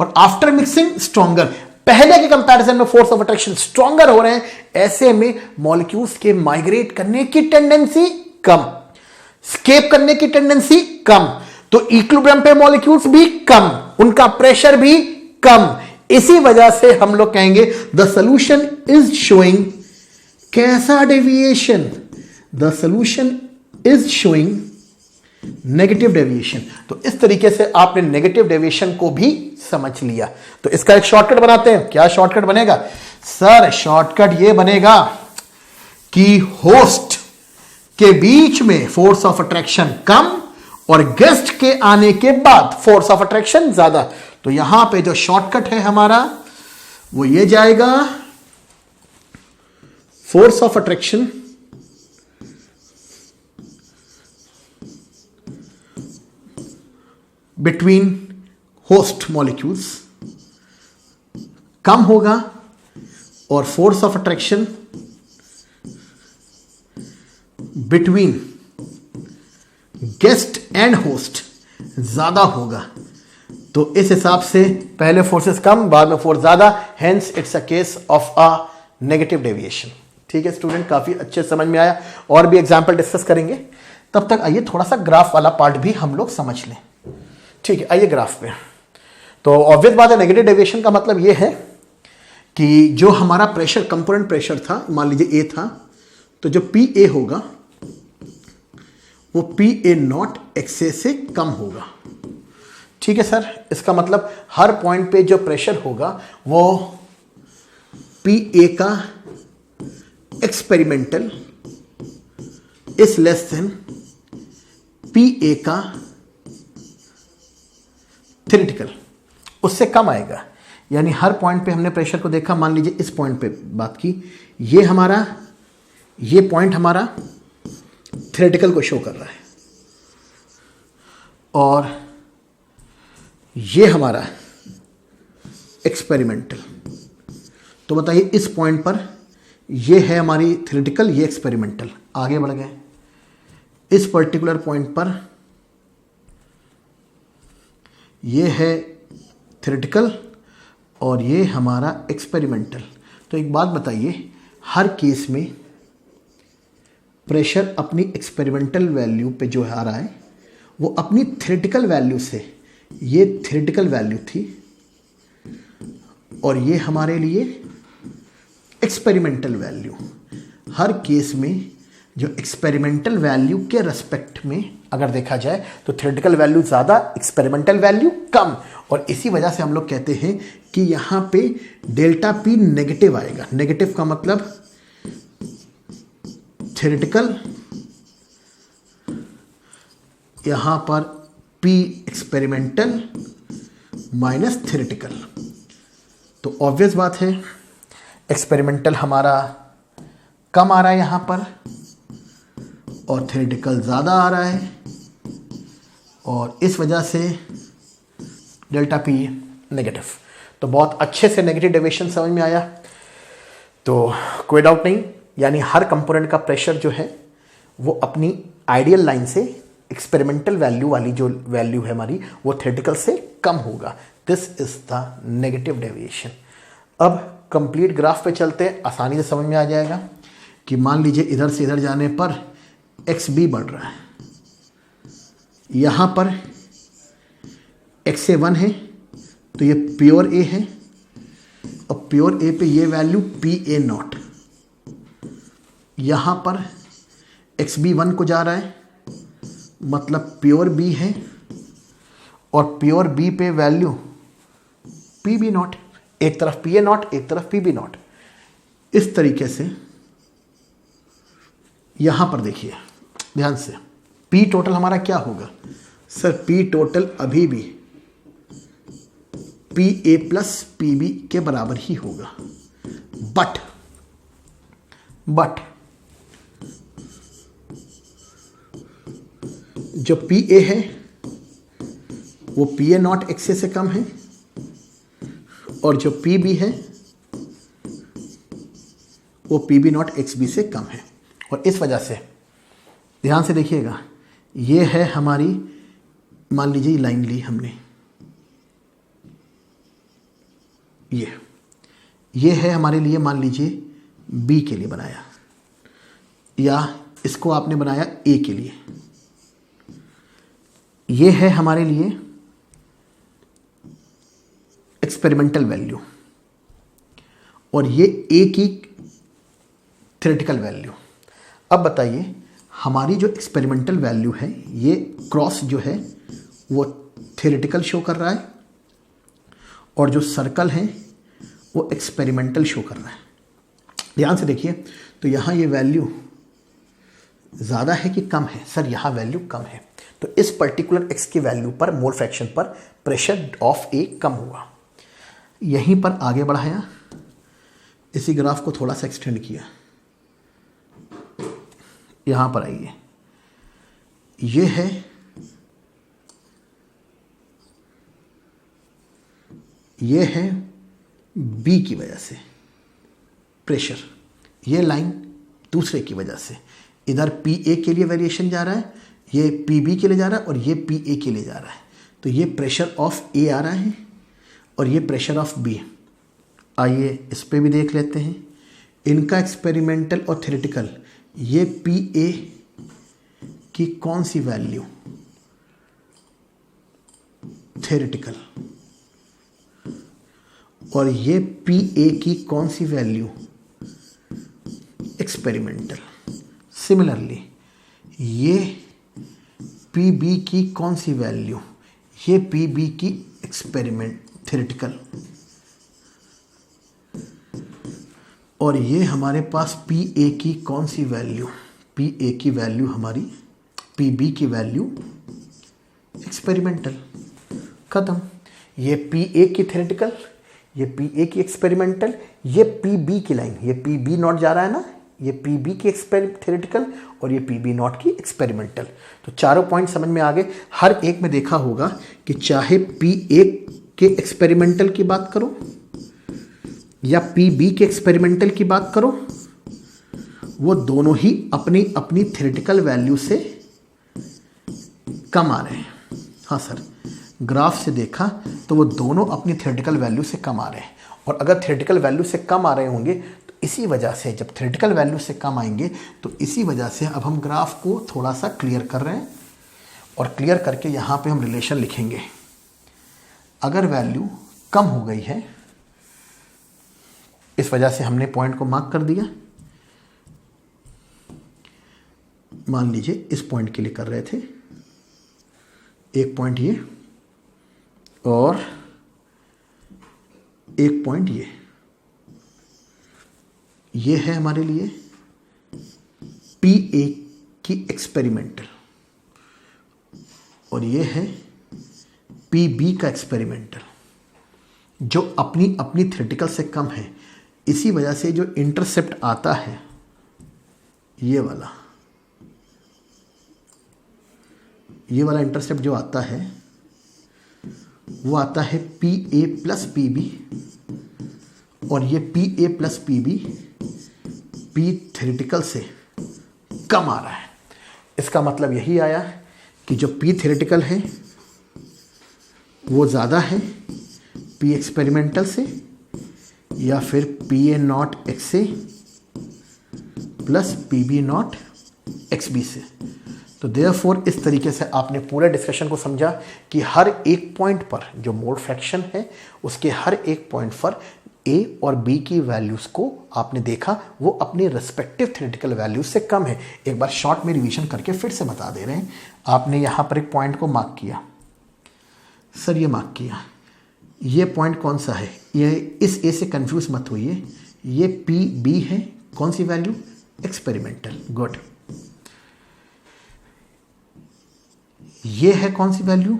और आफ्टर मिक्सिंग स्ट्रॉन्गर, पहले के कंपैरिजन में फोर्स ऑफ अट्रैक्शन स्ट्रॉन्गर हो रहे हैं, ऐसे में मॉलिक्यूल्स के माइग्रेट करने की टेंडेंसी कम, स्केप करने की टेंडेंसी कम, तो इक्विलिब्रियम पे मॉलिक्यूल्स भी कम, उनका प्रेशर भी कम। इसी वजह से हम लोग कहेंगे द सॉल्यूशन इज शोइंग कैसा deviation, the solution is showing negative deviation. तो इस तरीके से आपने नेगेटिव डेविएशन को भी समझ लिया। तो इसका एक शॉर्टकट बनाते हैं। क्या शॉर्टकट बनेगा सर? शॉर्टकट ये बनेगा कि होस्ट के बीच में फोर्स ऑफ अट्रैक्शन कम और गेस्ट के आने के बाद फोर्स ऑफ अट्रैक्शन ज्यादा। तो यहां पे जो शॉर्टकट है हमारा वो ये जाएगा, force of attraction between host molecules कम होगा और force of attraction between guest and host ज्यादा होगा। तो इस हिसाब से पहले फोर्सेस कम, बाद में फोर्स ज्यादा, hence it's a case of a negative deviation. ठीक है स्टूडेंट, काफी अच्छे समझ में आया। और भी एग्जांपल डिस्कस करेंगे, तब तक आइए थोड़ा सा ग्राफ वाला पार्ट भी हम लोग समझ लें। ठीक है, आइए ग्राफ पे। तो ऑब्वियस बात है, नेगेटिव डेविएशन का मतलब यह है कि जो हमारा प्रेशर, कंपोनेंट प्रेशर था, मान लीजिए ए था, तो जो पी ए होगा वो पी ए नॉट एक्से से कम होगा। ठीक है सर, इसका मतलब हर पॉइंट पे जो प्रेशर होगा वो पी ए का experimental is less than P ए का थ्योरेटिकल, उससे कम आएगा। यानी हर पॉइंट पे हमने प्रेशर को देखा, मान लीजिए इस पॉइंट पे बात की, ये पॉइंट हमारा थ्योरेटिकल को शो कर रहा है और ये हमारा एक्सपेरिमेंटल। तो बताइए इस पॉइंट पर ये है हमारी थ्योरेटिकल, ये एक्सपेरिमेंटल। आगे बढ़ गए, इस पर्टिकुलर पॉइंट पर ये है थ्योरेटिकल और ये हमारा एक्सपेरिमेंटल। तो एक बात बताइए, हर केस में प्रेशर अपनी एक्सपेरिमेंटल वैल्यू पे जो आ रहा है वो अपनी थ्योरेटिकल वैल्यू से, ये थ्योरेटिकल वैल्यू थी और ये हमारे लिए एक्सपेरिमेंटल वैल्यू। हर केस में जो एक्सपेरिमेंटल वैल्यू के रेस्पेक्ट में अगर देखा जाए तो थ्योरेटिकल वैल्यू ज़्यादा, एक्सपेरिमेंटल वैल्यू कम। और इसी वजह से हम लोग कहते हैं कि यहाँ पे डेल्टा पी नेगेटिव आएगा। नेगेटिव का मतलब थ्योरेटिकल, यहाँ पर पी एक्सपेरिमेंटल माइनस थ्योरेटिकल। तो ऑब्वियस बात है एक्सपेरिमेंटल हमारा कम आ रहा है यहाँ पर और थ्योरेटिकल ज़्यादा आ रहा है, और इस वजह से डेल्टा पी नेगेटिव। तो बहुत अच्छे से नेगेटिव डेविएशन समझ में आया, तो कोई डाउट नहीं। यानी हर कंपोनेंट का प्रेशर जो है वो अपनी आइडियल लाइन से एक्सपेरिमेंटल वैल्यू वाली जो वैल्यू है हमारी वो थ्योरेटिकल से कम होगा। This is the negative deviation. अब कंप्लीट ग्राफ पे चलते हैं, आसानी से समझ में आ जाएगा कि मान लीजिए इधर से इधर जाने पर एक्स बी बढ़ रहा है, यहाँ पर एक्स ए 1 है तो ये प्योर ए है और प्योर ए पे ये वैल्यू पी ए नॉट, यहाँ पर एक्स बी 1 को जा रहा है, मतलब प्योर बी है, और प्योर बी पे वैल्यू पी बी नॉट, एक तरफ पी ए नॉट एक तरफ पी बी नॉट। इस तरीके से यहाँ पर देखिए ध्यान से, पी टोटल हमारा क्या होगा सर? पी टोटल अभी भी P A plus P B के बराबर ही होगा, बट जो पी ए है वो P A not X A से कम है, और जो पी बी है वो P B not X B से कम है। और इस वजह से ध्यान से देखिएगा, ये है हमारी, मान लीजिए लाइन ली हमने, ये है हमारे लिए, मान लीजिए बी के लिए बनाया, या इसको आपने बनाया ए के लिए, ये है हमारे लिए एक्सपेरिमेंटल वैल्यू, और ये ए की थ्योरेटिकल वैल्यू। अब बताइए हमारी जो एक्सपेरिमेंटल वैल्यू है, ये क्रॉस जो है वो थ्योरेटिकल शो कर रहा है, और जो सर्कल है वो एक्सपेरिमेंटल शो कर रहा है। ध्यान से देखिए, तो यहाँ ये वैल्यू ज़्यादा है कि कम है? सर यहाँ वैल्यू कम है, तो इस पर्टिकुलर x की वैल्यू पर, मोल फ्रैक्शन पर प्रेशर ऑफ ए कम हुआ। यहीं पर आगे बढ़ाया, इसी ग्राफ को थोड़ा सा एक्सटेंड किया, यहाँ पर आइए, ये है B की वजह से प्रेशर, ये लाइन दूसरे की वजह से, इधर PA के लिए वेरिएशन जा रहा है, ये PB के लिए जा रहा है, और ये PA के लिए जा रहा है। तो ये प्रेशर ऑफ A आ रहा है और ये प्रेशर ऑफ B। आइए इस पे भी देख लेते हैं, इनका एक्सपेरिमेंटल और थ्योरेटिकल, ये PA की कौन सी वैल्यू? थ्योरेटिकल। और ये PA की कौन सी वैल्यू? एक्सपेरिमेंटल। सिमिलरली ये PB की कौन सी वैल्यू? ये PB की एक्सपेरिमेंट थ्योरेटिकल। और ये हमारे पास PA की कौन सी वैल्यू? PA की वैल्यू हमारी, PB की वैल्यू एक्सपेरिमेंटल। खत्म। ये PA की थ्योरेटिकल, ये PA की एक्सपेरिमेंटल, ये PB की लाइन, ये PB नॉट जा रहा है ना, ये PB की थ्योरेटिकल और ये PB नॉट की एक्सपेरिमेंटल। तो चारों पॉइंट समझ में आ गए। हर एक में देखा होगा कि चाहे PA के एक्सपेरिमेंटल की बात करो या PB के एक्सपेरिमेंटल की बात करो, वो दोनों ही अपनी अपनी थ्योरेटिकल वैल्यू से कम आ रहे हैं। हाँ सर, ग्राफ से देखा तो वो दोनों अपनी थ्योरेटिकल वैल्यू से कम आ रहे हैं। और अगर थ्योरेटिकल वैल्यू से कम आ रहे होंगे तो इसी वजह से, जब थ्योरेटिकल वैल्यू से कम आएंगे तो इसी वजह से अब हम ग्राफ को थोड़ा सा क्लियर कर रहे हैं, और क्लियर करके यहाँ पे हम रिलेशन लिखेंगे। अगर वैल्यू कम हो गई है, इस वजह से हमने पॉइंट को मार्क कर दिया। मान लीजिए इस पॉइंट के लिए कर रहे थे, एक पॉइंट ये और एक पॉइंट ये है हमारे लिए PA की एक्सपेरिमेंटल, और ये है PB का एक्सपेरिमेंटल, जो अपनी अपनी थ्योरेटिकल से कम है। इसी वजह से जो इंटरसेप्ट आता है, ये वाला इंटरसेप्ट जो आता है वो आता है PA प्लस PB, और ये PA plus PB P theoretical से कम आ रहा है। इसका मतलब यही आया कि जो P थ्योरेटिकल है वो ज़्यादा है P एक्सपेरिमेंटल से, या फिर PA not XA plus PB not XB से। तो देयरफॉर इस तरीके से आपने पूरे डिस्कशन को समझा कि हर एक पॉइंट पर जो मोल फ्रैक्शन है, उसके हर एक पॉइंट पर ए और बी की वैल्यूज़ को आपने देखा वो अपने रिस्पेक्टिव थ्योरेटिकल वैल्यूज से कम है। एक बार शॉर्ट में रिवीजन करके फिर से बता दे रहे हैं। आपने यहाँ पर एक पॉइंट को मार्क किया, सर ये मार्क किया, ये पॉइंट कौन सा है, ये इस ए से कंफ्यूज मत होइए, ये पी बी है, कौन सी वैल्यू, एक्सपेरिमेंटल, गुड। ये है कौन सी वैल्यू,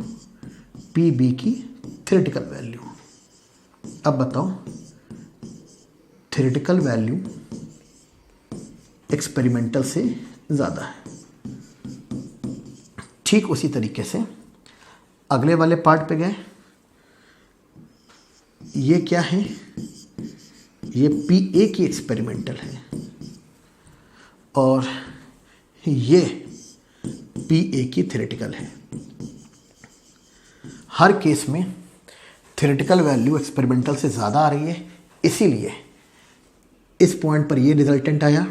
पी बी की थ्योरेटिकल वैल्यू। अब बताओ थ्योरेटिकल वैल्यू एक्सपेरिमेंटल से ज़्यादा है। ठीक उसी तरीके से अगले वाले पार्ट पे गए, ये क्या है, ये पी ए की एक्सपेरिमेंटल है और ये पी ए की थ्योरेटिकल है। हर केस में थ्योरेटिकल वैल्यू एक्सपेरिमेंटल से ज़्यादा आ रही है, इसीलिए इस पॉइंट पर ये रिजल्टेंट आया,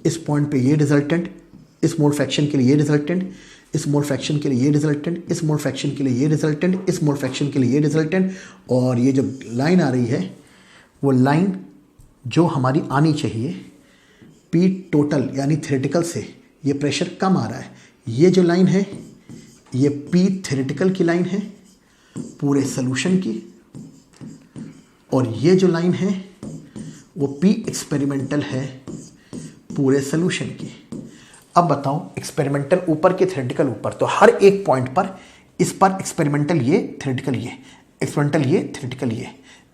इस पॉइंट पे ये रिजल्टेंट, इस मोल फ्रैक्शन के लिए ये रिजल्टेंट, इस मोल फ्रैक्शन के लिए ये रिजल्टेंट, इस मोल फ्रैक्शन के लिए ये रिजल्टेंट, इस मोल फ्रैक्शन के लिए ये रिजल्टेंट। और ये जो लाइन आ रही है वो लाइन जो हमारी आनी चाहिए पी टोटल यानी थ्योरेटिकल से ये प्रेशर कम आ रहा है। ये जो लाइन है ये पी थ्योरेटिकल की लाइन है पूरे सोल्यूशन की, और ये जो लाइन है वो पी एक्सपेरिमेंटल है पूरे सोल्यूशन की। अब बताओ एक्सपेरिमेंटल ऊपर के थ्योरेटिकल ऊपर, तो हर एक पॉइंट पर इस पर एक्सपेरिमेंटल ये, थ्योरेटिकल ये, एक्सपेरिमेंटल ये, थ्योरेटिकल ये,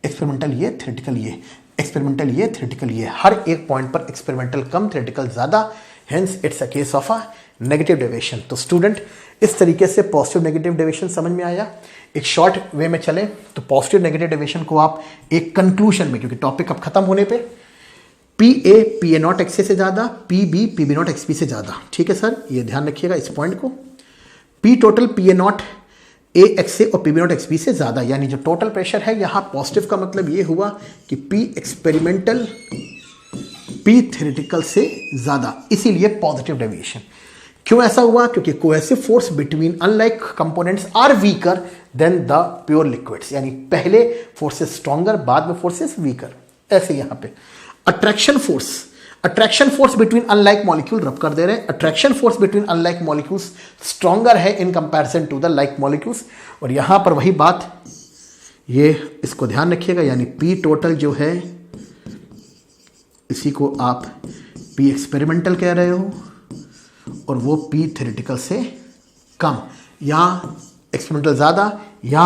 एक्सपेरिमेंटल ये, थ्योरेटिकल ये, एक्सपेरिमेंटल ये, थ्योरेटिकल ये, हर एक पॉइंट पर एक्सपेरिमेंटल कम, थ्योरेटिकल ज़्यादा, hence it's a case of a negative deviation. तो स्टूडेंट इस तरीके से पॉजिटिव नेगेटिव डेविएशन समझ में आया। एक शॉर्ट वे में चले तो पॉजिटिव नेगेटिव डेविएशन को आप एक कंक्लूजन में, क्योंकि टॉपिक अब खत्म होने पे, P A P A not X से ज़्यादा, P B not X P से ज़्यादा। ठीक है सर, ये ध्यान रखिएगा इस पॉइंट को। P total P A not A X से और P B not X P से ज़्यादा, यानी जो टोटल प्रेशर है यहाँ पॉजिटिव का मतलब ये हुआ कि पी एक्सपेरिमेंटल पी थ्योरेटिकल से ज़्यादा, इसीलिए पॉजिटिव डेविएशन। क्यों ऐसा हुआ, क्योंकि cohesive force between unlike components are weaker than the pure liquids, यानी पहले फोर्सेस स्ट्रॉन्गर, बाद में फोर्सेस वीकर। ऐसे यहाँ पे attraction force between unlike molecule, rub कर दे रहे हैं, attraction force between unlike molecules stronger है in comparison to the like molecules. और यहां पर वही बात, ये इसको ध्यान रखिएगा, यानी पी टोटल जो है इसी को आप पी एक्सपेरिमेंटल कह रहे हो और वो पी थ्योरेटिकल से कम, या एक्सपेरिमेंटल ज़्यादा या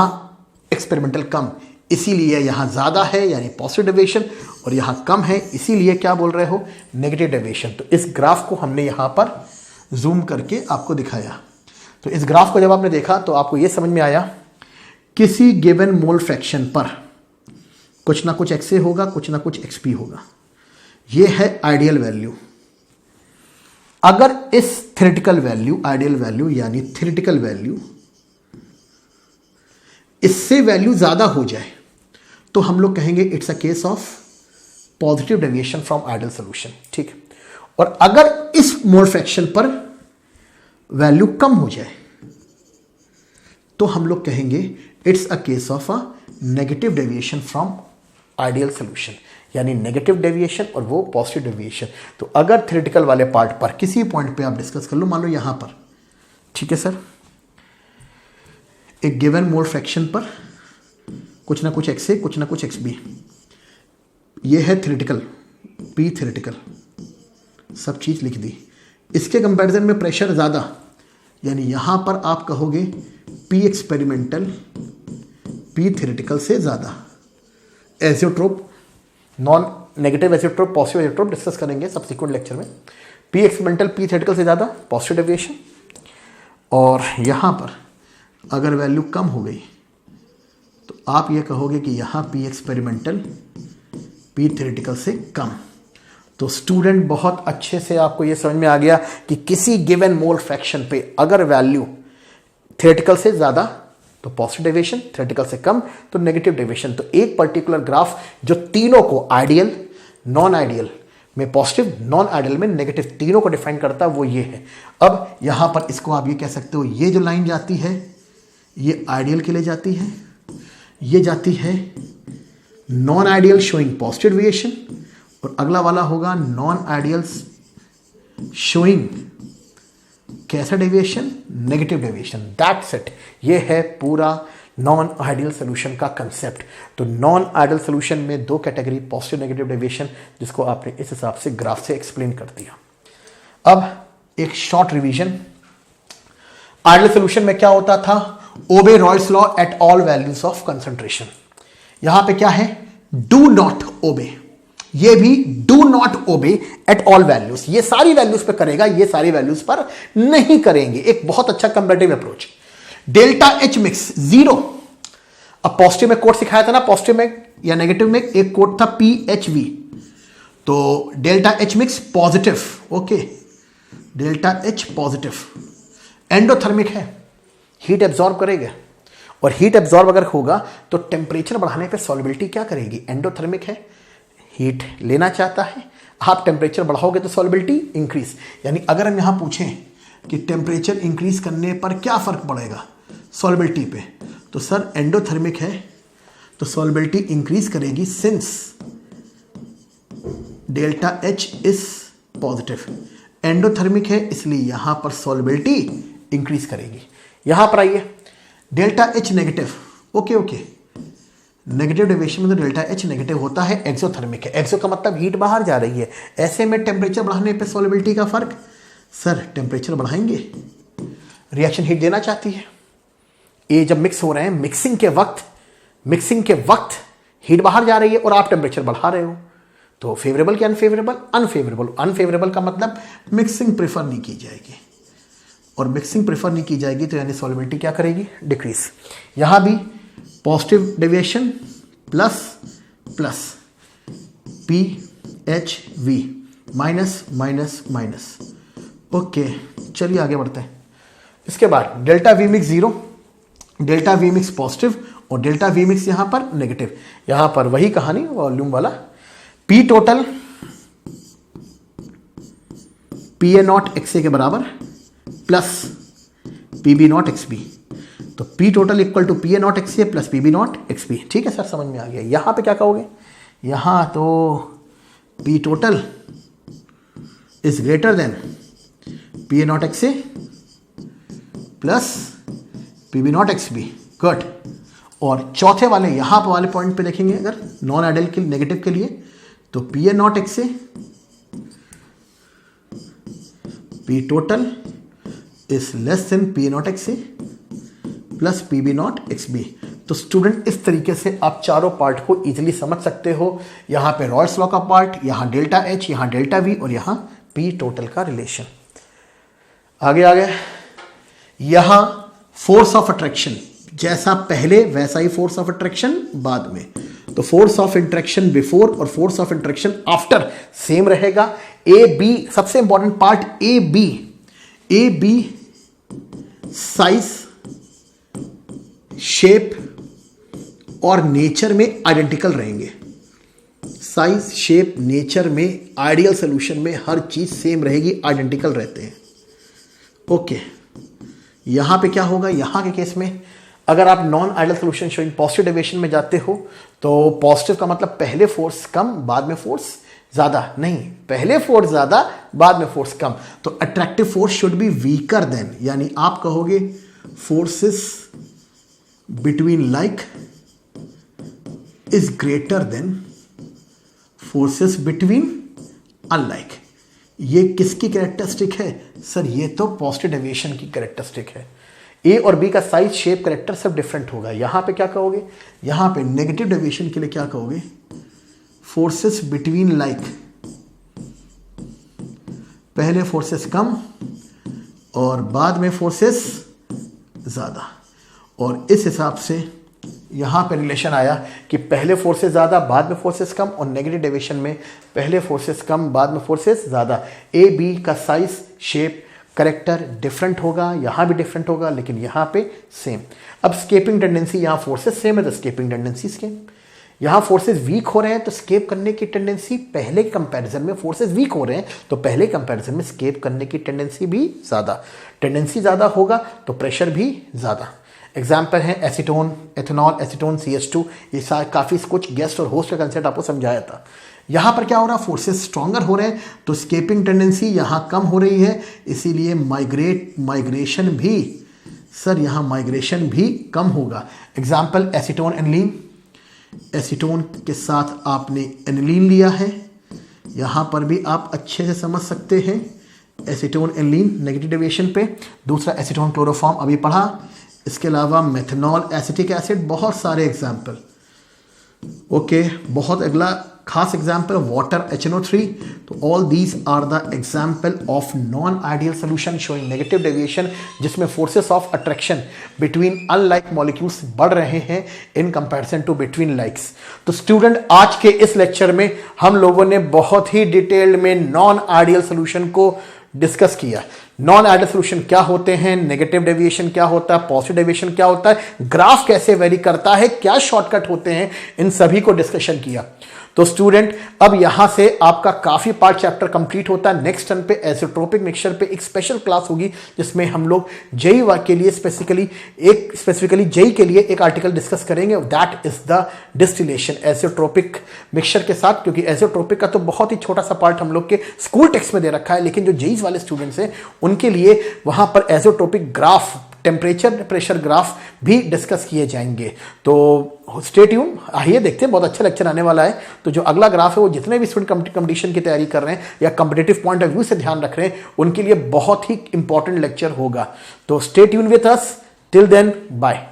एक्सपेरिमेंटल कम, इसीलिए यहाँ ज़्यादा है यानी पॉजिटिव डेविएशन और यहाँ कम है इसीलिए क्या बोल रहे हो, नेगेटिव डेविएशन। तो इस ग्राफ को हमने यहाँ पर जूम करके आपको दिखाया। तो इस ग्राफ को जब आपने देखा तो आपको ये समझ में आया किसी गिवन मोल फ्रैक्शन पर कुछ ना कुछ एक्स ए होगा, कुछ ना कुछ एक्स पी होगा। ये है आइडियल वैल्यू। अगर इस थ्योरेटिकल वैल्यू, आइडियल वैल्यू यानी थ्योरेटिकल वैल्यू, इससे वैल्यू ज़्यादा हो जाए तो हम लोग कहेंगे it's a case of positive deviation from ideal solution. ठीक है, और अगर इस मोल फ्रैक्शन पर वैल्यू कम हो जाए तो हम लोग कहेंगे it's a case of a negative deviation from ideal solution, यानी नेगेटिव डेविएशन और वो पॉजिटिव डेविएशन। तो अगर थ्योरेटिकल वाले पार्ट पर किसी पॉइंट पे आप डिस्कस कर लो, मान लो यहां पर, ठीक है सर, एक गिवन मोल फ्रैक्शन पर कुछ ना कुछ एक्स ए, कुछ ना कुछ एक्स बी, ये है थ्योरेटिकल, पी थ्योरेटिकल, सब चीज़ लिख दी। इसके कंपैरिजन में प्रेशर ज़्यादा, यानी यहाँ पर आप कहोगे पी एक्सपेरिमेंटल पी थ्योरेटिकल से ज़्यादा। Azeotrope, non negative azeotrope, positive azeotrope discuss करेंगे सब्सिक्वेंट लेक्चर में। पी एक्सपेरिमेंटल पी थ्योरेटिकल से ज़्यादा, पॉजिटिव डेविएशन। और यहाँ पर अगर वैल्यू कम हो गई तो आप ये कहोगे कि यहाँ पी एक्सपेरिमेंटल पी थ्योरेटिकल से कम। तो स्टूडेंट बहुत अच्छे से आपको ये समझ में आ गया कि किसी गिवन मोल फ्रैक्शन पे अगर वैल्यू थ्योरेटिकल से ज़्यादा तो पॉजिटिव डेविएशन, थ्योरेटिकल से कम तो नेगेटिव डेविएशन। तो एक पर्टिकुलर ग्राफ जो तीनों को, आइडियल, नॉन आइडियल में पॉजिटिव, नॉन आइडियल में नेगेटिव, तीनों को डिफाइन करता है, वो ये है। अब यहाँ पर इसको आप ये कह सकते हो, ये जो लाइन जाती है ये आइडियल के लिए जाती है, ये जाती है non ideal showing positive deviation, और अगला वाला होगा नॉन आइडियल शोइंग कैसा deviation, negative deviation. That's it. ये है पूरा नॉन आइडियल सोल्यूशन का कंसेप्ट। तो नॉन आइडियल सोल्यूशन में दो कैटेगरी, पॉजिटिव नेगेटिव डेविएशन, जिसको आपने इस हिसाब से ग्राफ से एक्सप्लेन कर दिया। अब एक शॉर्ट रिवीजन। आइडियल सोल्यूशन में क्या होता था, obey Raoult's law at all values of concentration. यहां पे क्या है, डू नॉट ओबे, ये भी do not obey at all values, ये सारी वैल्यूज पे करेगा, ये सारी वैल्यूज पर नहीं करेंगे। एक बहुत अच्छा comparative approach. Delta H mix 0। अब पॉजिटिव में कोड सिखाया था ना, पॉजिटिव में या नेगेटिव में एक कोड था PHV, तो delta H mix positive, okay, delta H positive, endothermic है, हीट एब्जॉर्ब करेगा, और हीट एब्जॉर्ब अगर होगा तो टेम्परेचर बढ़ाने पे सॉल्युबिलिटी क्या करेगी, एंडोथर्मिक है, हीट लेना चाहता है, आप टेम्परेचर बढ़ाओगे तो सॉल्युबिलिटी इंक्रीज। यानी अगर हम यहां पूछें कि टेम्परेचर इंक्रीज करने पर क्या फर्क पड़ेगा सॉल्युबिलिटी पे, तो सर एंडोथर्मिक है तो सॉल्युबिलिटी इंक्रीज करेगी, since delta H is positive. Endothermic है इसलिए यहां पर सॉल्युबिलिटी इंक्रीज करेगी। यहां पर आइए, delta H negative, okay okay, negative deviation में तो डेल्टा एच नेगेटिव होता है, एक्सोथर्मिक है, एक्सो का मतलब हीट बाहर जा रही है। ऐसे में टेम्परेचर बढ़ाने पे सॉल्युबिलिटी का फर्क, सर टेम्परेचर बढ़ाएंगे, रिएक्शन हीट देना चाहती है। ये जब मिक्स हो रहे हैं, मिक्सिंग के वक्त हीट बाहर जा रही है और आप टेम्परेचर बढ़ा रहे हो, तो फेवरेबल क्या अनफेवरेबल, अनफेवरेबल। अनफेवरेबल का मतलब मिक्सिंग प्रेफर नहीं की जाएगी, और मिक्सिंग प्रेफर नहीं की जाएगी तो यानी सॉल्युबिलिटी क्या करेगी, डिक्रीज। यहां भी positive deviation plus plus PHV minus minus minus, okay. चलिए आगे बढ़ते हैं। इसके बाद delta V mix 0, delta V mix positive, और डेल्टा वी मिक्स यहां पर नेगेटिव। यहां पर वही कहानी वॉल्यूम वाला, P टोटल PA0 XA के बराबर प्लस PB0 XB, तो P total equal to PA0 XA plus PB0 XB। ठीक है सर, समझ में आ गया। यहां पे क्या कहोगे, यहां तो P total is greater then PA0 XA plus PB0 XB, good. और चौथे वाले यहां पर वाले पॉइंट पे देखेंगे, अगर नॉन आइडियल के नेगेटिव के लिए, तो PA0 XA P total is less than PA0 XA plus PB0 XB। तो स्टूडेंट इस तरीके से आप चारों पार्ट को इजीली समझ सकते हो। यहां पे रॉयल्स लॉ का पार्ट, यहां डेल्टा एच, यहां डेल्टा वी, और यहां P टोटल का रिलेशन। आगे आ गए, यहां फोर्स ऑफ अट्रैक्शन, जैसा पहले वैसा ही फोर्स ऑफ अट्रैक्शन बाद में। तो फोर्स ऑफ इंट्रैक्शन बिफोर और force of interaction after same रहेगा। ए बी, सबसे important part A B size, shape और नेचर में आइडेंटिकल रहेंगे। साइज, शेप, नेचर में, आइडियल सोल्यूशन में हर चीज सेम रहेगी, आइडेंटिकल रहते हैं, ओके। यहां पे क्या होगा, यहां के केस में अगर आप non ideal solution showing positive deviation में जाते हो, तो पॉजिटिव का मतलब पहले फोर्स कम बाद में फोर्स ज्यादा, नहीं, पहले फोर्स ज्यादा बाद में फोर्स कम। तो attractive force should be weaker then, यानी आप कहोगे forces between like is greater then forces between unlike. ये किसकी कैरेक्टरिस्टिक है सर, ये तो पॉजिटिव डेविएशन की कैरेक्टरिस्टिक है। ए और बी का साइज, शेप, कैरेक्टर सब डिफरेंट होगा। यहां पे क्या कहोगे, यहां पे नेगेटिव डेविएशन के लिए क्या कहोगे, फोर्सेस बिटवीन लाइक, पहले फोर्सेस कम और बाद में फोर्सेस ज्यादा। और इस हिसाब से यहां पे रिलेशन आया कि पहले फोर्सेस ज्यादा बाद में फोर्सेस कम, और नेगेटिव डेविएशन में पहले फोर्सेस कम बाद में फोर्सेस ज्यादा। ए बी का साइज, शेप, करेक्टर डिफरेंट होगा, यहां भी डिफरेंट होगा, लेकिन यहां पे सेम। अब स्केपिंग टेंडेंसी, यहां फोर्सेस सेम है तो स्केपिंग टेंडेंसी सेम। यहां फोर्सेस वीक हो रहे हैं तो स्केप करने की टेंडेंसी पहले कंपैरिजन में, फोर्सेस वीक हो रहे हैं तो पहले कंपैरिजन में स्केप करने की टेंडेंसी भी ज्यादा। टेंडेंसी ज्यादा होगा तो प्रेशर भी ज्यादा। एग्जाम्पल है एसीटोन, एथेनॉल, एसीटोन, CH2। ये सारे काफ़ी कुछ गेस्ट और होस्ट का कंसेप्ट आपको समझाया था। यहाँ पर क्या हो रहा है, फोर्सेस स्ट्रॉन्गर हो रहे हैं तो स्केपिंग टेंडेंसी यहाँ कम हो रही है, इसीलिए माइग्रेशन भी सर यहाँ माइग्रेशन भी कम होगा। एग्जाम्पल एसीटोन एनिलीन, एसीटोन के साथ आपने एनिलीन लिया है, यहाँ पर भी आप अच्छे से समझ सकते हैं एसीटोन एनिलीन नेगेटिव डेविएशन पे। दूसरा एसीटोन क्लोरोफॉर्म अभी पढ़ा, इसके अलावा मेथनॉल एसिटिक एसिड, बहुत सारे एग्जाम्पल। ओके, बहुत अगला खास एग्जाम्पल वाटर HNO3। तो all these are the example of non ideal solution showing negative deviation, जिसमें forces of attraction between unlike molecules बढ़ रहे हैं in comparison to between likes. तो स्टूडेंट, आज के इस लेक्चर में हम लोगों ने बहुत ही डिटेल्ड में नॉन आइडियल सोल्यूशन को डिस्कस किया। नॉन आइडियल सोल्यूशन क्या होते हैं, नेगेटिव डेविएशन क्या होता है, पॉजिटिव डेविएशन क्या होता है, ग्राफ कैसे वेरी करता है, क्या शॉर्टकट होते हैं, इन सभी को डिस्कशन किया। तो स्टूडेंट, अब यहां से आपका काफी पार्ट चैप्टर कंप्लीट होता है। नेक्स्ट टर्न पे एसियोट्रोपिक मिक्सचर पे एक स्पेशल क्लास होगी, जिसमें हम लोग जेई के लिए स्पेसिफिकली जेई के लिए एक आर्टिकल डिस्कस करेंगे, that is the distillation azeotropic mixture के साथ। क्योंकि एसियोट्रोपिक का तो बहुत ही छोटा सा पार्ट हम लोग के स्कूल टेक्स्ट में दे रखा है, लेकिन जो जेई वाले स्टूडेंट्स हैं उनके लिए वहां पर एसियोट्रोपिक ग्राफ, टेम्परेचर प्रेशर ग्राफ भी डिस्कस किए जाएंगे। तो स्टे ट्यून, आइए देखते हैं, बहुत अच्छा लेक्चर आने वाला है। तो जो अगला ग्राफ है वो जितने भी स्टूडेंट कंपटीशन की तैयारी कर रहे हैं या कंपटीटिव पॉइंट ऑफ व्यू से ध्यान रख रहे हैं, उनके लिए बहुत ही इंपॉर्टेंट लेक्चर होगा। तो stay tune with us, till then bye.